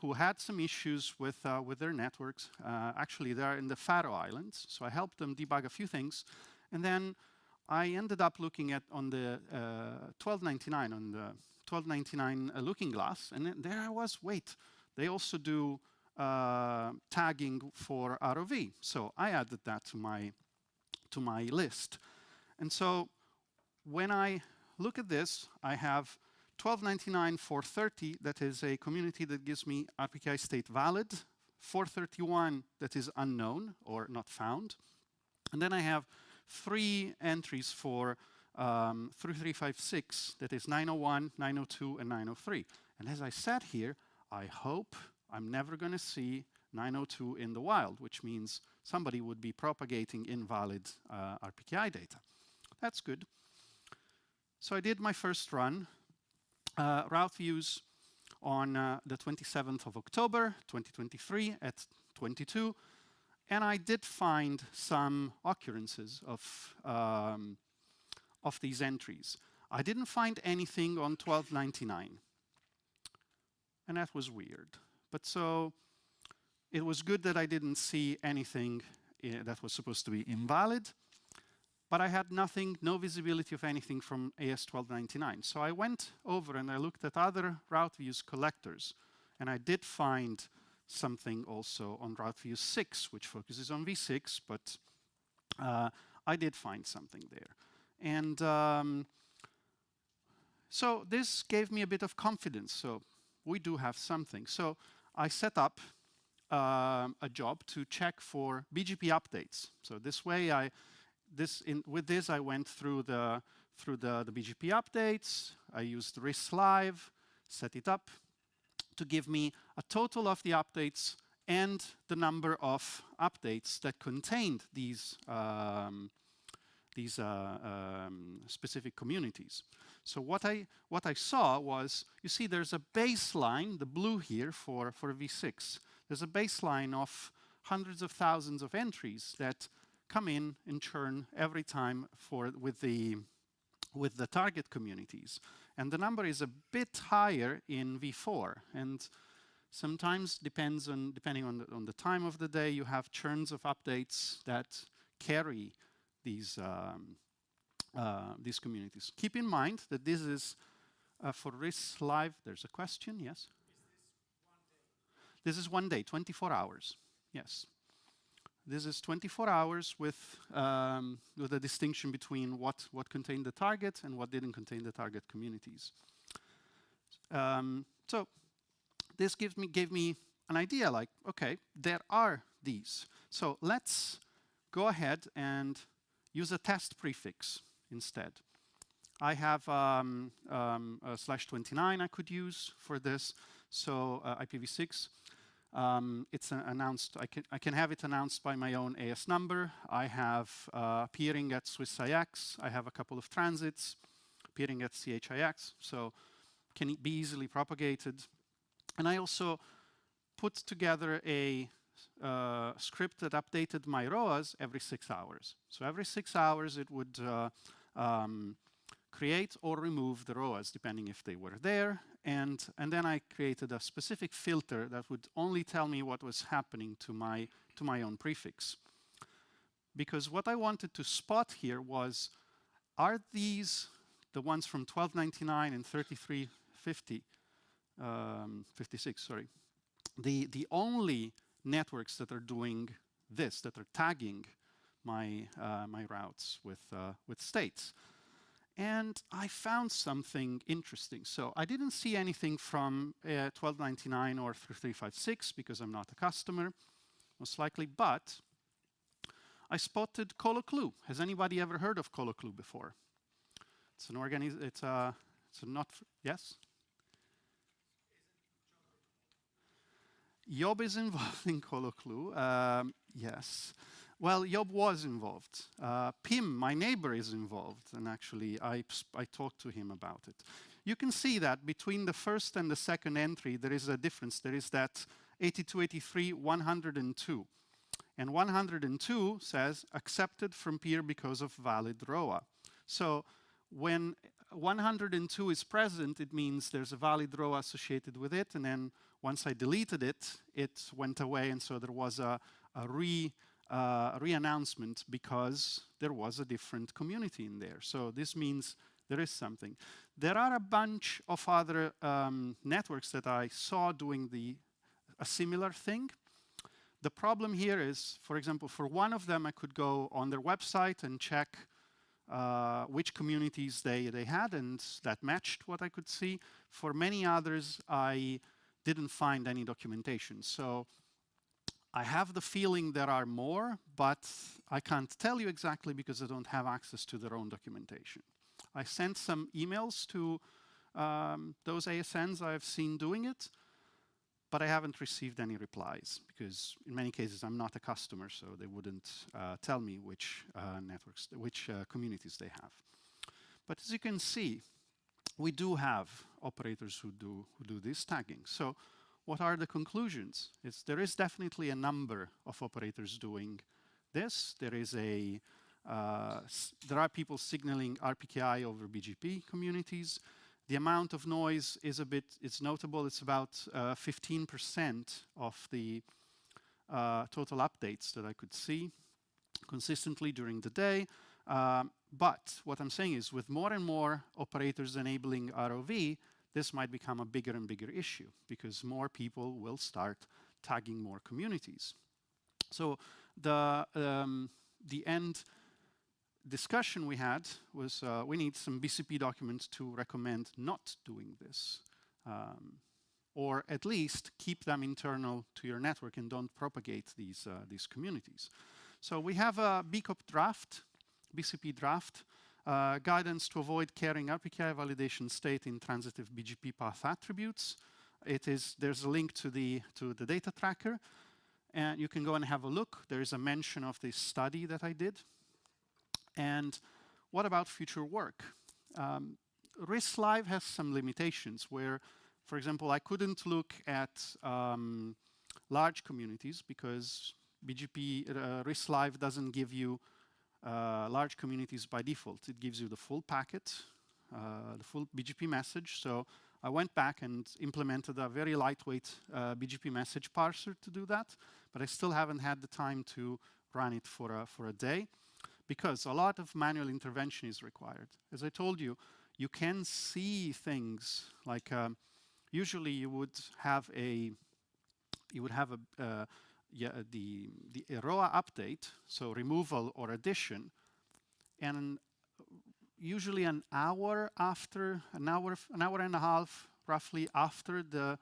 [SPEAKER 3] who had some issues with their networks. Actually, they're in the Faroe Islands, so I helped them debug a few things. And then I ended up looking on the 1299 Looking Glass, and there I was, wait, they also do tagging for ROV. So I added that to my list. And so when I look at this, I have 1299 430, that is a community that gives me RPKI state valid, 431 that is unknown or not found. And then I have 3 entries for 3356, that is 901, 902, and 903. And as I said here, I hope I'm never going to see 902 in the wild, which means somebody would be propagating invalid RPKI data. That's good. So I did my first run, route views on the 27th of October, 2023 at 22. And I did find some occurrences of these entries. I didn't find anything on 1299. And that was weird. But so it was good that I didn't see anything that was supposed to be invalid. But I had nothing, no visibility of anything from AS1299. So I went over and I looked at other route views collectors. And I did find something also on route view 6, which focuses on V6, but I did find something there. And so this gave me a bit of confidence. So we do have something. So I set up a job to check for BGP updates. So this way, with this I went through the BGP updates. I used RIS Live, set it up to give me a total of the updates and the number of updates that contained these specific communities. So what I saw was, you see there's a baseline, the blue here for V6. There's a baseline of hundreds of thousands of entries that come in and churn every time with the target communities. And the number is a bit higher in V4. And Sometimes, depending on the time of the day, you have churns of updates that carry these communities. Keep in mind that this is for RIS Live. There's a question, yes? This is 1 day, 24 hours, yes. This is 24 hours with a distinction between what contained the target and what didn't contain the target communities. So this gave me an idea, like, okay, there are these. So let's go ahead and use a test prefix instead. I have a /29 I could use for this, so IPv6. It's announced. I can have it announced by my own AS number. I have appearing at SwissIX. I have a couple of transits appearing at CHIX, so can be easily propagated. And I also put together a script that updated my ROAS every 6 hours. So every 6 hours, it would create or remove the ROAS, depending if they were there. And then I created a specific filter that would only tell me what was happening to my own prefix. Because what I wanted to spot here was, are these the ones from 1299 and 56, sorry, the only networks that are doing this, that are tagging my routes with states? And I found something interesting. So I didn't see anything from 1299 or 3356 because I'm not a customer, most likely, but I spotted ColoClue. Has anybody ever heard of ColoClue before? It's an it's a not, yes? Job is involved in ColoClue, yes. Well, Job was involved. Pim, my neighbor, is involved, and actually I talked to him about it. You can see that between the first and the second entry, there is a difference. There is that 8283 102. And 102 says, accepted from peer because of valid ROA. So when 102 is present, it means there's a valid ROA associated with it, and then once I deleted it, it went away, and so there was a re-announcement because there was a different community in there. So this means there is something. There are a bunch of other networks that I saw doing a similar thing. The problem here is, for example, for one of them, I could go on their website and check which communities they had, and that matched what I could see. For many others, I didn't find any documentation. So I have the feeling there are more, but I can't tell you exactly because I don't have access to their own documentation. I sent some emails to those ASNs I've seen doing it, but I haven't received any replies because in many cases I'm not a customer, so they wouldn't tell me which networks, which communities they have. But as you can see, we do have operators who do this tagging. So what are the conclusions? There is definitely a number of operators doing this. There are people signaling RPKI over BGP communities. The amount of noise is it's notable. It's about 15% of the total updates that I could see consistently during the day. But what I'm saying is, with more and more operators enabling ROV, this might become a bigger and bigger issue because more people will start tagging more communities. So the end discussion we had was we need some BCP documents to recommend not doing this, or at least keep them internal to your network and don't propagate these communities. So we have a BCOP draft, BCP draft, guidance to avoid carrying RPKI validation state in transitive BGP path attributes. There's a link to the data tracker, and you can go and have a look. There is a mention of this study that I did. And what about future work? RIS Live has some limitations where, for example, I couldn't look at large communities because BGP RIS Live doesn't give you large communities by default. It gives you the full packet, the full BGP message. So I went back and implemented a very lightweight BGP message parser to do that, but I still haven't had the time to run it for a day because a lot of manual intervention is required. As I told you, you can see things like usually you would have the ROA update, so removal or addition, and usually an hour and a half, roughly after the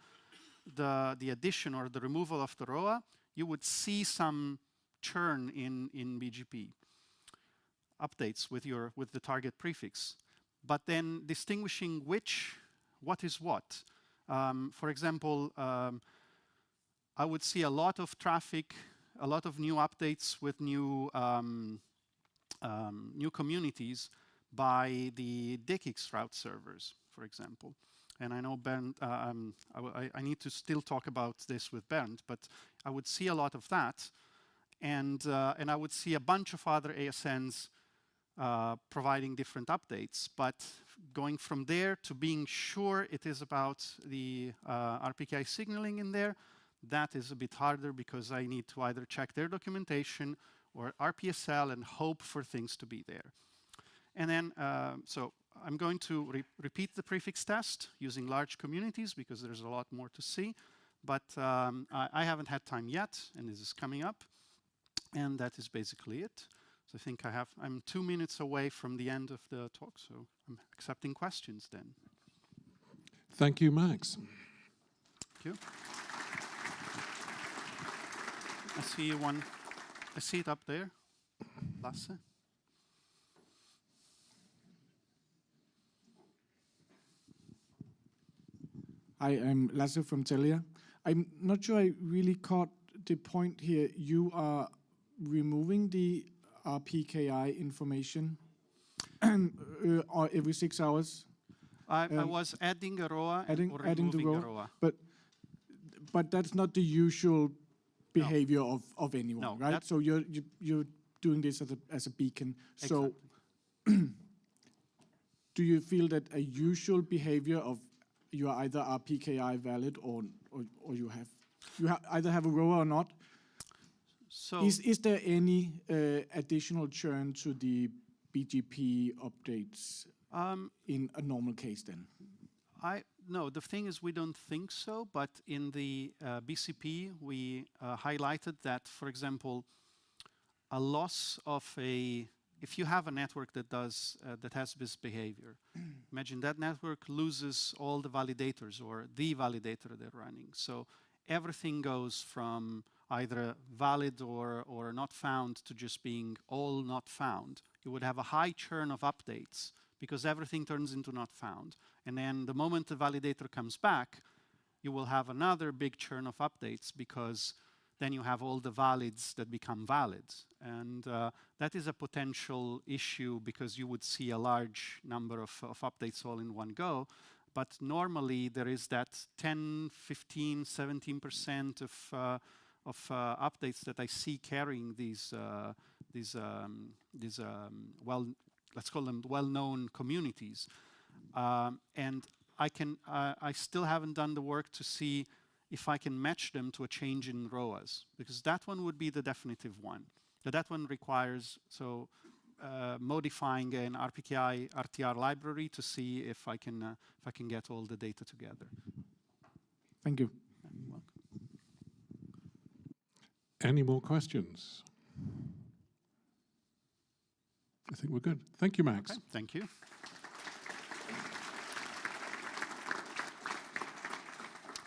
[SPEAKER 3] addition or the removal of the ROA, you would see some churn in BGP updates with the target prefix. But then distinguishing what is what. For example, I would see a lot of traffic, a lot of new updates with new communities by the DKNOG route servers, for example. And I know Bernd, I need to still talk about this with Bernd, but I would see a lot of that. And I would see a bunch of other ASNs providing different updates. But going from there to being sure it is about the RPKI signaling in there, that is a bit harder because I need to either check their documentation or RPSL and hope for things to be there. And then, so I'm going to repeat the prefix test using large communities because there's a lot more to see. But I haven't had time yet, and this is coming up. And that is basically it. So I think I'm 2 minutes away from the end of the talk, so I'm accepting questions then.
[SPEAKER 10] Thank you, Max.
[SPEAKER 3] Thank you. I see one. I see it up there. Lasse.
[SPEAKER 11] Hi, I'm Lasse from Telia. I'm not sure I really caught the point here. You are removing the RPKI information every 6 hours.
[SPEAKER 3] I was adding a ROA
[SPEAKER 11] adding
[SPEAKER 3] or
[SPEAKER 11] the
[SPEAKER 3] removing a
[SPEAKER 11] ROA.
[SPEAKER 3] ROA.
[SPEAKER 11] But that's not the usual behavior of anyone,
[SPEAKER 3] No,
[SPEAKER 11] right? So you're doing this as a beacon.
[SPEAKER 3] Exactly.
[SPEAKER 11] So do you feel that a usual behavior of you are either RPKI valid or you either have a ROA or not?
[SPEAKER 3] So
[SPEAKER 11] Is there any additional churn to the BGP updates in a normal case then?
[SPEAKER 3] No, the thing is we don't think so, but in the BCP we highlighted that, for example, a loss of if you have a network that has this behavior, imagine that network loses all the validators or the validator they're running. So everything goes from either valid or not found to just being all not found. You would have a high churn of updates because everything turns into not found. And then the moment the validator comes back, you will have another big churn of updates because then you have all the valids that become valid. And that is a potential issue because you would see a large number of updates all in one go. But normally there is that 10, 15, 17% of updates that I see carrying these let's call them well-known communities. And I still haven't done the work to see if I can match them to a change in ROAS, because that one would be the definitive one. That one requires modifying an RPKI RTR library to see if I can get all the data together.
[SPEAKER 11] Thank you.
[SPEAKER 3] You're welcome.
[SPEAKER 10] Any more questions? I think we're good. Thank you, Max.
[SPEAKER 3] Okay, thank you.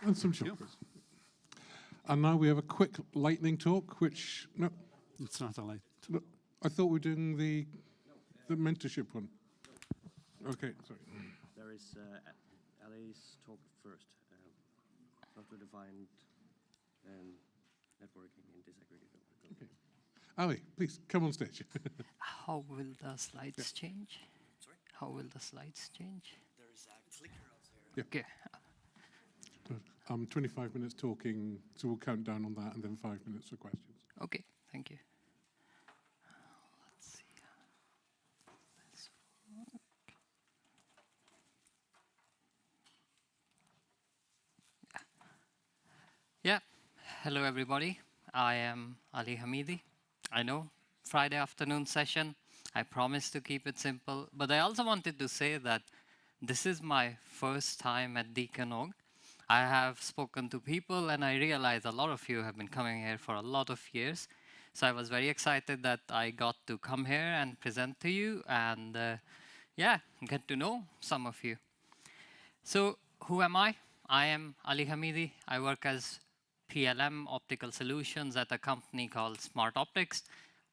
[SPEAKER 10] And some chocolates. And now we have a quick lightning talk, which, no.
[SPEAKER 3] It's not a light.
[SPEAKER 10] No, I thought we were doing the mentorship one. Okay, sorry.
[SPEAKER 1] There is Ali's talk first. Software-defined networking in disaggregated network.
[SPEAKER 10] Okay. Ali, please come on stage.
[SPEAKER 12] How will the slides change?
[SPEAKER 1] Sorry?
[SPEAKER 12] How will the slides change?
[SPEAKER 1] There is a clicker out there.
[SPEAKER 12] Okay.
[SPEAKER 10] 25 minutes talking, so we'll count down on that, and then 5 minutes for questions.
[SPEAKER 12] Okay, thank you. Let's see. This work. Hello, everybody. I am Ali Hamidi. I know, Friday afternoon session. I promised to keep it simple, but I also wanted to say that this is my first time at DKNOG. I have spoken to people, and I realize a lot of you have been coming here for a lot of years. So I was very excited that I got to come here and present to you, and yeah, get to know some of you. So who am I? I am Ali Hamidi. I work as PLM Optical Solutions at a company called Smart Optics.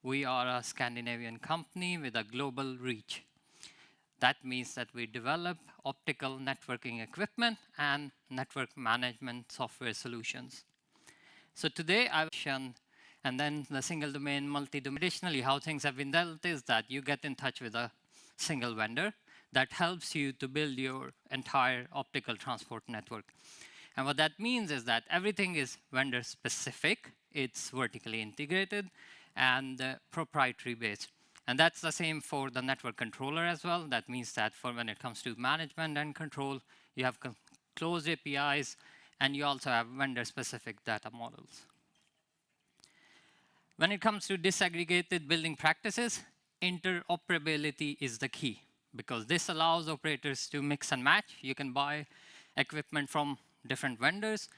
[SPEAKER 12] We are a Scandinavian company with a global reach. That means that we develop optical networking equipment and network management software solutions. So today I've shown, and then the single domain, multi-domain. Additionally, how things have been dealt is that you get in touch with a single vendor that helps you to build your entire optical transport network. And what that means is that everything is vendor specific, it's vertically integrated, and proprietary based. And that's the same for the network controller as well. That means that for when it comes to management and control, you have closed APIs, and you also have vendor-specific data models. When it comes to disaggregated building practices, interoperability is the key, because this allows operators to mix and match. You can buy equipment from different vendors.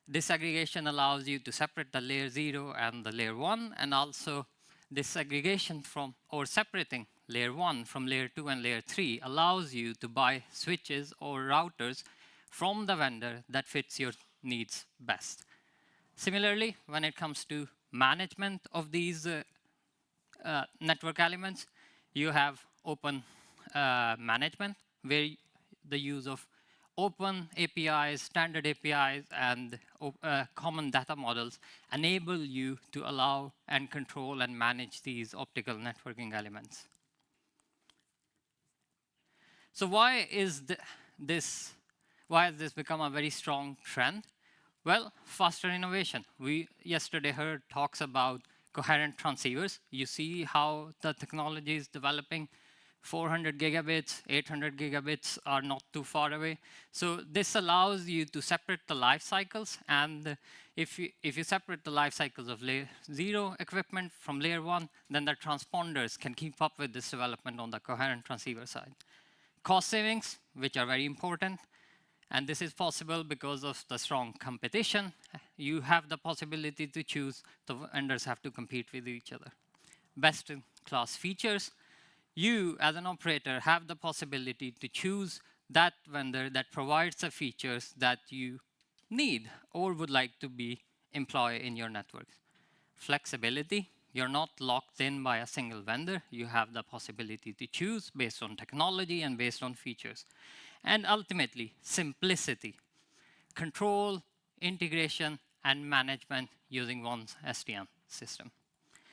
[SPEAKER 12] Disaggregation allows you to separate the layer 0 and the layer 1, and also disaggregation from, or separating layer 1 from layer 2 and layer 3 allows you to buy switches or routers from the vendor that fits your needs best. Similarly, when it comes to management of these network elements, you have open management, where the use of open APIs, standard APIs, and common data models enable you to allow and control and manage these optical networking elements. So why has this become a very strong trend? Well, faster innovation. We yesterday heard talks about coherent transceivers. You see how the technology is developing. 400 gigabits, 800 gigabits are not too far away. So this allows you to separate the life cycles. And if you separate the life cycles of layer 0 equipment from layer 1, then the transponders can keep up with this development on the coherent transceiver side. Cost savings, which are very important. And this is possible because of the strong competition. You have the possibility to choose. The vendors have to compete with each other. Best-in-class features. You, as an operator, have the possibility to choose that vendor that provides the features that you need or would like to be employed in your networks. Flexibility. You're not locked in by a single vendor. You have the possibility to choose based on technology and based on features. And ultimately, simplicity. Control, integration, and management using one SDN system.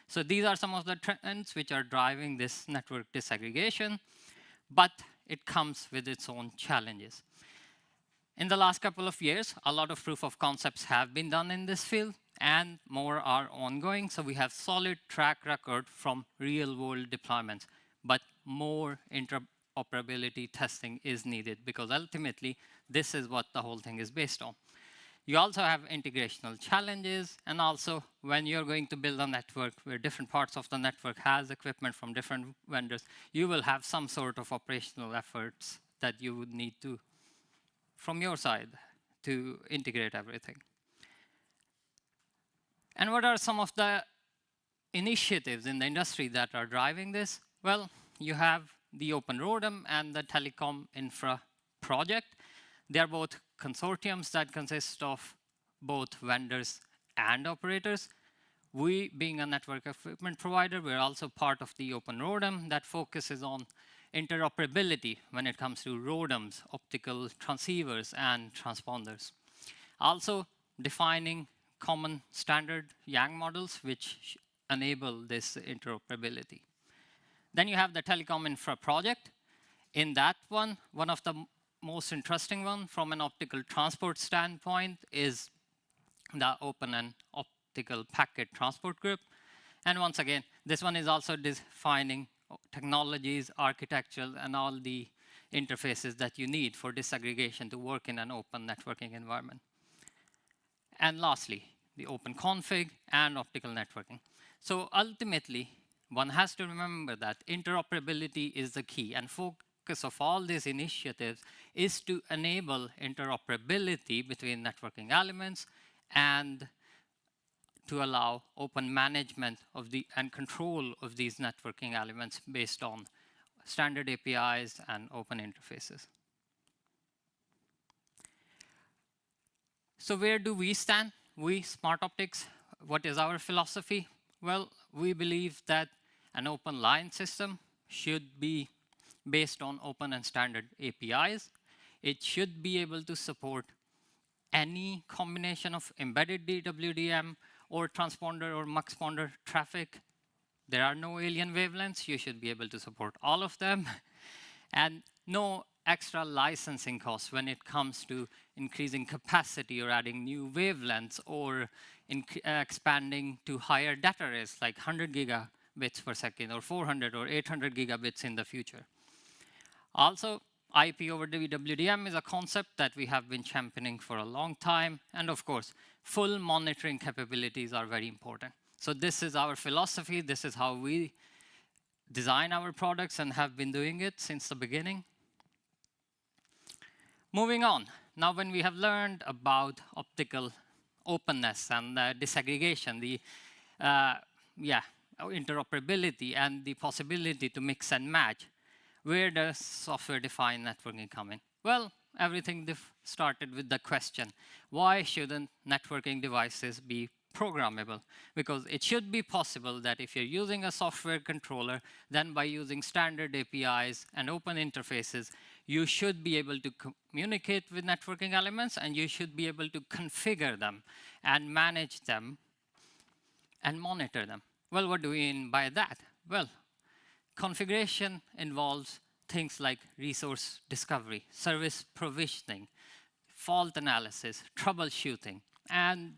[SPEAKER 12] So these are some of the trends which are driving this network disaggregation, but it comes with its own challenges. In the last couple of years, a lot of proof of concepts have been done in this field, and more are ongoing. So we have solid track record from real-world deployments, but more interoperability testing is needed, because ultimately, this is what the whole thing is based on. You also have integrational challenges, and also when you're going to build a network where different parts of the network has equipment from different vendors, you will have some sort of operational efforts that you would need to, from your side, to integrate everything. And what are some of the initiatives in the industry that are driving this? Well, you have the Open ROADM and the Telecom Infra project. They are both consortiums that consist of both vendors and operators. We, being a network equipment provider, we're also part of the Open ROADM that focuses on interoperability when it comes to ROADMs, optical transceivers, and transponders. Also defining common standard YANG models which enable this interoperability. Then you have the Telecom Infra project. In that one of the most interesting one from an optical transport standpoint is the Open and Optical Packet Transport Group. And once again, this one is also defining technologies, architecture, and all the interfaces that you need for disaggregation to work in an open networking environment. And lastly, the open config, and optical networking. So ultimately, one has to remember that interoperability is the key, and focus of all these initiatives is to enable interoperability between networking elements and to allow open management of and control of these networking elements based on standard APIs and open interfaces. So where do we stand? We, Smart Optics, what is our philosophy? Well, we believe that an open line system should be based on open and standard APIs. It should be able to support any combination of embedded DWDM or transponder or muxponder traffic. There are no alien wavelengths. You should be able to support all of them. And no extra licensing costs when it comes to increasing capacity or adding new wavelengths or expanding to higher data rates like 100 gigabits per second or 400 or 800 gigabits in the future. Also, IP over DWDM is a concept that we have been championing for a long time. And of course, full monitoring capabilities are very important. So this is our philosophy. This is how we design our products and have been doing it since the beginning. Moving on. Now, when we have learned about optical openness and disaggregation, the interoperability and the possibility to mix and match, where does software-defined networking come in? Well, everything started with the question, why shouldn't networking devices be programmable? Because it should be possible that if you're using a software controller, then by using standard APIs and open interfaces, you should be able to communicate with networking elements, and you should be able to configure them and manage them and monitor them. Well, what do we mean by that? Well, configuration involves things like resource discovery, service provisioning, fault analysis, troubleshooting, and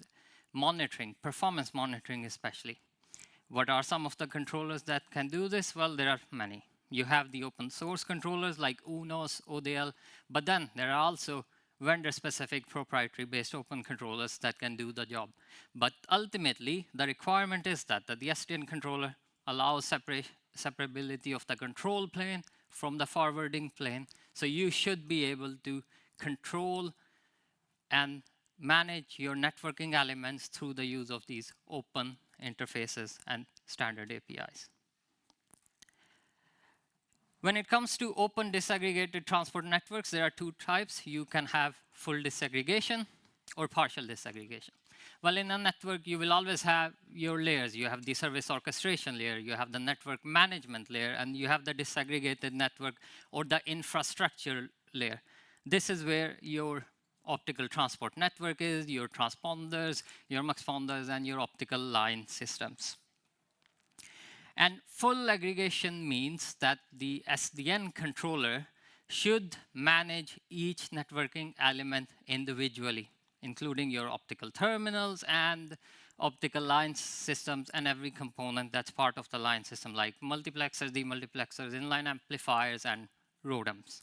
[SPEAKER 12] monitoring, performance monitoring especially. What are some of the controllers that can do this? Well, there are many. You have the open source controllers like UNOS, ODL, but then there are also vendor-specific proprietary-based open controllers that can do the job. But ultimately, the requirement is that the SDN controller allows separability of the control plane from the forwarding plane. So you should be able to control and manage your networking elements through the use of these open interfaces and standard APIs. When it comes to open disaggregated transport networks, there are two types. You can have full disaggregation or partial disaggregation. Well, in a network, you will always have your layers. You have the service orchestration layer, you have the network management layer, and you have the disaggregated network or the infrastructure layer. This is where your optical transport network is, your transponders, your muxponders, and your optical line systems. And full aggregation means that the SDN controller should manage each networking element individually, including your optical terminals and optical line systems and every component that's part of the line system, like multiplexers, demultiplexers, inline amplifiers, and ROADMs.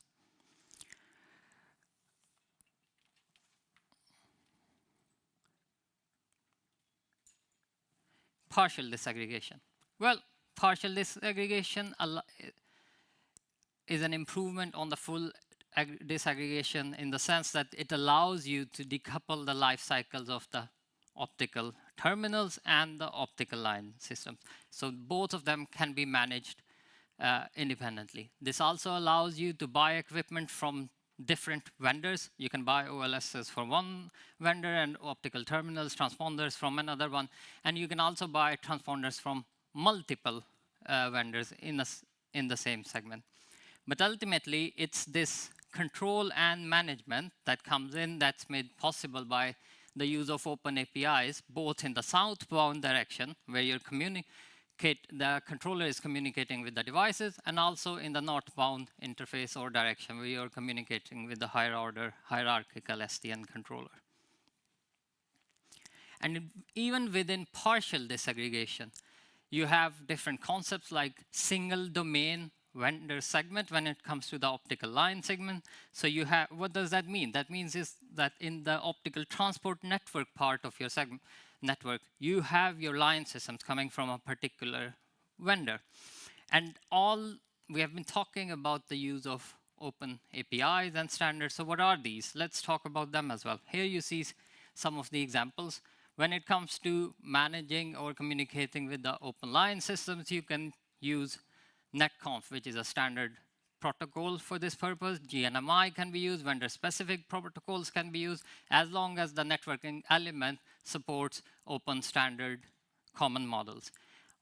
[SPEAKER 12] Partial disaggregation. Well, partial disaggregation is an improvement on the full disaggregation in the sense that it allows you to decouple the life cycles of the optical terminals and the optical line systems. So both of them can be managed independently. This also allows you to buy equipment from different vendors. You can buy OLSs from one vendor and optical terminals, transponders from another one. And you can also buy transponders from multiple vendors in the same segment. But ultimately, it's this control and management that comes in that's made possible by the use of open APIs, both in the southbound direction, where the controller is communicating with the devices, and also in the northbound interface or direction, where you're communicating with the higher order hierarchical SDN controller. And even within partial disaggregation, you have different concepts like single domain vendor segment when it comes to the optical line segment. So you have, what does that mean? That means is that in the optical transport network part of your segment, network, you have your line systems coming from a particular vendor. And we have been talking about the use of open APIs and standards. So what are these? Let's talk about them as well. Here you see some of the examples. When it comes to managing or communicating with the open line systems, you can use netconf, which is a standard protocol for this purpose. GNMI can be used, vendor-specific protocols can be used, as long as the networking element supports open standard common models.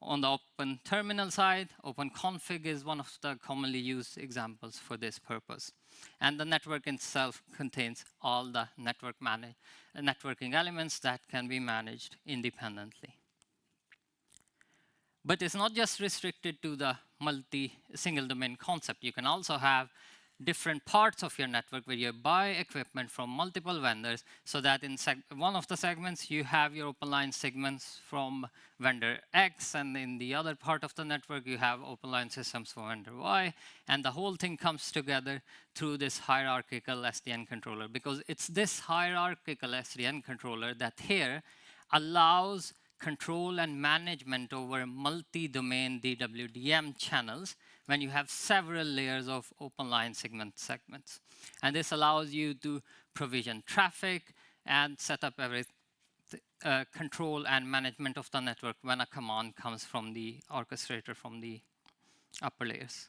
[SPEAKER 12] On the open terminal side, OpenConfig is one of the commonly used examples for this purpose. And the network itself contains all the networking elements that can be managed independently. But it's not just restricted to the single domain concept. You can also have different parts of your network where you buy equipment from multiple vendors, so that in one of the segments you have your open line segments from vendor X, and in the other part of the network you have open line systems for vendor Y, and the whole thing comes together through this hierarchical SDN controller, because it's this hierarchical SDN controller that here allows control and management over multi-domain DWDM channels when you have several layers of open line segments. And this allows you to provision traffic and set up every control and management of the network when a command comes from the orchestrator from the upper layers.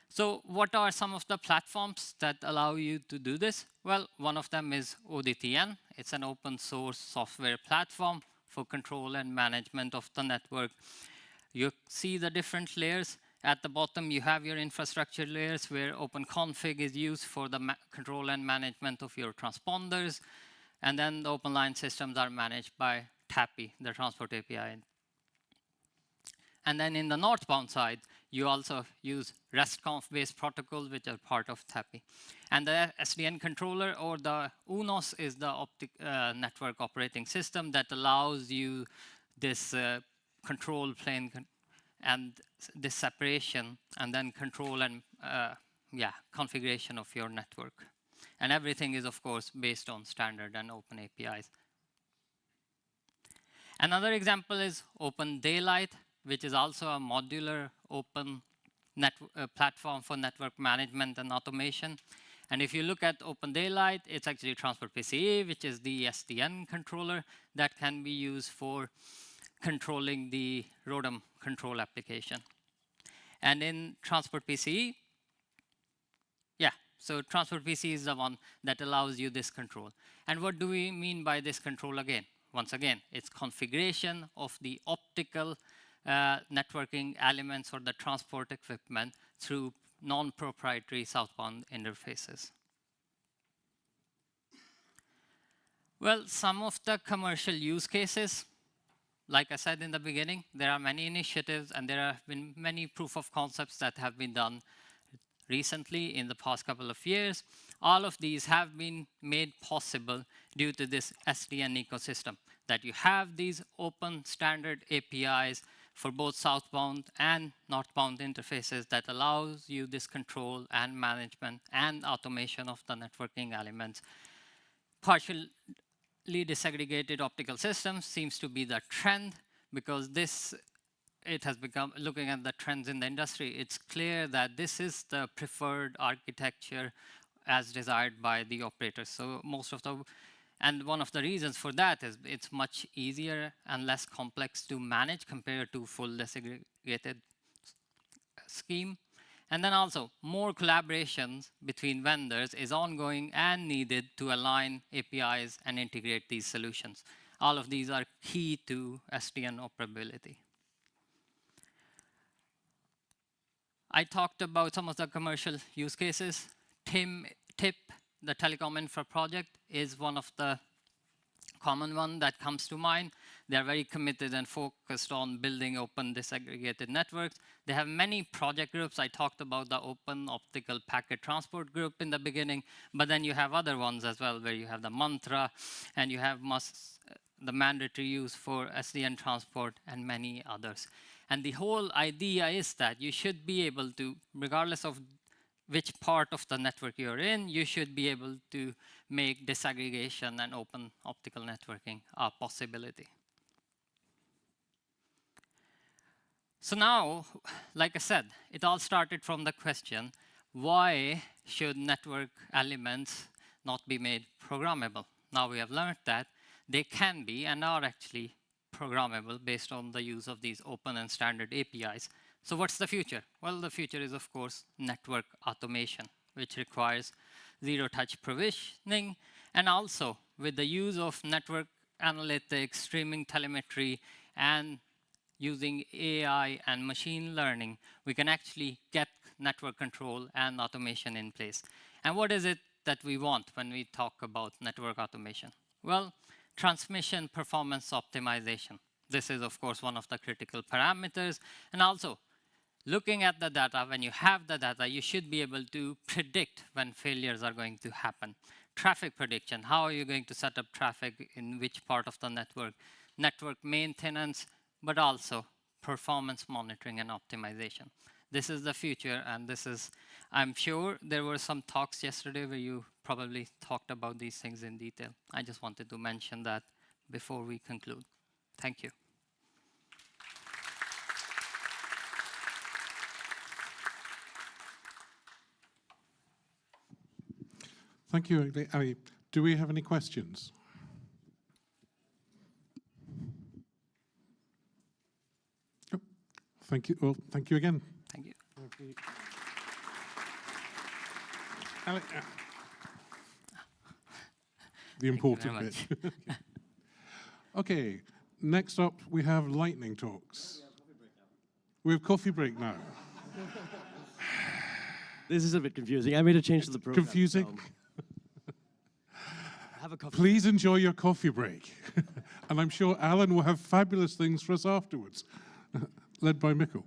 [SPEAKER 12] So what are some of the platforms that allow you to do this? Well, one of them is ODTN. It's an open source software platform for control and management of the network. You see the different layers. At the bottom, you have your infrastructure layers where OpenConfig is used for the control and management of your transponders. And then the open line systems are managed by TAPI, the Transport API. And then in the northbound side, you also use RESTconf-based protocols, which are part of TAPI. And the SDN controller, or the UNOS, is the network operating system that allows you this control plane and this separation, and then control and configuration of your network. And everything is, of course, based on standard and open APIs. Another example is Open Daylight, which is also a modular open platform for network management and automation. And if you look at Open Daylight, it's actually Transport PCE, which is the SDN controller that can be used for controlling the ROADM control application. And in Transport PCE, so Transport PCE is the one that allows you this control. And what do we mean by this control again? Once again, it's configuration of the optical networking elements or the transport equipment through non-proprietary southbound interfaces. Well, some of the commercial use cases, like I said in the beginning, there are many initiatives and there have been many proof of concepts that have been done recently in the past couple of years. All of these have been made possible due to this SDN ecosystem, that you have these open standard APIs for both southbound and northbound interfaces that allows you this control and management and automation of the networking elements. Partially disaggregated optical systems seems to be the trend, because it has become, looking at the trends in the industry, it's clear that this is the preferred architecture as desired by the operators. So and one of the reasons for that is it's much easier and less complex to manage compared to full disaggregated scheme. And then also, more collaborations between vendors is ongoing and needed to align APIs and integrate these solutions. All of these are key to SDN operability. I talked about some of the commercial use cases. TIP, the Telecom Infra project, is one of the common one that comes to mind. They are very committed and focused on building open disaggregated networks. They have many project groups. I talked about the Open Optical Packet Transport group in the beginning, but then you have other ones as well, where you have the Mantra, and you have the mandatory use for SDN transport, and many others. And the whole idea is that you should be able to, regardless of which part of the network you're in, you should be able to make disaggregation and open optical networking a possibility. So now, like I said, it all started from the question, why should network elements not be made programmable? Now we have learned that they can be and are actually programmable based on the use of these open and standard APIs. So what's the future? Well, the future is, of course, network automation, which requires zero-touch provisioning, and also with the use of network analytics, streaming telemetry, and using AI and machine learning, we can actually get network control and automation in place. And what is it that we want when we talk about network automation? Well, transmission performance optimization. This is, of course, one of the critical parameters. And also, looking at the data, when you have the data, you should be able to predict when failures are going to happen. Traffic prediction, how are you going to set up traffic in which part of the network? Network maintenance, but also performance monitoring and optimization. This is the future, and this is, I'm sure there were some talks yesterday where you probably talked about these things in detail. I just wanted to mention that before we conclude. Thank you.
[SPEAKER 10] Thank you, Ali. Do we have any questions? Oh, thank you. Well, thank you again.
[SPEAKER 12] Thank you.
[SPEAKER 10] Ali, the important bit. Okay, next up we have lightning talks. We have coffee break now.
[SPEAKER 1] This is a bit confusing. I made a change to the program.
[SPEAKER 10] Confusing?
[SPEAKER 1] So have a coffee.
[SPEAKER 10] Please enjoy your coffee break. And I'm sure Alan will have fabulous things for us afterwards, led by Mikkel.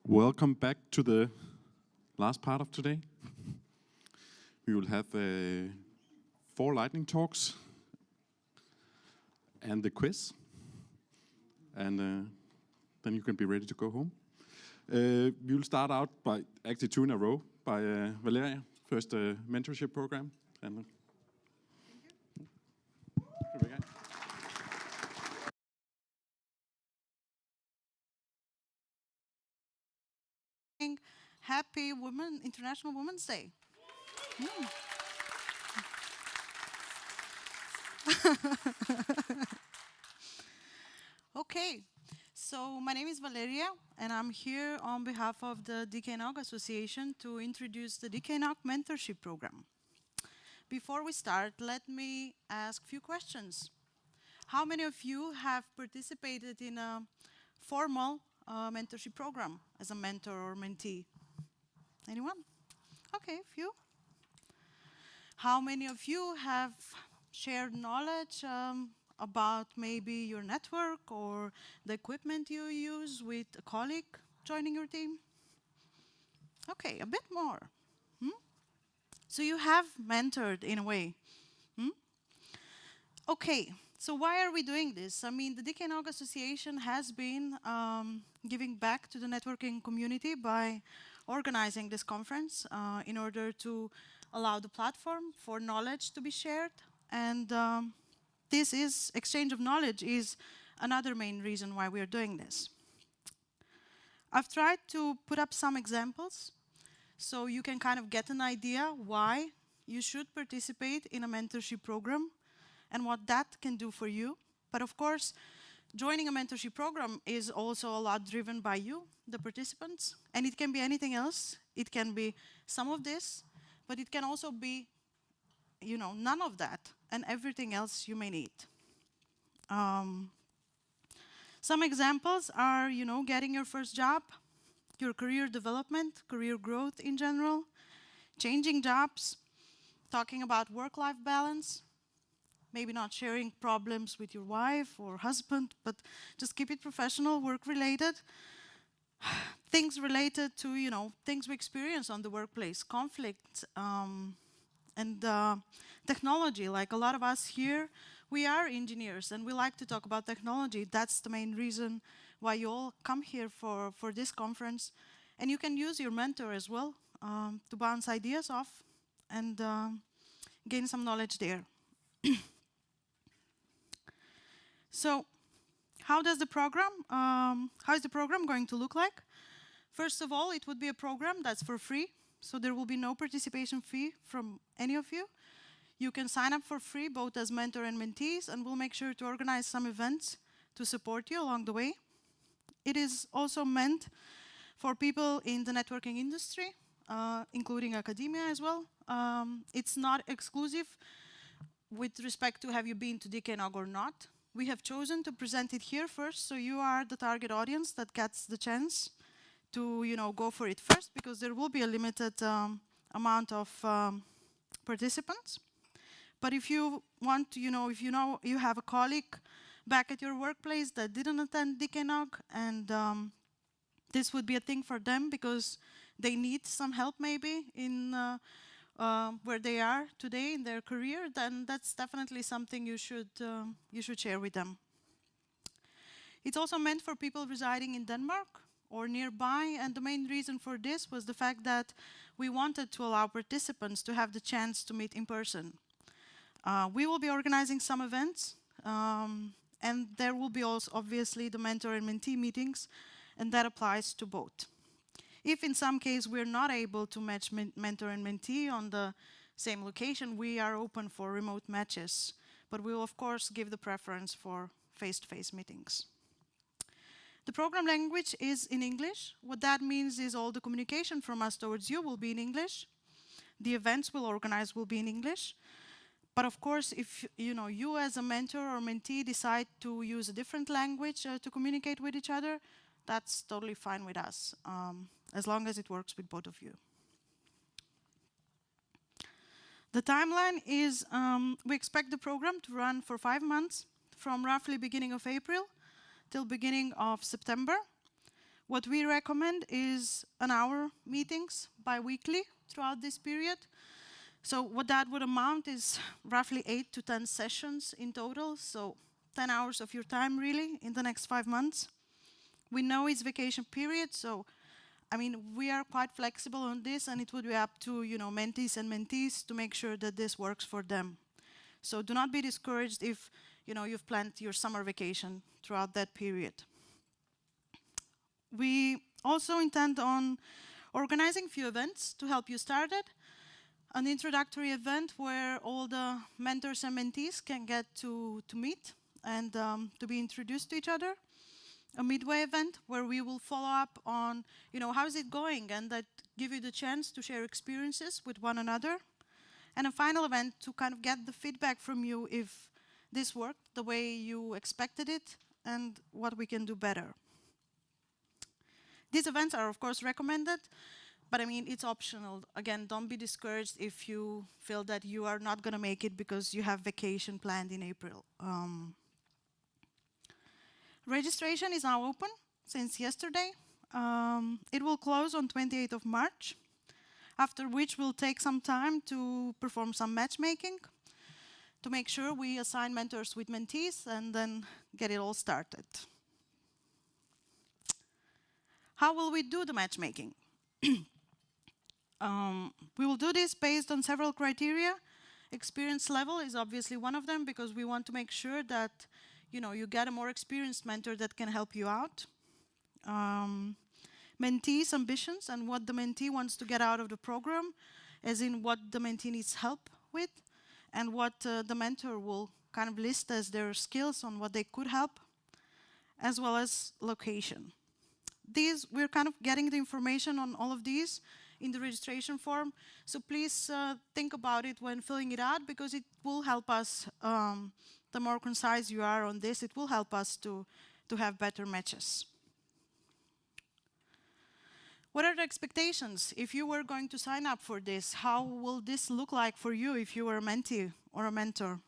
[SPEAKER 13] Welcome back to the last part of today. We will have 4 lightning talks and the quiz, and then you can be ready to go home. We will start out by actually 2 in a row by Valeria, first mentorship program. And,
[SPEAKER 14] Happy International Women's Day. Okay, so my name is Valeria, and I'm here on behalf of the DKNOG Association to introduce the DKNOG Mentorship Program. Before we start, let me ask a few questions. How many of you have participated in a formal mentorship program as a mentor or mentee? Anyone? Okay, a few. How many of you have shared knowledge about maybe your network or the equipment you use with a colleague joining your team? Okay, a bit more. So you have mentored in a way. Okay, so why are we doing this? I mean, the DKNOG Association has been giving back to the networking community by organizing this conference in order to allow the platform for knowledge to be shared. And this exchange of knowledge is another main reason why we are doing this. I've tried to put up some examples so you can kind of get an idea why you should participate in a mentorship program and what that can do for you. But of course, joining a mentorship program is also a lot driven by you, the participants, and it can be anything else. It can be some of this, but it can also be, none of that and everything else you may need. Some examples are, getting your first job, your career development, career growth in general, changing jobs, talking about work-life balance, maybe not sharing problems with your wife or husband, but just keep it professional, work-related. Things related to, things we experience on the workplace, conflicts, and technology. Like a lot of us here, we are engineers and we like to talk about technology. That's the main reason why you all come here for this conference. And you can use your mentor as well to bounce ideas off and gain some knowledge there. So, how is the program going to look like? First of all, it would be a program that's for free, so there will be no participation fee from any of you. You can sign up for free, both as mentor and mentees, and we'll make sure to organize some events to support you along the way. It is also meant for people in the networking industry, including academia as well. It's not exclusive with respect to have you been to DKNOG or not. We have chosen to present it here first, so you are the target audience that gets the chance to, go for it first, because there will be a limited amount of participants. But if you want to, if you have a colleague back at your workplace that didn't attend DKNOG, and this would be a thing for them because they need some help maybe in where they are today in their career, then that's definitely something you should share with them. It's also meant for people residing in Denmark or nearby, and the main reason for this was the fact that we wanted to allow participants to have the chance to meet in person. We will be organizing some events, and there will be also obviously the mentor and mentee meetings, and that applies to both. If in some case we're not able to match mentor and mentee on the same location, we are open for remote matches, but we will of course give the preference for face-to-face meetings. The program language is in English. What that means is all the communication from us towards you will be in English. The events we'll organize will be in English. But of course, if you as a mentor or mentee decide to use a different language to communicate with each other, that's totally fine with us, as long as it works with both of you. The timeline is, we expect the program to run for 5 months, from roughly beginning of April till beginning of September. What we recommend is an hour meetings bi-weekly throughout this period. So what that would amount is roughly 8 to 10 sessions in total, so 10 hours of your time really in the next 5 months. We know it's vacation period, so I mean, we are quite flexible on this, and it would be up to mentees and mentees to make sure that this works for them. So do not be discouraged if you've planned your summer vacation throughout that period. We also intend on organizing a few events to help you start it. An introductory event where all the mentors and mentees can get to meet and to be introduced to each other. A midway event where we will follow up on, how is it going, and that give you the chance to share experiences with one another. And a final event to kind of get the feedback from you if this worked the way you expected it and what we can do better. These events are, of course, recommended, but I mean, it's optional. Again, don't be discouraged if you feel that you are not going to make it because you have vacation planned in April. Registration is now open since yesterday. It will close on 28th of March, after which we'll take some time to perform some matchmaking to make sure we assign mentors with mentees and then get it all started. How will we do the matchmaking? We will do this based on several criteria. Experience level is obviously one of them because we want to make sure that you get a more experienced mentor that can help you out. Mentee's ambitions and what the mentee wants to get out of the program, as in what the mentee needs help with, and what the mentor will kind of list as their skills on what they could help, as well as location. We're kind of getting the information on all of these in the registration form, so please think about it when filling it out because it will help us. The more concise you are on this, it will help us to have better matches. What are the expectations? If you were going to sign up for this, how will this look like for you if you were a mentee or a mentor?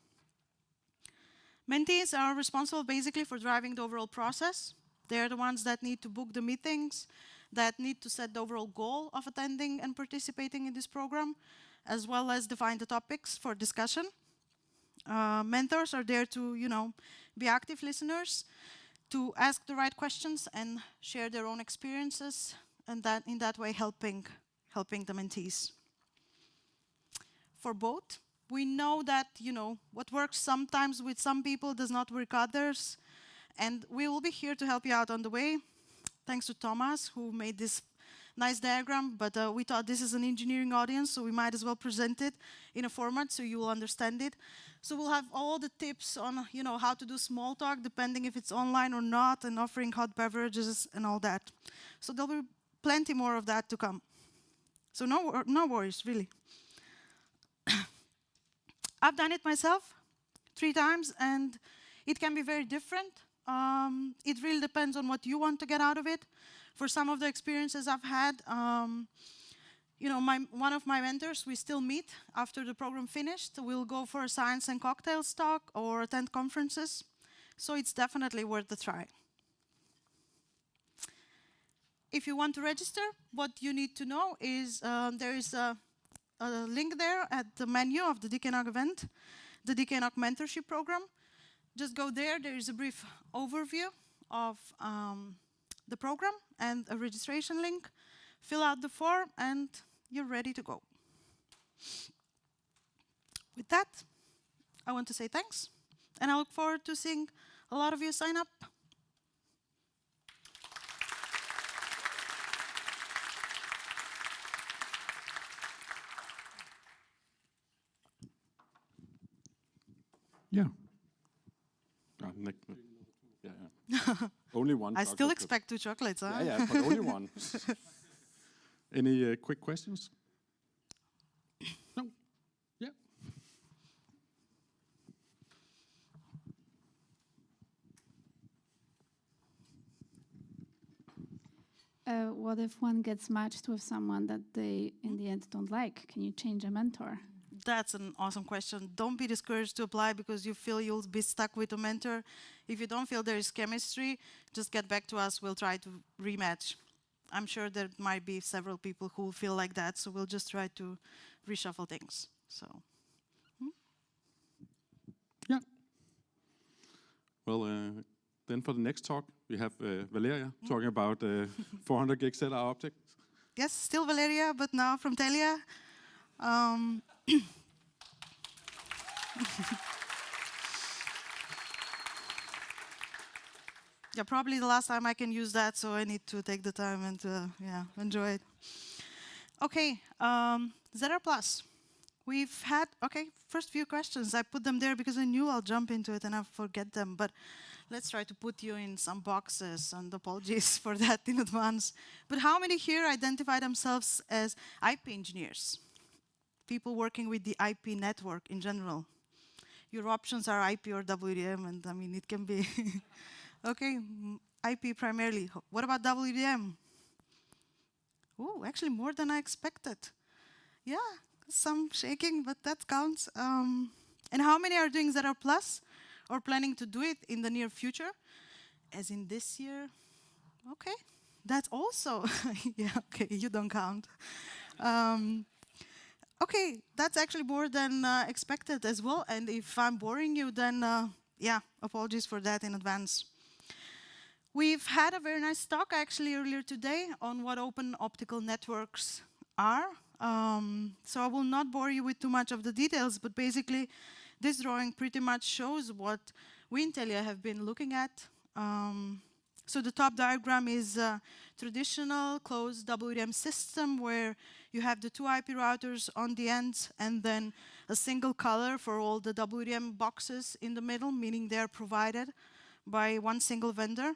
[SPEAKER 14] Mentees are responsible basically for driving the overall process. They're the ones that need to book the meetings, that need to set the overall goal of attending and participating in this program, as well as define the topics for discussion. Mentors are there to, be active listeners, to ask the right questions and share their own experiences, and that in that way helping the mentees. For both, we know that, what works sometimes with some people does not work others, and we will be here to help you out on the way. Thanks to Thomas, who made this nice diagram, but we thought this is an engineering audience, so we might as well present it in a format so you will understand it. So we'll have all the tips on, how to do small talk, depending if it's online or not, and offering hot beverages and all that. So there'll be plenty more of that to come. So no worries, really. I've done it myself 3 times, and it can be very different. It really depends on what you want to get out of it. For some of the experiences I've had, one of my mentors, we still meet after the program finished. We'll go for a science and cocktails talk or attend conferences. So it's definitely worth the try. If you want to register, what you need to know is there is a link there at the menu of the DKNOG event, the DKNOG mentorship program. Just go there. There is a brief overview of the program and a registration link. Fill out the form, and you're ready to go. With that, I want to say thanks, and I look forward to seeing a lot of you sign up.
[SPEAKER 13] Yeah. Only one.
[SPEAKER 14] I still expect 2 chocolates, huh?
[SPEAKER 13] Yeah, but only one. Any quick questions? No? Yeah.
[SPEAKER 15] What if one gets matched with someone that they, in the end, don't like? Can you change a mentor?
[SPEAKER 14] That's an awesome question. Don't be discouraged to apply because you feel you'll be stuck with a mentor. If you don't feel there is chemistry, just get back to us. We'll try to rematch. I'm sure there might be several people who feel like that, so we'll just try to reshuffle things. So,
[SPEAKER 13] Yeah. Well, then for the next talk, we have Valeria talking about 400 gig ZR objects.
[SPEAKER 14] yes, still Valeria, but now from Telia. Yeah, probably the last time I can use that, so I need to take the time and enjoy it. Okay, ZR Plus. We've had, first few questions. I put them there because I knew I'll jump into it and I'll forget them, but let's try to put you in some boxes, and apologies for that in advance. But how many here identify themselves as IP engineers? People working with the IP network in general. Your options are IP or WDM, and I mean, it can be okay, IP primarily. What about WDM? Oh, actually more than I expected. Yeah, some shaking, but that counts. And how many are doing ZR Plus or planning to do it in the near future? As in this year? Okay, that's also, yeah, okay, you don't count. Okay, that's actually more than expected as well. And if I'm boring you, then yeah, apologies for that in advance. We've had a very nice talk actually earlier today on what open optical networks are. So I will not bore you with too much of the details, but basically this drawing pretty much shows what we in Telia have been looking at. So the top diagram is a traditional closed WDM system where you have the two IP routers on the ends and then a single color for all the WDM boxes in the middle, meaning they're provided by one single vendor.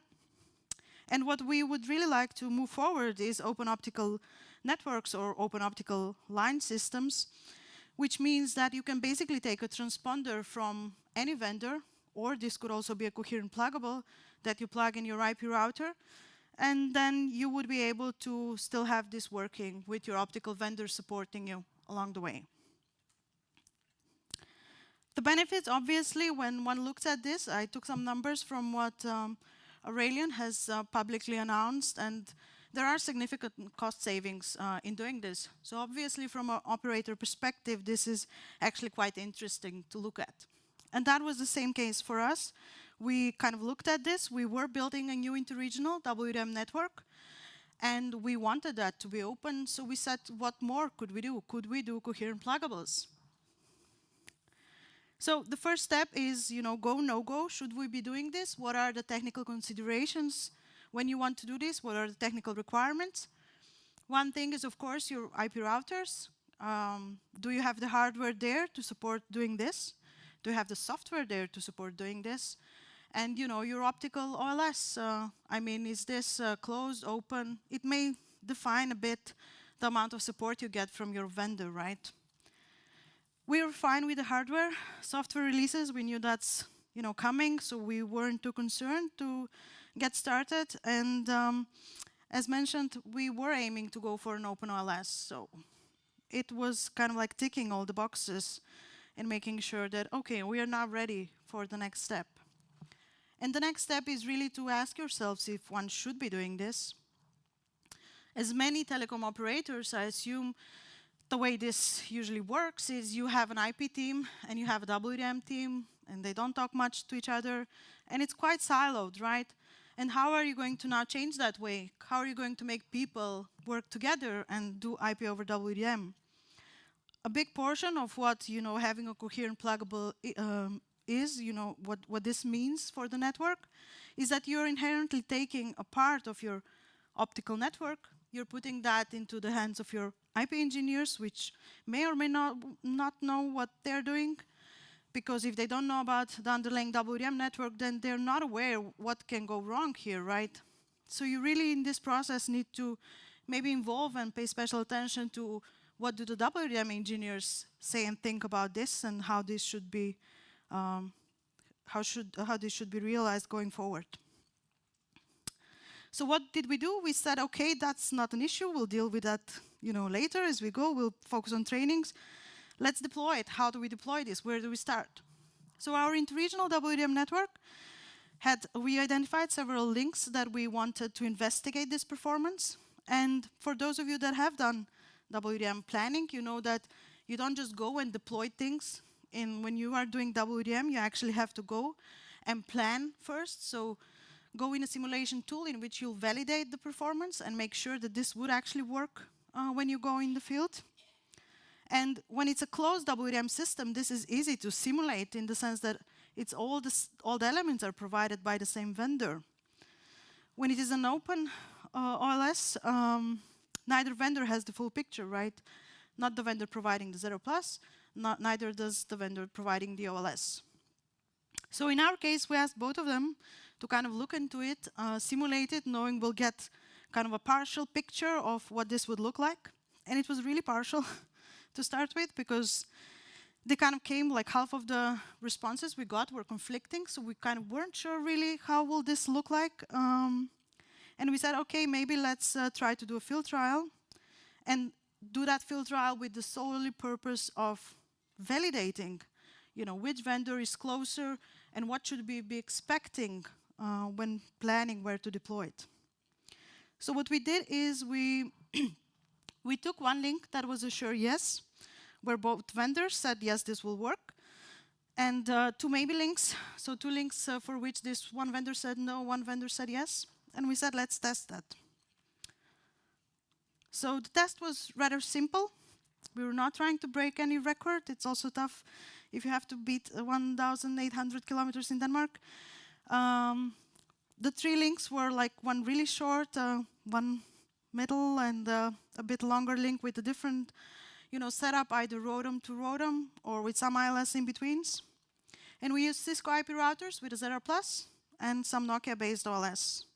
[SPEAKER 14] And what we would really like to move forward is open optical networks or open optical line systems, which means that you can basically take a transponder from any vendor, or this could also be a coherent pluggable that you plug in your IP router, and then you would be able to still have this working with your optical vendor supporting you along the way. The benefits, obviously, when one looks at this, I took some numbers from what Aurelian has publicly announced, and there are significant cost savings in doing this. So obviously, from an operator perspective, this is actually quite interesting to look at. And that was the same case for us. We kind of looked at this. We were building a new interregional WDM network, and we wanted that to be open. So we said, what more could we do? Could we do coherent pluggables? So the first step is, go, no go. Should we be doing this? What are the technical considerations when you want to do this? What are the technical requirements? One thing is, of course, your IP routers. Do you have the hardware there to support doing this? Do you have the software there to support doing this? And your optical OLS, I mean, is this closed, open? It may define a bit the amount of support you get from your vendor, right? We were fine with the hardware. Software releases, we knew that's coming, so we weren't too concerned to get started. And as mentioned, we were aiming to go for an open OLS, so it was kind of like ticking all the boxes and making sure that, okay, we are now ready for the next step. And the next step is really to ask yourselves if one should be doing this. As many telecom operators, I assume the way this usually works is you have an IP team and you have a WDM team, and they don't talk much to each other, and it's quite siloed, right? And how are you going to now change that way? How are you going to make people work together and do IP over WDM? A big portion of what having a coherent pluggable is, what this means for the network, is that you're inherently taking a part of your optical network, you're putting that into the hands of your IP engineers, which may or may not know what they're doing, because if they don't know about the underlying WDM network, then they're not aware what can go wrong here, right? So you really, in this process, need to maybe involve and pay special attention to what do the WDM engineers say and think about this, and how this should be, how this should be realized going forward. So what did we do? We said, okay, that's not an issue. We'll deal with that, later as we go. We'll focus on trainings. let's deploy it. How do we deploy this? Where do we start? So our interregional WDM network we identified several links that we wanted to investigate this performance. And for those of you that have done WDM planning, you know that you don't just go and deploy things. When you are doing WDM, you actually have to go and plan first. So go in a simulation tool in which you'll validate the performance and make sure that this would actually work when you go in the field. And when it's a closed WDM system, this is easy to simulate in the sense that it's all the elements are provided by the same vendor. When it is an open OLS, neither vendor has the full picture, right? Not the vendor providing the 0+, neither does the vendor providing the OLS. So in our case, we asked both of them to kind of look into it, simulate it, knowing we'll get kind of a partial picture of what this would look like. And it was really partial to start with, because they kind of came, like half of the responses we got were conflicting, so we kind of weren't sure really how will this look like. And we said, okay, maybe let's try to do a field trial, and do that field trial with the solely purpose of validating, which vendor is closer and what should we be expecting when planning where to deploy it. So what we did is we took one link that was a sure yes, where both vendors said, yes, this will work. And two maybe links, so two links for which this one vendor said no, one vendor said yes. And we said, let's test that. So the test was rather simple. We were not trying to break any record. It's also tough if you have to beat 1,800 kilometers in Denmark. The three links were like one really short, one middle, and a bit longer link with a different setup, either ROADM to ROADM or with some ILS in betweens. And we used Cisco IP routers with a ZR+ and some Nokia-based OLS.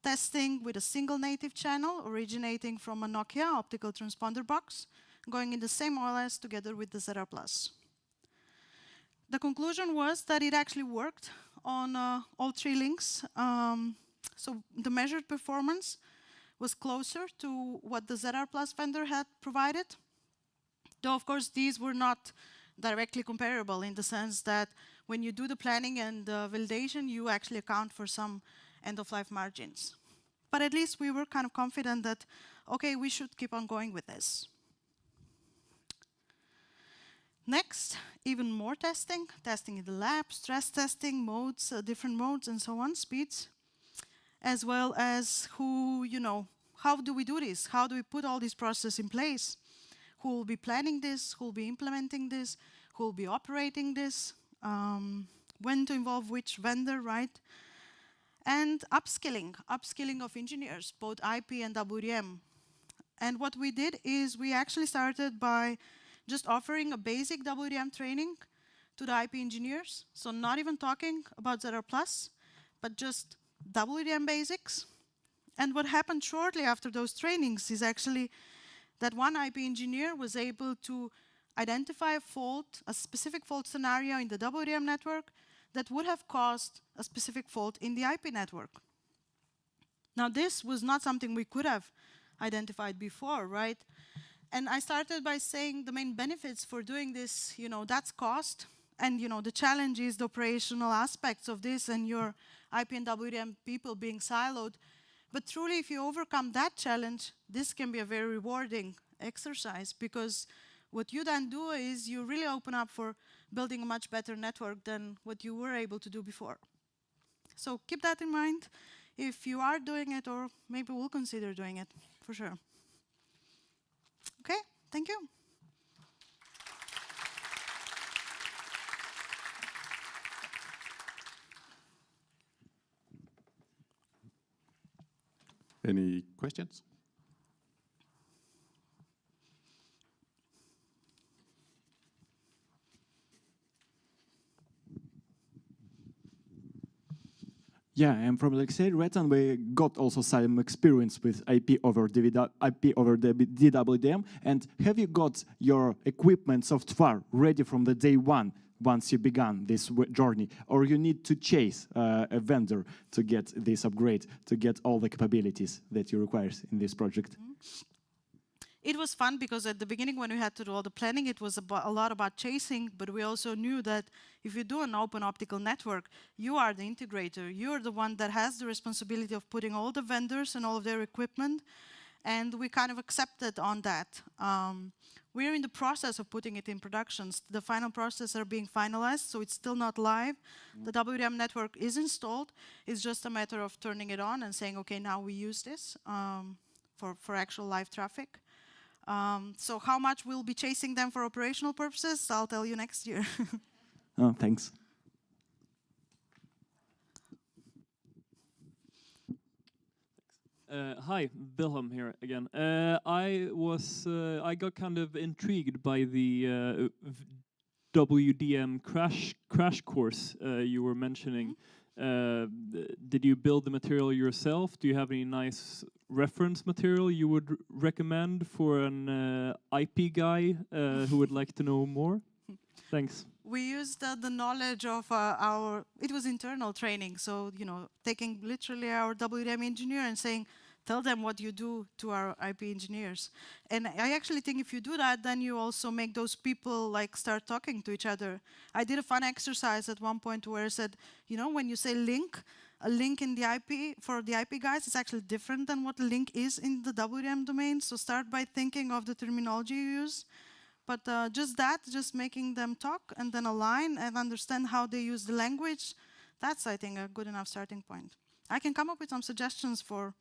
[SPEAKER 14] Testing with a single native channel originating from a Nokia optical transponder box, going in the same OLS together with the ZR+. The conclusion was that it actually worked on all three links. So the measured performance was closer to what the ZR+ vendor had provided. Though, of course, these were not directly comparable in the sense that when you do the planning and the validation, you actually account for some end-of-life margins. But at least we were kind of confident that, okay, we should keep on going with this. Next, even more testing in the lab, stress testing, modes, different modes, and so on, speeds, as well as how do we do this? How do we put all these processes in place? Who will be planning this? Who will be implementing this? Who will be operating this? When to involve which vendor, right? And upskilling of engineers, both IP and WDM. And what we did is we actually started by just offering a basic WDM training to the IP engineers. So not even talking about ZR+, but just WDM basics. And what happened shortly after those trainings is actually that one IP engineer was able to identify a fault, a specific fault scenario in the WDM network that would have caused a specific fault in the IP network. Now, this was not something we could have identified before, right? And I started by saying the main benefits for doing this, that's cost. And, the challenge is the operational aspects of this and your IP and WDM people being siloed. But truly, if you overcome that challenge, this can be a very rewarding exercise, because what you then do is you really open up for building a much better network than what you were able to do before. So keep that in mind if you are doing it, or maybe we'll consider doing it, for sure. Okay, thank you.
[SPEAKER 13] Any questions?
[SPEAKER 15] Yeah, I'm from Red, and we got also some experience with IP over the DWDM. And have you got your equipment software ready from the day one once you began this journey, or you need to chase a vendor to get this upgrade, to get all the capabilities that you require in this project?
[SPEAKER 14] It was fun because at the beginning when we had to do all the planning, it was a lot about chasing, but we also knew that if you do an open optical network, you are the integrator. You're the one that has the responsibility of putting all the vendors and all of their equipment, and we kind of accepted on that. We're in the process of putting it in productions. The final processes are being finalized, so it's still not live. The WDM network is installed. It's just a matter of turning it on and saying, okay, now we use this for actual live traffic. So how much we'll be chasing them for operational purposes, I'll tell you next year.
[SPEAKER 15] Oh, thanks.
[SPEAKER 9] Hi, Wilhelm here again. I got kind of intrigued by the WDM crash course you were mentioning. Did you build the material yourself? Do you have any nice reference material you would recommend for an IP guy who would like to know more? Thanks.
[SPEAKER 14] We used the knowledge of it was internal training. So, you know, taking literally our WDM engineer and saying, tell them what you do to our IP engineers. And I actually think if you do that, then you also make those people like start talking to each other. I did a fun exercise at one point where I said, you know, when you say link, a link in the IP, for the IP guys, it's actually different than what a link is in the WDM domain. So start by thinking of the terminology you use. But just making them talk and then align and understand how they use the language, that's, I think, a good enough starting point. I can come up with some suggestions for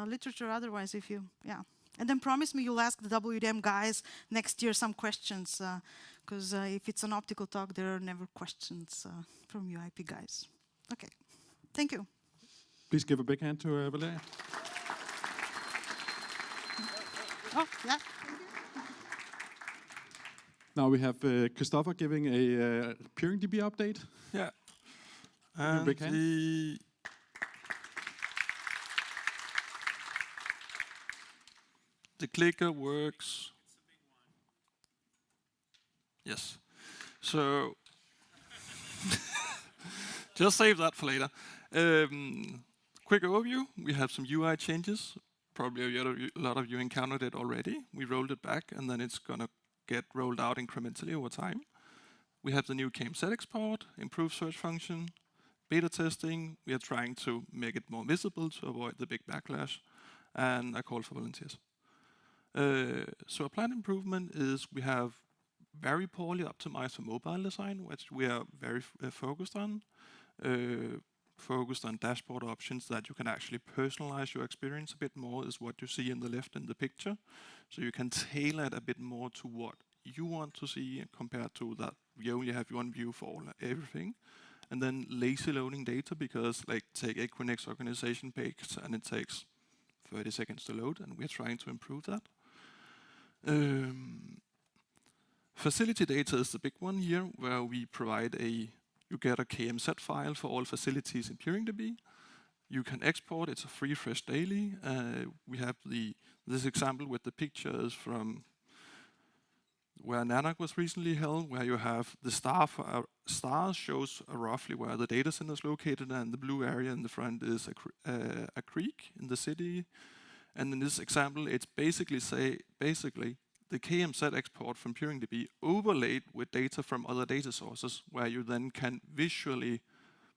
[SPEAKER 14] literature otherwise if you, yeah. And then promise me you'll ask the WDM guys next year some questions, because if it's an optical talk, there are never questions from you IP guys. Okay, thank you.
[SPEAKER 13] Please give a big hand to Valeria.
[SPEAKER 14] Oh, yeah.
[SPEAKER 13] Now we have Christopher giving a PeeringDB update.
[SPEAKER 16] Yeah.
[SPEAKER 13] And big hand.
[SPEAKER 16] The clicker works. Yes. So just save that for later. Quick overview. We have some UI changes. Probably a lot of you encountered it already. We rolled it back, and then it's going to get rolled out incrementally over time. We have the new KMZ export, improved search function, beta testing. We are trying to make it more visible to avoid the big backlash, and a call for volunteers. So a planned improvement is we have very poorly optimized for mobile design, which we are very focused on. Focused on dashboard options that you can actually personalize your experience a bit more is what you see in the left in the picture. So you can tailor it a bit more to what you want to see compared to that you only have one view for everything. And then lazy loading data, because like take Equinix organization page and it takes 30 seconds to load, and we're trying to improve that. Facility data is the big one here, where we provide you get a KMZ file for all facilities in PeeringDB. You can export, it's a free fresh daily. We have this example with the pictures from where NANOG was recently held, where you have the stars shows roughly where the data center is located, and the blue area in the front is a creek in the city. And in this example, it's basically the KMZ export from PeeringDB overlaid with data from other data sources, where you then can visually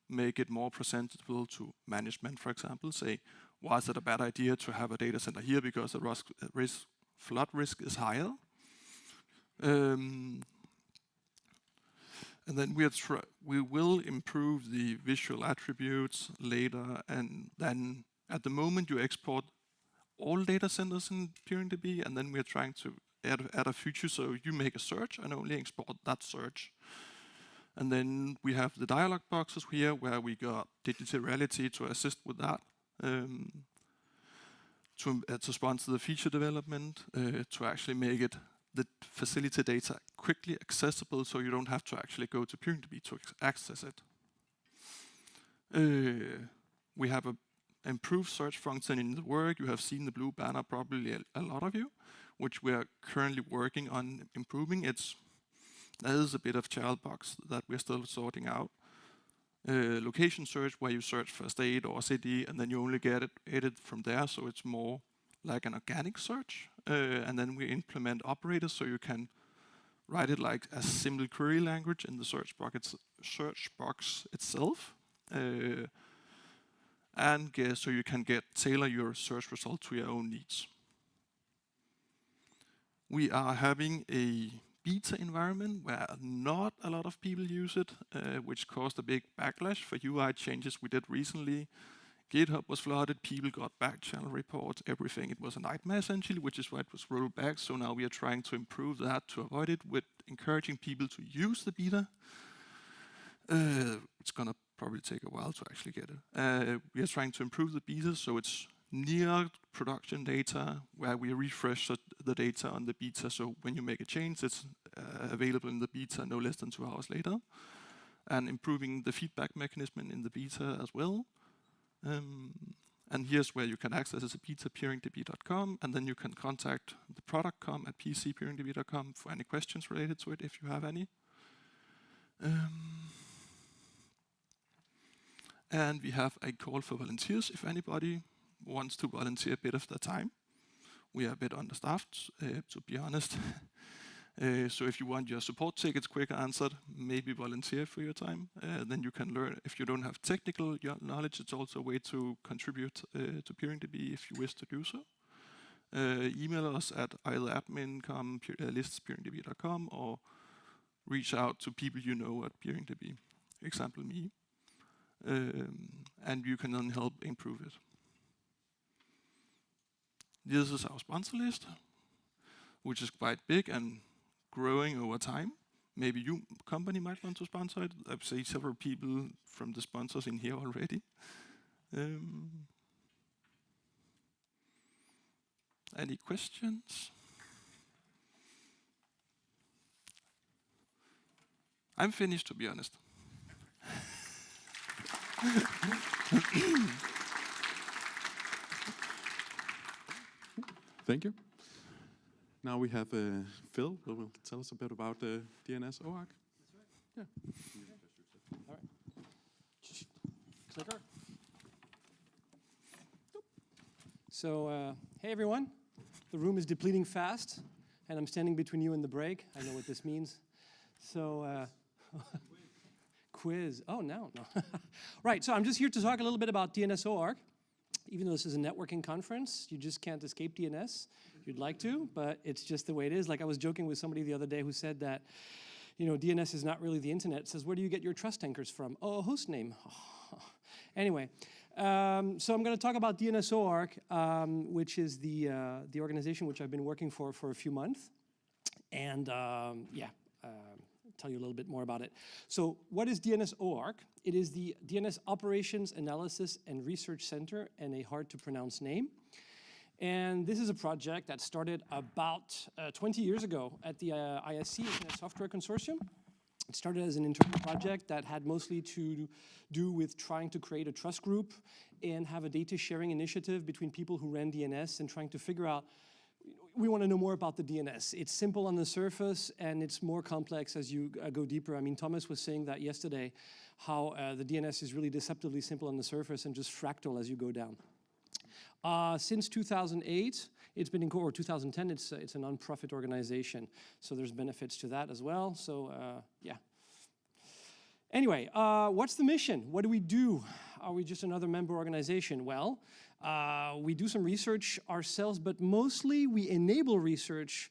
[SPEAKER 16] make it more presentable to management, for example. Say, was it a bad idea to have a data center here because the flood risk is higher? And then we will improve the visual attributes later, and then at the moment you export all data centers in PeeringDB, and then we're trying to add a feature so you make a search and only export that search. And then we have the dialog boxes here where we got digital reality to assist with that, to sponsor the feature development, to actually make it the facility data quickly accessible so you don't have to actually go to PeeringDB to access it. We have an improved search function in the work. You have seen the blue banner, probably a lot of you, which we are currently working on improving. That is a bit of child box that we're still sorting out. Location search, where you search for state or city, and then you only get it from there, so it's more like an organic search, and then we implement operators so you can write it like a simple query language in the search box itself, and so you can tailor your search result to your own needs. We are having a beta environment where not a lot of people use it, which caused a big backlash for UI changes we did recently. GitHub was flooded, people got back channel reports, everything. It was a nightmare essentially, which is why it was rolled back. So now we are trying to improve that to avoid it with encouraging people to use the beta. It's gonna probably take a while to actually get it. We are trying to improve the beta so it's near production data where we refresh the data on the beta. So when you make a change, it's available in the beta no less than 2 hours later. And improving the feedback mechanism in the beta as well. And here's where you can access as a beta, peeringdb.com, and then you can contact the product com at pc.peeringdb.com for any questions related to it, if you have any. And we have a call for volunteers if anybody wants to volunteer a bit of their time. We are a bit understaffed, to be honest. So if you want your support tickets quicker answered, maybe volunteer for your time. Then you can learn. If you don't have technical knowledge, it's also a way to contribute to PeeringDB if you wish to do so. Email us at either admin.lists@peeringdb.com or reach out to people you know at PeeringDB, example me. And you can then help improve it. This is our sponsor list, which is quite big and growing over time. Maybe your company might want to sponsor it. I've seen several people from the sponsors in here already. Any questions? I'm finished, to be honest.
[SPEAKER 13] Thank you. Now we have Phil, who will tell us a bit about the DNS OARC.
[SPEAKER 17] Yeah. All right. Clicker. So, hey everyone. The room is depleting fast, and I'm standing between you and the break. I know what this means. So, quiz. Oh, no. Right, so I'm just here to talk a little bit about DNS OARC. Even though this is a networking conference, you just can't escape DNS. You'd like to, but it's just the way it is. Like I was joking with somebody the other day who said that, you know, DNS is not really the internet. It says, where do you get your trust anchors from? Oh, host name. Anyway, so I'm going to talk about DNS OARC, which is the organization which I've been working for a few months. And tell you a little bit more about it. So what is DNS OARC? It is the DNS Operations Analysis and Research Center, and a hard to pronounce name. And this is a project that started about 20 years ago at the ISC, Internet Software Consortium. It started as an internal project that had mostly to do with trying to create a trust group and have a data sharing initiative between people who ran DNS and trying to figure out, we want to know more about the DNS. It's simple on the surface and it's more complex as you go deeper. I mean, Thomas was saying that yesterday, how the DNS is really deceptively simple on the surface and just fractal as you go down. Since 2008, it's been or 2010, it's a non-profit organization. So there's benefits to that as well. So yeah. Anyway, what's the mission? What do we do? Are we just another member organization? Well, we do some research ourselves, but mostly we enable research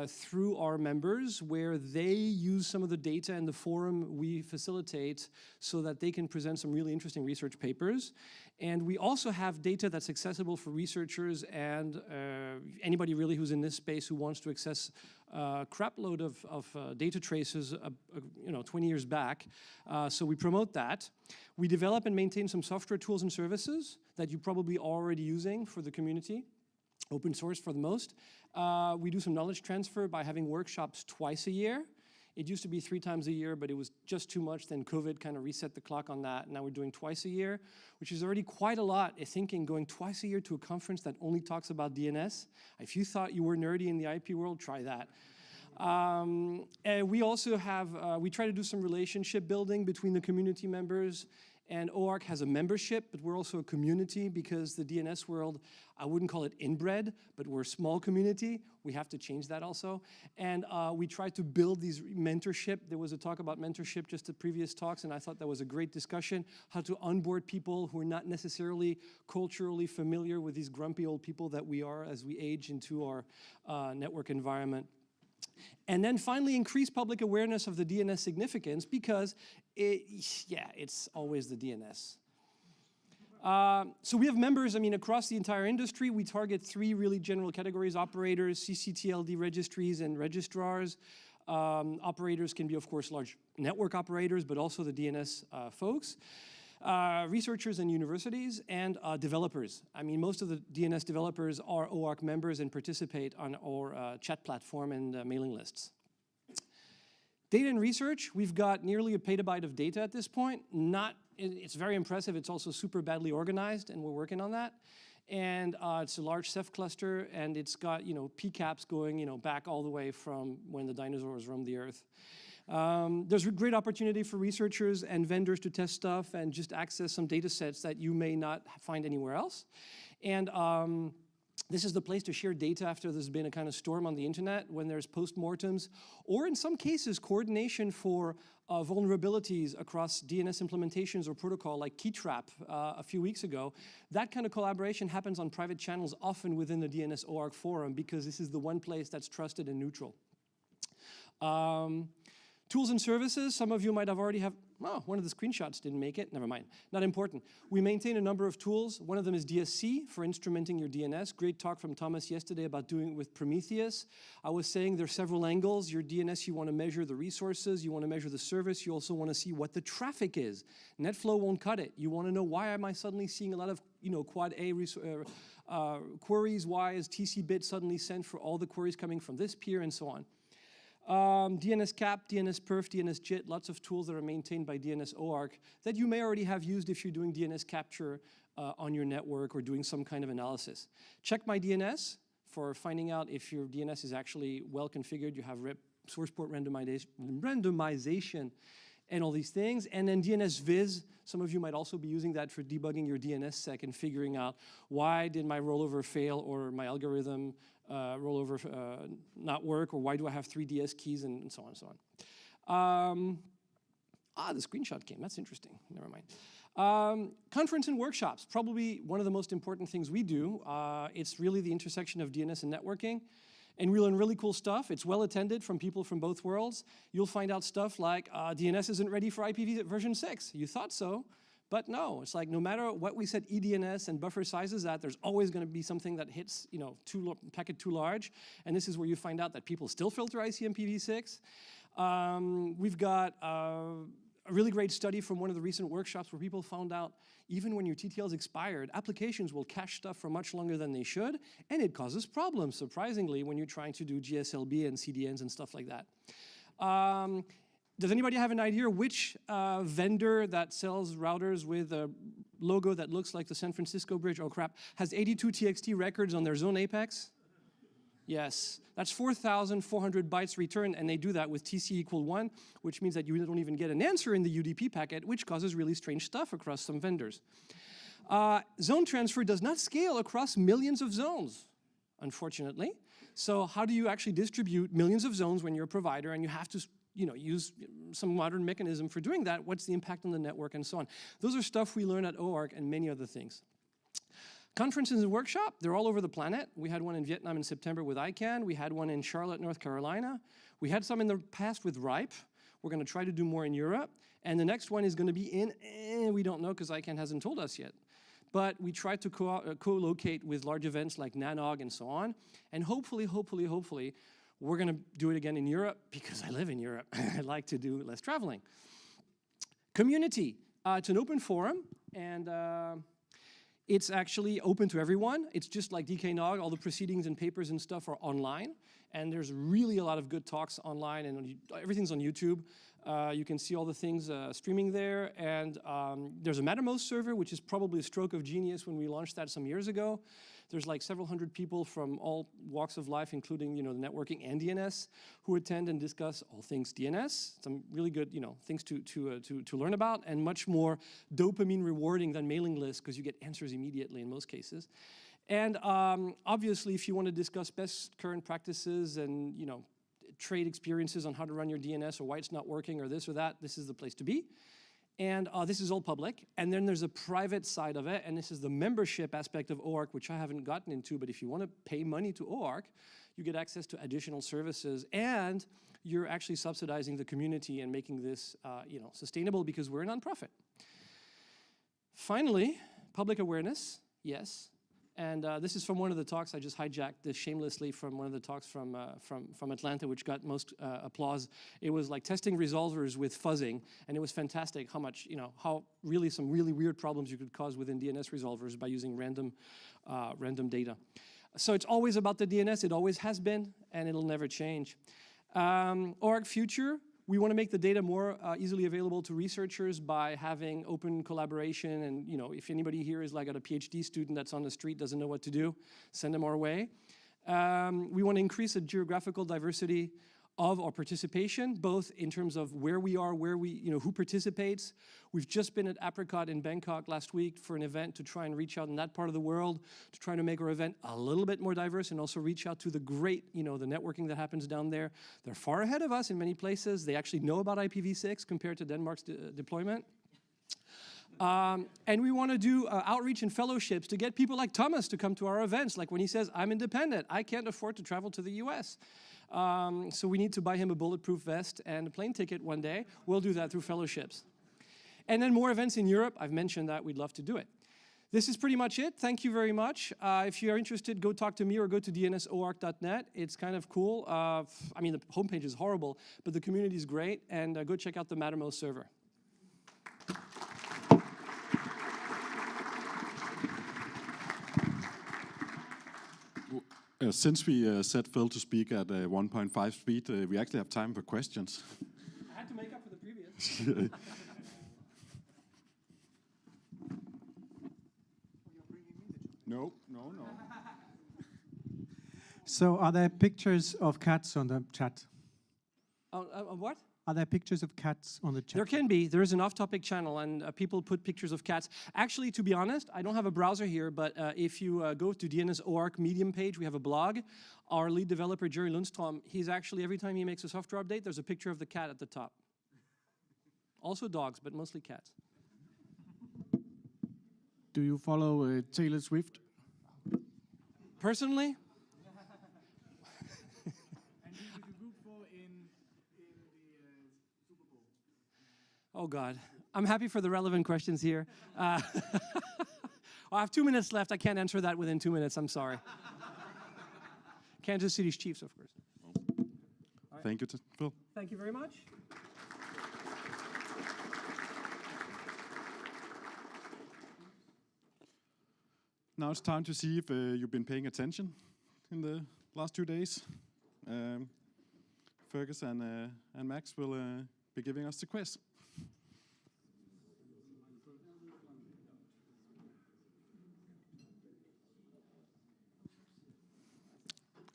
[SPEAKER 17] through our members, where they use some of the data in the forum we facilitate so that they can present some really interesting research papers. And we also have data that's accessible for researchers and anybody really who's in this space who wants to access a crap load of data traces 20 years back. So we promote that. We develop and maintain some software tools and services that you're probably already using for the community, open source for the most. We do some knowledge transfer by having workshops twice a year. It used to be 3 times a year, but it was just too much. Then COVID kind of reset the clock on that. Now we're doing twice a year, which is already quite a lot. I think going twice a year to a conference that only talks about DNS. If you thought you were nerdy in the IP world, try that. And we also have, we try to do some relationship building between the community members And OARC has a membership, but we're also a community because the DNS world, I wouldn't call it inbred, but we're a small community. We have to change that also. And we try to build these mentorship. There was a talk about mentorship just the previous talks, and I thought that was a great discussion, how to onboard people who are not necessarily culturally familiar with these grumpy old people that we are as we age into our network environment. And then finally, increase public awareness of the DNS significance because, it's always the DNS. So we have members, across the entire industry. We target 3 really general categories: operators, CCTLD registries, and registrars. Operators can be, of course, large network operators, but also the DNS folks. Researchers and universities, and developers. Most of the DNS developers are OARC members and participate on our chat platform and mailing lists. Data and research, we've got nearly a petabyte of data at this point. It's very impressive. It's also super badly organized, and we're working on that. And it's a large Ceph cluster, and it's got PCAPs going back all the way from when the dinosaurs roamed the earth. There's a great opportunity for researchers and vendors to test stuff and just access some data sets that you may not find anywhere else. And this is the place to share data after there's been a kind of storm on the internet, when there's postmortems, or in some cases, coordination for vulnerabilities across DNS implementations or protocol like Keytrap a few weeks ago. That kind of collaboration happens on private channels, often within the DNS OARC forum, because this is the one place that's trusted and neutral. Tools and services, some of you might have already one of the screenshots didn't make it, never mind, not important. We maintain a number of tools. One of them is DSC for instrumenting your DNS. Great talk from Thomas yesterday about doing it with Prometheus. I was saying there are several angles. Your DNS, you want to measure the resources, you want to measure the service, you also want to see what the traffic is. NetFlow won't cut it. You want to know, why am I suddenly seeing a lot of quad A queries? Why is TC-bit suddenly sent for all the queries coming from this peer, and so on. DNS CAP, DNS Perf, DNS JIT, lots of tools that are maintained by DNS OARC that you may already have used if you're doing DNS capture on your network or doing some kind of analysis. Check my DNS for finding out if your DNS is actually well configured. You have source port randomization and all these things. And then DNS Viz, some of you might also be using that for debugging your DNSSEC and figuring out, why did my rollover fail, or my algorithm rollover not work, or why do I have 3 DS keys, and so on and so on. The screenshot came, that's interesting, never mind. Conference and workshops, probably one of the most important things we do. It's really the intersection of DNS and networking. And we learn really cool stuff. It's well attended from people from both worlds. You'll find out stuff like DNS isn't ready for IPv version 6. You thought so, but no. It's like no matter what we set eDNS and buffer sizes at, there's always going to be something that hits packet too large. And this is where you find out that people still filter ICMPv6. We've got a really great study from one of the recent workshops where people found out even when your TTL's expired, applications will cache stuff for much longer than they should, and it causes problems, surprisingly, when you're trying to do GSLB and CDNs and stuff like that. Does anybody have an idea which vendor that sells routers with a logo that looks like the San Francisco Bridge, oh crap, has 82 TXT records on their zone apex? Yes, that's 4,400 bytes returned, and they do that with TC = 1, which means that you don't even get an answer in the UDP packet, which causes really strange stuff across some vendors. Zone transfer does not scale across millions of zones, unfortunately. So how do you actually distribute millions of zones when you're a provider and you have to use some modern mechanism for doing that? What's the impact on the network and so on? Those are stuff we learn at OARC and many other things. Conferences and workshop, they're all over the planet. We had one in Vietnam in September with ICANN. We had one in Charlotte, North Carolina. We had some in the past with RIPE. We're going to try to do more in Europe. And the next one is going to be in, we don't know because ICANN hasn't told us yet. But we try to co-locate with large events like DKNOG and so on. And hopefully, we're going to do it again in Europe because I live in Europe. I like to do less traveling. Community, it's an open forum, and it's actually open to everyone. It's just like DKNOG, all the proceedings and papers and stuff are online. And there's really a lot of good talks online, and everything's on YouTube. You can see all the things streaming there. And there's a Mattermost server, which is probably a stroke of genius when we launched that some years ago. There's like several hundred people from all walks of life, including the networking and DNS, who attend and discuss all things DNS. Some really good things to learn about, and much more dopamine rewarding than mailing lists because you get answers immediately in most cases. And obviously, if you want to discuss best current practices and trade experiences on how to run your DNS or why it's not working or this or that, this is the place to be. And this is all public. And then there's a private side of it, and this is the membership aspect of OARC, which I haven't gotten into, but if you want to pay money to OARC, you get access to additional services, and you're actually subsidizing the community and making this sustainable because we're a nonprofit. Finally, public awareness, yes. And this is from one of the talks. I just hijacked this shamelessly from one of the talks from Atlanta, which got most applause. It was like testing resolvers with fuzzing, and it was fantastic how much, how really some really weird problems you could cause within DNS resolvers by using random data. So it's always about the DNS. It always has been, and it'll never change. OARC Future. We want to make the data more easily available to researchers by having open collaboration. And if anybody here is like a PhD student that's on the street, doesn't know what to do, send them our way. We want to increase the geographical diversity of our participation, both in terms of where we are, who participates. We've just been at Apricot in Bangkok last week for an event to try and reach out in that part of the world, to try to make our event a little bit more diverse and also reach out to the great, the networking that happens down there. They're far ahead of us in many places. They actually know about IPv6 compared to Denmark's deployment. And we want to do outreach and fellowships to get people like Thomas to come to our events, like when he says, I'm independent, I can't afford to travel to the US. So we need to buy him a bulletproof vest and a plane ticket one day. We'll do that through fellowships. And then more events in Europe. I've mentioned that. We'd love to do it. This is pretty much it. Thank you very much. If you're interested, go talk to me or go to dnsoarc.net. It's kind of cool. I mean, the homepage is horrible, but the community is great. And go check out the Mattermost server.
[SPEAKER 13] Since we set Phil to speak at 1.5 speed, we actually have time for questions.
[SPEAKER 17] I had to make up for the previous.
[SPEAKER 13] No.
[SPEAKER 5] So are there pictures of cats on the chat?
[SPEAKER 17] What?
[SPEAKER 5] Are there pictures of cats on the chat?
[SPEAKER 17] There can be. There is an off-topic channel, and people put pictures of cats. Actually, to be honest, I don't have a browser here, but if you go to DNS OARC Medium page, we have a blog. Our lead developer, Jerry Lundstrom, he's actually, every time he makes a software update, there's a picture of the cat at the top. Also dogs, but mostly cats.
[SPEAKER 11] Do you follow Taylor Swift?
[SPEAKER 17] Personally? Oh, God. I'm happy for the relevant questions here. I have 2 minutes left. I can't answer that within 2 minutes. I'm sorry. Kansas City's Chiefs, of course.
[SPEAKER 13] Thank you, Phil.
[SPEAKER 17] Thank you very much.
[SPEAKER 13] Now it's time to see if you've been paying attention in the last 2 days. Fergus and Max will be giving us the quiz.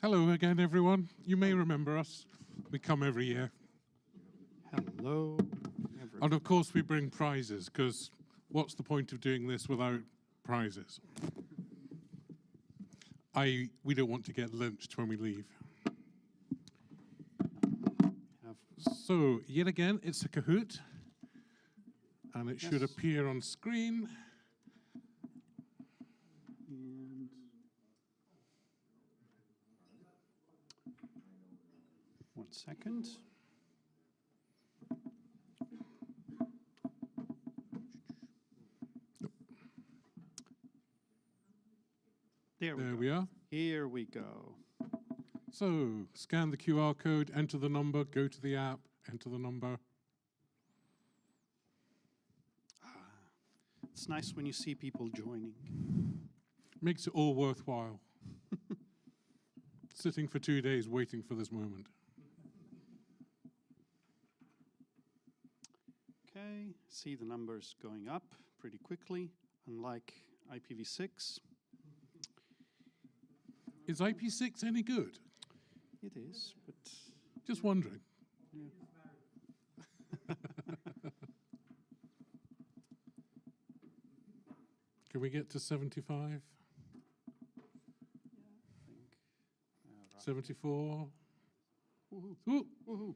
[SPEAKER 10] Hello again, everyone. You may remember us. We come every year.
[SPEAKER 3] Hello, everyone.
[SPEAKER 10] And of course, we bring prizes, because what's the point of doing this without prizes? We don't want to get lynched when we leave. So, yet again, it's a Kahoot, and it should appear on screen.
[SPEAKER 3] And 1 second. There
[SPEAKER 10] we are.
[SPEAKER 3] Here we go.
[SPEAKER 10] So, scan the QR code, enter the number, go to the app, enter the number.
[SPEAKER 3] It's nice when you see people joining.
[SPEAKER 10] Makes it all worthwhile. Sitting for 2 days waiting for this moment.
[SPEAKER 3] Okay, see the numbers going up pretty quickly, unlike IPv6.
[SPEAKER 10] Is IP6 any good?
[SPEAKER 3] It is, but...
[SPEAKER 10] Just wondering.
[SPEAKER 3] Yeah.
[SPEAKER 10] Can we get to 75? 74?
[SPEAKER 3] Woohoo.
[SPEAKER 10] Ooh.
[SPEAKER 3] Woohoo.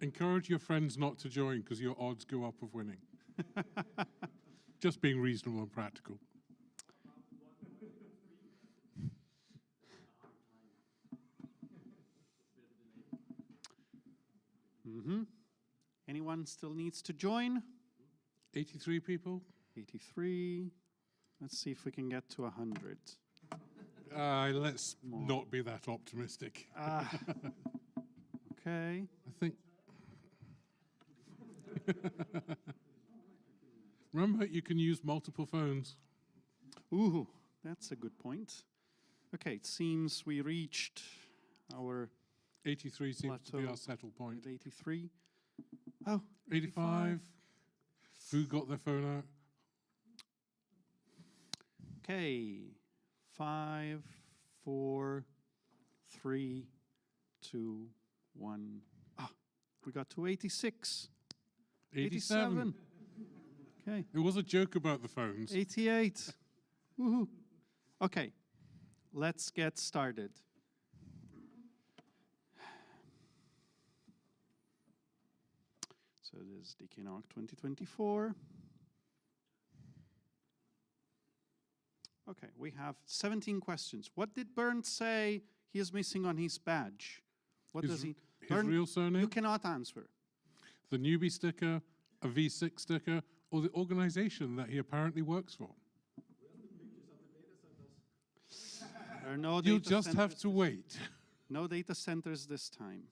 [SPEAKER 10] Encourage your friends not to join because your odds go up of winning. Just being reasonable and practical.
[SPEAKER 3] Anyone still needs to join?
[SPEAKER 10] 83 people?
[SPEAKER 3] 83. Let's see if we can get to 100.
[SPEAKER 10] Let's not be that optimistic.
[SPEAKER 3] Okay.
[SPEAKER 10] I think... Remember, you can use multiple phones.
[SPEAKER 3] Ooh, that's a good point. Okay, it seems we reached our
[SPEAKER 10] 83 seems to be
[SPEAKER 3] plateau
[SPEAKER 10] our settle point.
[SPEAKER 3] at 83. Oh,
[SPEAKER 10] 85. Who got their phone out?
[SPEAKER 3] Okay. 5, 4, 3, 2, 1. Ah, we got to 86.
[SPEAKER 10] 87.
[SPEAKER 3] Okay.
[SPEAKER 10] It was a joke about the phones.
[SPEAKER 3] 88. Woohoo. Okay, let's get started. So this is DKNOG 2024. Okay, we have 17 questions. What did Bernd say he is missing on his badge? What
[SPEAKER 10] His
[SPEAKER 3] does he...
[SPEAKER 10] his
[SPEAKER 3] Bernd,
[SPEAKER 10] real surname?
[SPEAKER 3] you cannot answer.
[SPEAKER 10] The newbie sticker, a V6 sticker, or the organization that he apparently works for.
[SPEAKER 3] There are no
[SPEAKER 10] You'll
[SPEAKER 3] data
[SPEAKER 10] just have
[SPEAKER 3] centers
[SPEAKER 10] to wait.
[SPEAKER 3] No data centers this time.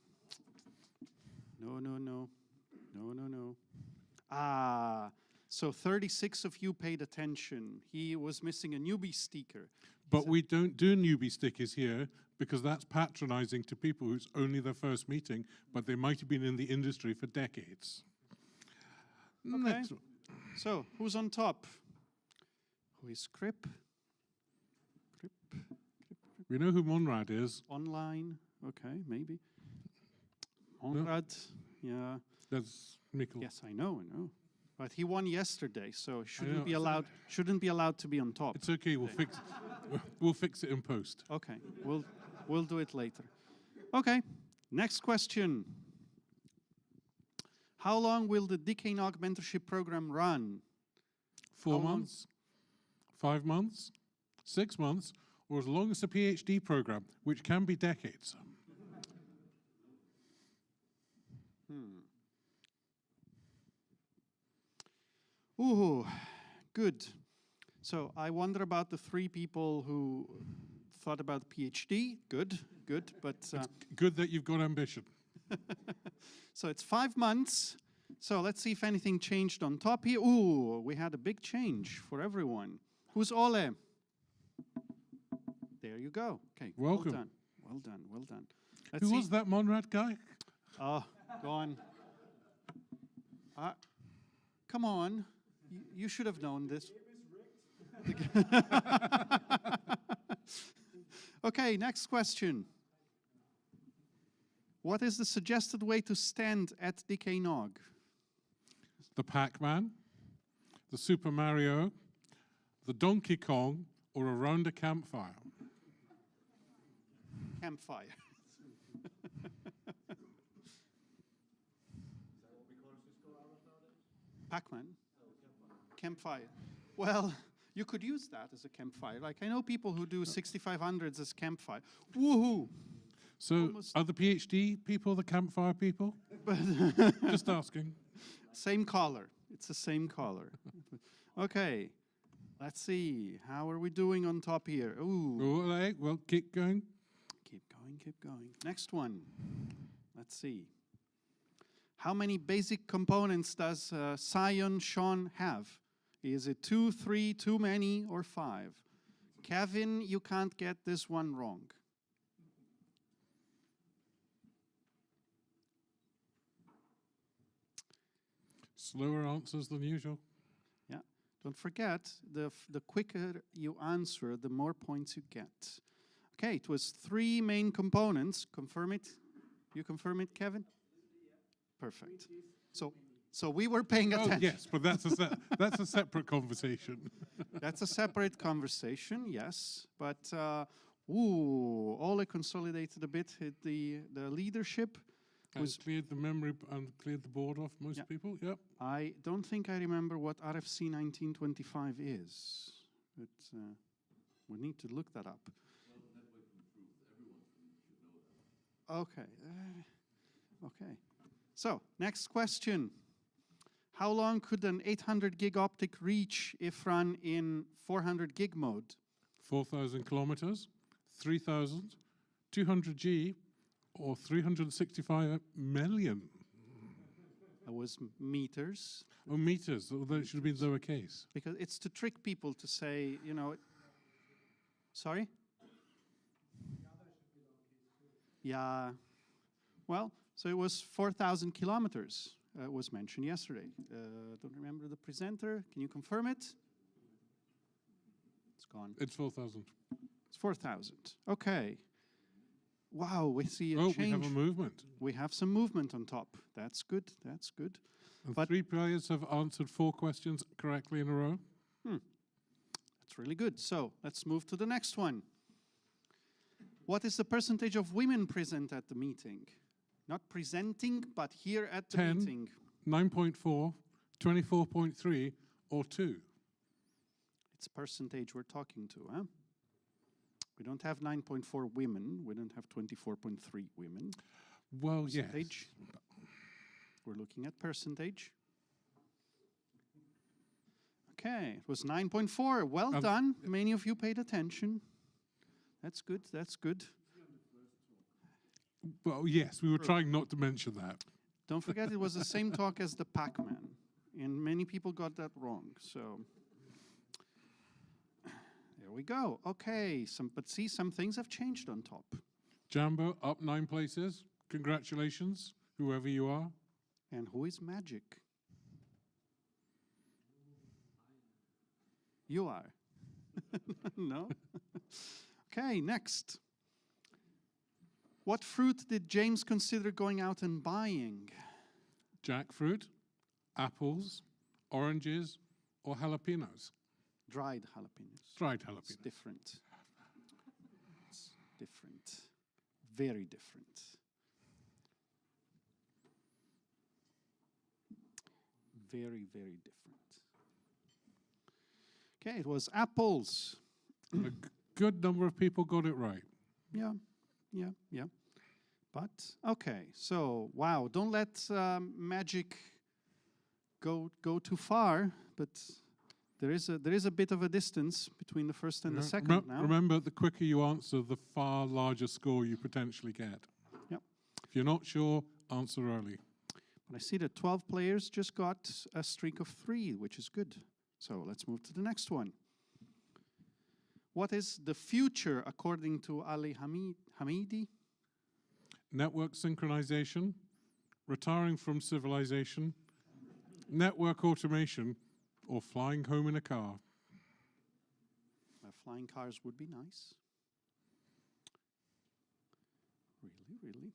[SPEAKER 3] No, no, no. No, no, no. Ah, so 36 of you paid attention. He was missing a newbie sticker.
[SPEAKER 10] But we don't do newbie stickers here because that's patronizing to people who's only their first meeting, but they might have been in the industry for decades.
[SPEAKER 3] Okay.
[SPEAKER 10] Next one.
[SPEAKER 3] So, who's on top? Who is Krip?
[SPEAKER 10] We know who Monrad is.
[SPEAKER 3] Online. Okay, maybe. Monrad, yeah.
[SPEAKER 10] That's Mikkel.
[SPEAKER 3] Yes, I know. But he won yesterday, so
[SPEAKER 10] know,
[SPEAKER 3] shouldn't be
[SPEAKER 10] so-
[SPEAKER 3] allowed. Shouldn't be allowed to be on top.
[SPEAKER 10] It's okay. We'll fix it in post.
[SPEAKER 3] Okay, we'll do it later. Okay, next question. How long will the DKNOG mentorship program run?
[SPEAKER 10] 4 months, 5 months, 6 months, or as long as a PhD program, which can be decades.
[SPEAKER 3] Ooh, good. So I wonder about the 3 people who thought about PhD. Good, good, but...
[SPEAKER 10] Good that you've got ambition.
[SPEAKER 3] So it's 5 months. So let's see if anything changed on top here. Ooh, we had a big change for everyone. Who's Ole? There you go. Okay,
[SPEAKER 10] Welcome.
[SPEAKER 3] Well done, well done, well done.
[SPEAKER 10] Who was that Monrad guy?
[SPEAKER 3] Oh, go on. Come on. You should have known this. Okay, next question. What is the suggested way to stand at DKNOG?
[SPEAKER 10] The Pac-Man, the Super Mario, the Donkey Kong, or around a campfire?
[SPEAKER 3] Campfire. Pac-Man? Campfire. Well, you could use that as a campfire. Like, I know people who do 6500s as campfire. Woohoo!
[SPEAKER 10] So, are the PhD people the campfire people? Just asking.
[SPEAKER 3] Same color. It's the same color. Okay. Let's see. How are we doing on top here? Ooh.
[SPEAKER 10] All right, well, keep going.
[SPEAKER 3] Keep going, keep going. Next one. Let's see. How many basic components does Sion Sean have? Is it 2, 3, too many, or 5? Kevin, you can't get this one wrong.
[SPEAKER 10] Slower answers than usual.
[SPEAKER 3] Yeah. Don't forget, the quicker you answer, the more points you get. Okay, it was 3 main components. Confirm it? You confirm it, Kevin? Perfect. So we were paying attention.
[SPEAKER 10] Yes, but that's a separate conversation.
[SPEAKER 3] That's a separate conversation, yes. But, Ole consolidated a bit. The leadership was
[SPEAKER 10] cleared the memory and cleared the board off most people, yep.
[SPEAKER 3] I don't think I remember what RFC 1925 is. But we need to look that up. Okay. Okay. So, next question. How long could an 800 gig optic reach if run in 400 gig mode?
[SPEAKER 10] 4,000 kilometers, 3,000, 200G, or 365 million.
[SPEAKER 3] That was meters.
[SPEAKER 10] Oh, meters. Although it should have been lowercase.
[SPEAKER 3] Because it's to trick people to say, you know. Sorry? Yeah. Well, so it was 4,000 kilometers. Was mentioned yesterday. Don't remember the presenter. Can you confirm it? It's gone.
[SPEAKER 10] It's 4,000.
[SPEAKER 3] It's 4,000. Okay. Wow, we see a change.
[SPEAKER 10] We have a movement.
[SPEAKER 3] We have some movement on top. That's good. That's good.
[SPEAKER 10] And
[SPEAKER 3] but
[SPEAKER 10] 3 players have answered 4 questions correctly in a row.
[SPEAKER 3] That's really good. So let's move to the next one. What is the percentage of women present at the meeting? Not presenting, but here at the
[SPEAKER 10] 10,
[SPEAKER 3] meeting.
[SPEAKER 10] 9.4, 24.3, or 2.
[SPEAKER 3] It's percentage we're talking to, huh? We don't have 9.4 women. We don't have 24.3 women.
[SPEAKER 10] Well,
[SPEAKER 3] percentage.
[SPEAKER 10] Yes.
[SPEAKER 3] We're looking at percentage. Okay, it was 9.4. Well done. Many of you paid attention. That's good. That's good.
[SPEAKER 10] Well, yes, we were trying not to mention that.
[SPEAKER 3] Don't forget, it was the same talk as the Pac-Man, and many people got that wrong. So there we go. Okay, but see, some things have changed on top.
[SPEAKER 10] Jambo up 9 places. Congratulations, whoever you are.
[SPEAKER 3] And who is Magic? You are. No? Okay, next. What fruit did James consider going out and buying?
[SPEAKER 10] Jackfruit, apples, oranges, or jalapenos?
[SPEAKER 3] Dried jalapenos.
[SPEAKER 10] Dried jalapenos.
[SPEAKER 3] It's different. It's different. Very different. Very, very different. Okay, it was apples.
[SPEAKER 10] A good number of people got it right.
[SPEAKER 3] Yeah. Yeah. But, okay, so, wow, don't let Magic go too far, but there is a bit of a distance between the first and the second now.
[SPEAKER 10] Remember, the quicker you answer, the far larger score you potentially get.
[SPEAKER 3] Yep.
[SPEAKER 10] If you're not sure, answer early.
[SPEAKER 3] But I see that 12 players just got a streak of 3, which is good. So let's move to the next one. What is the future, according to Ali Hamidi?
[SPEAKER 10] Network synchronization, retiring from civilization, network automation, or flying home in a car.
[SPEAKER 3] Flying cars would be nice. Really?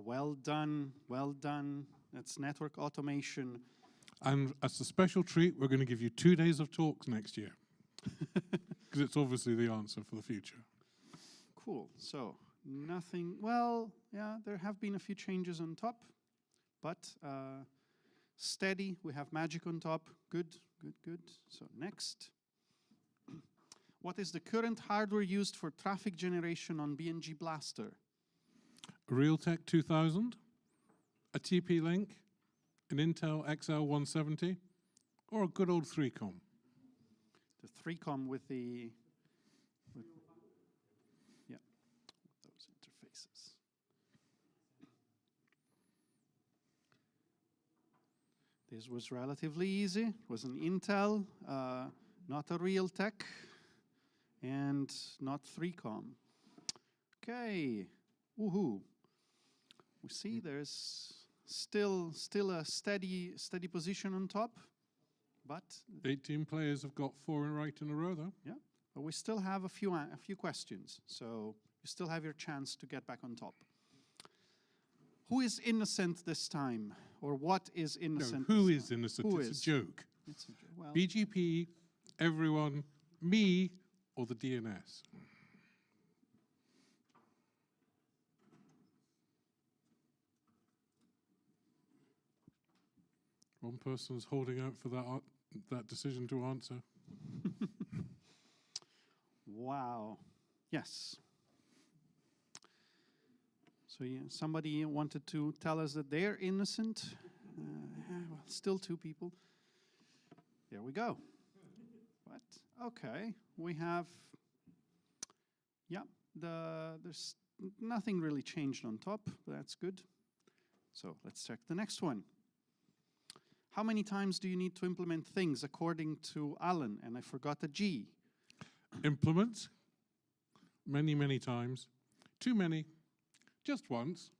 [SPEAKER 3] Well done, well done. That's network automation.
[SPEAKER 10] And as a special treat, we're going to give you 2 days of talks next year. Because it's obviously the answer for the future.
[SPEAKER 3] Cool. So, nothing. Well, yeah, there have been a few changes on top. But steady. We have Magic on top. Good. So, next. What is the current hardware used for traffic generation on BNG Blaster?
[SPEAKER 10] A Realtek 2000, a TP-Link, an Intel XL170, or a good old 3-com?
[SPEAKER 3] The 3-com with the... yeah, those interfaces. This was relatively easy. It was an Intel, not a Realtek, and not 3-com. Okay, woohoo. We see there's Still a steady position on top, but
[SPEAKER 10] 18 players have got 4 right in a row, though.
[SPEAKER 3] yeah, but we still have a few questions, so you still have your chance to get back on top. Who is innocent this time, or what is innocent?
[SPEAKER 10] No, who is innocent?
[SPEAKER 3] Who
[SPEAKER 10] it's
[SPEAKER 3] is?
[SPEAKER 10] a joke.
[SPEAKER 3] It's a joke. Well,
[SPEAKER 10] BGP, everyone, me, or the DNS. One person's holding out for that decision to answer.
[SPEAKER 3] wow. Yes. So yeah, somebody wanted to tell us that they're innocent. Well, still 2 people. There we go. But okay, we have. Yeah, there's nothing really changed on top. That's good. So let's check the next one. How many times do you need to implement things according to Alan? And I forgot the G.
[SPEAKER 10] Implement. Many, many times. Too many. Just once.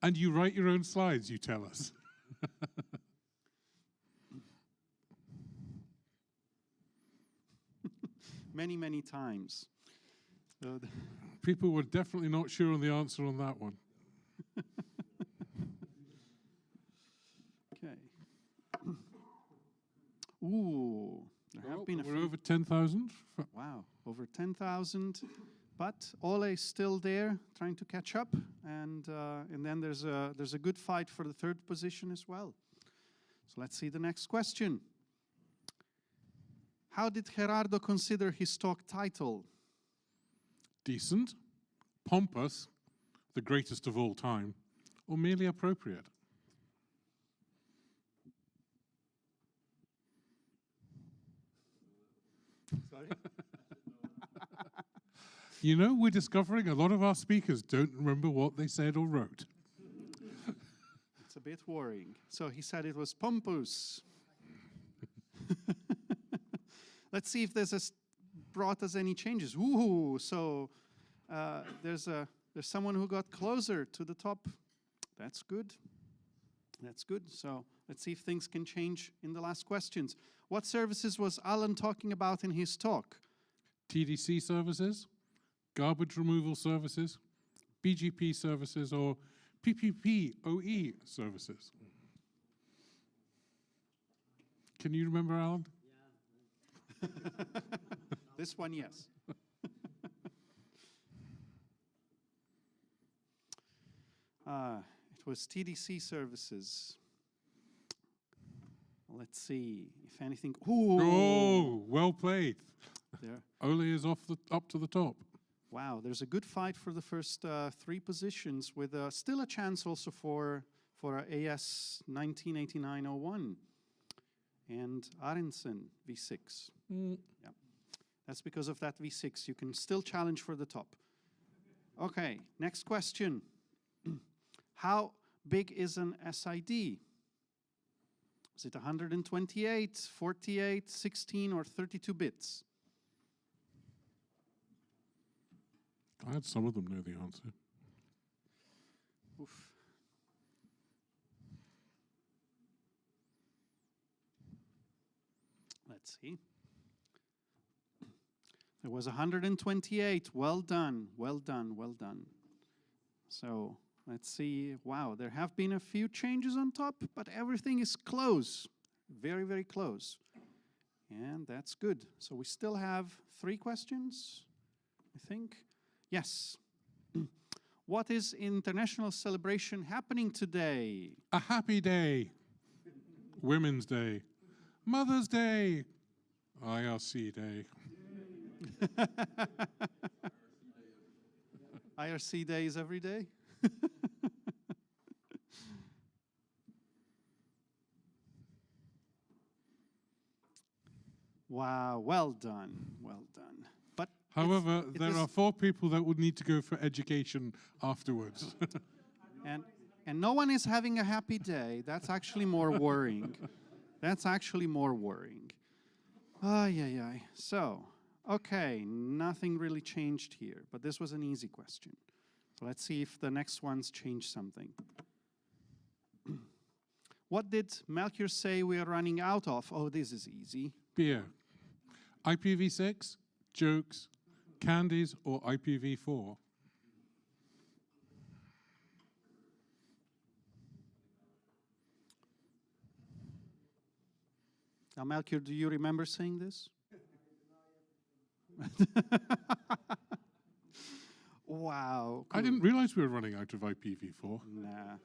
[SPEAKER 10] And you write your own slides, you tell us.
[SPEAKER 3] Many, many times.
[SPEAKER 10] People were definitely not sure on the answer on that one.
[SPEAKER 3] Okay. Ooh, there have been a
[SPEAKER 10] we're
[SPEAKER 3] few.
[SPEAKER 10] over 10,000.
[SPEAKER 3] Wow, over 10,000. But Ole is still there, trying to catch up, and then there's a good fight for the 3rd position as well. So let's see the next question. How did Gerardo consider his talk title?
[SPEAKER 10] Decent, pompous, the greatest of all time, or merely appropriate?
[SPEAKER 3] Sorry?
[SPEAKER 10] You know, we're discovering a lot of our speakers don't remember what they said or wrote.
[SPEAKER 3] It's a bit worrying. So he said it was pompous. Let's see if this brought us any changes. Ooh, so there's someone who got closer to the top. That's good. That's good. So let's see if things can change in the last questions. What services was Alan talking about in his talk?
[SPEAKER 10] TDC services, garbage removal services, BGP services, or PPPoE services. Can you remember, Alan?
[SPEAKER 3] Yeah. This one, yes. It was TDC services. Let's see if anything. Ooh.
[SPEAKER 10] Oh, well played.
[SPEAKER 3] There.
[SPEAKER 10] Ole is up to the top.
[SPEAKER 3] Wow, there's a good fight for the first 3 positions, with still a chance also for AS 1989-01 and Arensen V6. Yeah, that's because of that V6. You can still challenge for the top. Okay, next question. How big is an SID? Is it 128, 48, 16, or 32 bits?
[SPEAKER 10] Glad some of them know the answer.
[SPEAKER 3] Oof. Let's see. There was 128. Well done, well done, well done. So let's see. Wow, there have been a few changes on top, but everything is close. Very, very close. And that's good. So we still have 3 questions, I think. Yes. What is international celebration happening today?
[SPEAKER 10] A happy day. Women's Day. Mother's Day. IRC Day.
[SPEAKER 3] IRC Day is every day? Wow, well done, well done. But
[SPEAKER 10] however, there are 4 people that would need to go for education afterwards.
[SPEAKER 3] and no one is having a happy day. That's actually more worrying. That's actually more worrying. Ay, ay, ay. So, Okay, nothing really changed here, but this was an easy question. So let's see if the next ones change something. What did Melchior say we are running out of? Oh, this is easy.
[SPEAKER 10] Beer. IPv6, jokes, candies, or IPv4?
[SPEAKER 3] Now, Melchior, do you remember saying this? Wow.
[SPEAKER 10] I didn't realize we were running out of IPv4.
[SPEAKER 3] Nah,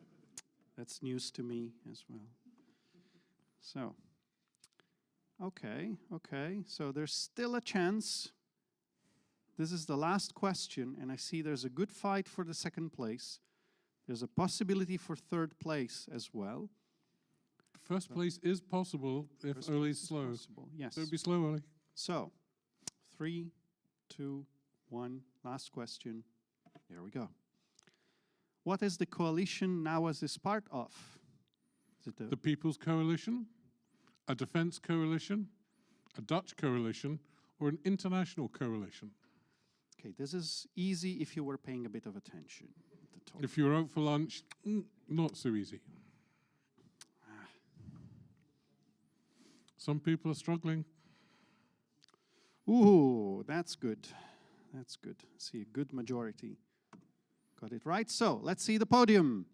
[SPEAKER 3] that's news to me as well. So, okay. So there's still a chance. This is the last question, and I see there's a good fight for the second place. There's a possibility for third place as well.
[SPEAKER 10] First place is possible if Oli's slow.
[SPEAKER 3] Possible, yes.
[SPEAKER 10] Don't be slow, Oli.
[SPEAKER 3] So, 3, 2, 1, last question. Here we go. What is the coalition NAWAS is part of? Is it
[SPEAKER 10] The People's Coalition, a defense coalition, a Dutch coalition, or an international coalition?
[SPEAKER 3] Okay, this is easy if you were paying a bit of attention.
[SPEAKER 10] If you're out for lunch, not so easy. Some people are struggling.
[SPEAKER 3] Ooh, that's good. That's good. See, a good majority. Got it right. So, let's see the podium.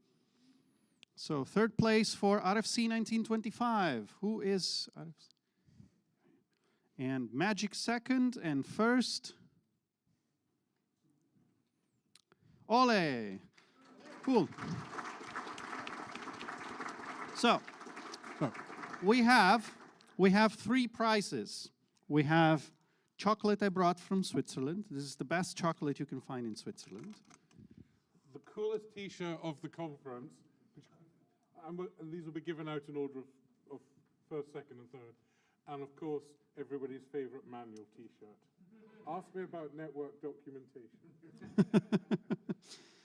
[SPEAKER 3] So, third place for RFC 1925. Who is RFC? And Magic second, and first, Ole. Cool. So, we have 3 prizes. We have chocolate I brought from Switzerland. This is the best chocolate you can find in Switzerland.
[SPEAKER 10] The coolest T-shirt of the conference, and these will be given out in order of first, second, and third. And of course, everybody's favorite manual T-shirt. Ask me about network documentation.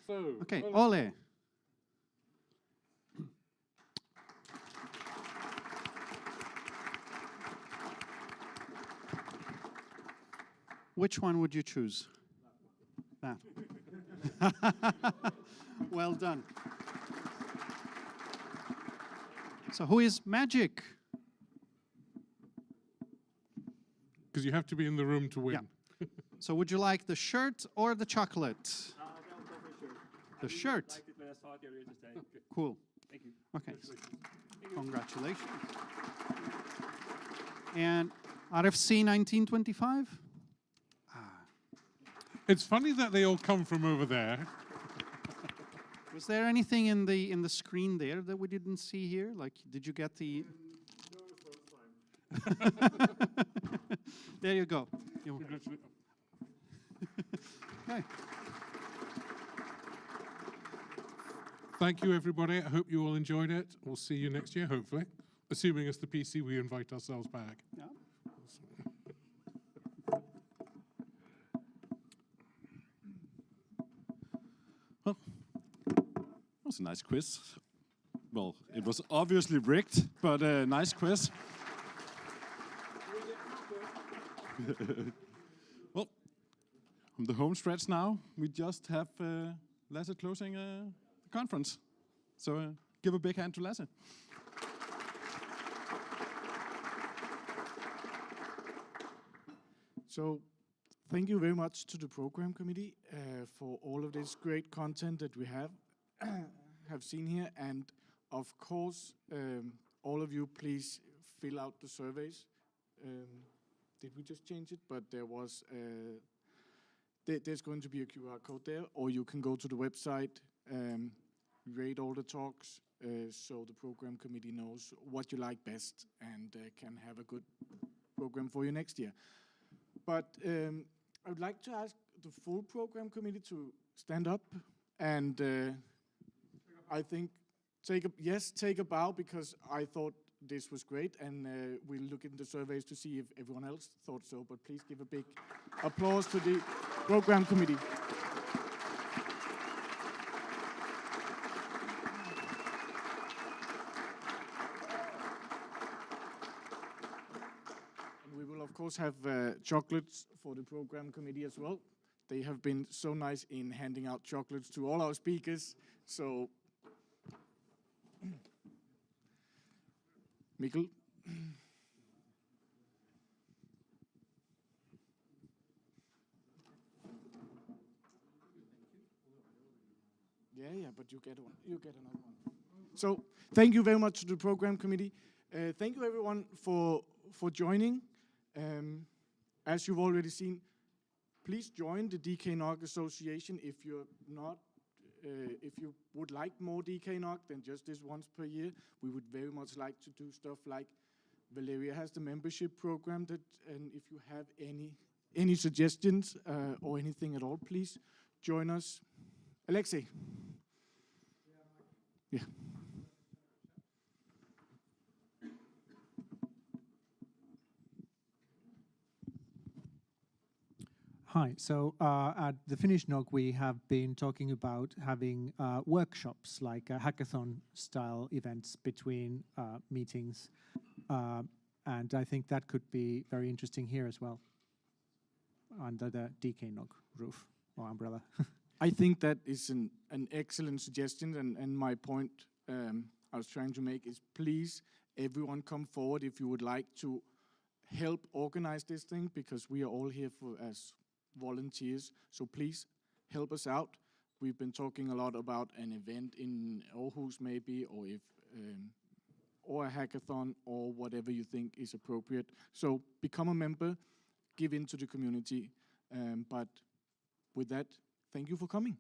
[SPEAKER 10] So,
[SPEAKER 3] okay, Ole. Which one would you choose? That. Well done. So who is Magic?
[SPEAKER 10] Because you have to be in the room to win.
[SPEAKER 3] Yeah. So would you like the shirt or the chocolate? The shirt. Cool.
[SPEAKER 18] Thank you.
[SPEAKER 3] Okay. Congratulations. And RFC 1925?
[SPEAKER 10] It's funny that they all come from over there.
[SPEAKER 3] Was there anything in the screen there that we didn't see here? Like, did you get the? There you go. Okay.
[SPEAKER 10] Thank you, everybody. I hope you all enjoyed it. We'll see you next year, hopefully. Assuming it's the PC, we invite ourselves back.
[SPEAKER 3] Yeah.
[SPEAKER 13] Well, that was a nice quiz. Well, it was obviously rigged, but a nice quiz. Well, on the home stretch now, we just have Lasse closing the conference. So give a big hand to Lasse.
[SPEAKER 11] So thank you very much to the program committee for all of this great content that we have seen here. And of course, all of you, please fill out the surveys. Did we just change it? But there was, there's going to be a QR code there, or you can go to the website, rate all the talks, so the program committee knows what you like best and can have a good program for you next year. But I would like to ask the full program committee to stand up and I think take a bow, because I thought this was great, and we'll look in the surveys to see if everyone else thought so, but please give a big applause to the program committee. And we will of course have chocolates for the program committee as well. They have been so nice in handing out chocolates to all our speakers. So, Mikkel. Yeah, but you get one. You get another one. So, thank you very much to the program committee. Thank you everyone for joining. As you've already seen, please join the DKNOG Association if you're not. If you would like more DKNOG than just this once per year, we would very much like to do stuff like Valeria has the membership program. And if you have any suggestions or anything at all, please join us. Alexei. Yeah.
[SPEAKER 5] Hi. So at the Finnish NOG, we have been talking about having workshops, like hackathon-style events between meetings, and I think that could be very interesting here as well, under the DKNOG roof or umbrella.
[SPEAKER 11] I think that is an excellent suggestion, and my point I was trying to make is please, everyone come forward if you would like to help organize this thing, because we are all here as volunteers, so please help us out. We've been talking a lot about an event in Aarhus maybe, or a hackathon, or whatever you think is appropriate. So become a member, give into the community, but with that, thank you for coming.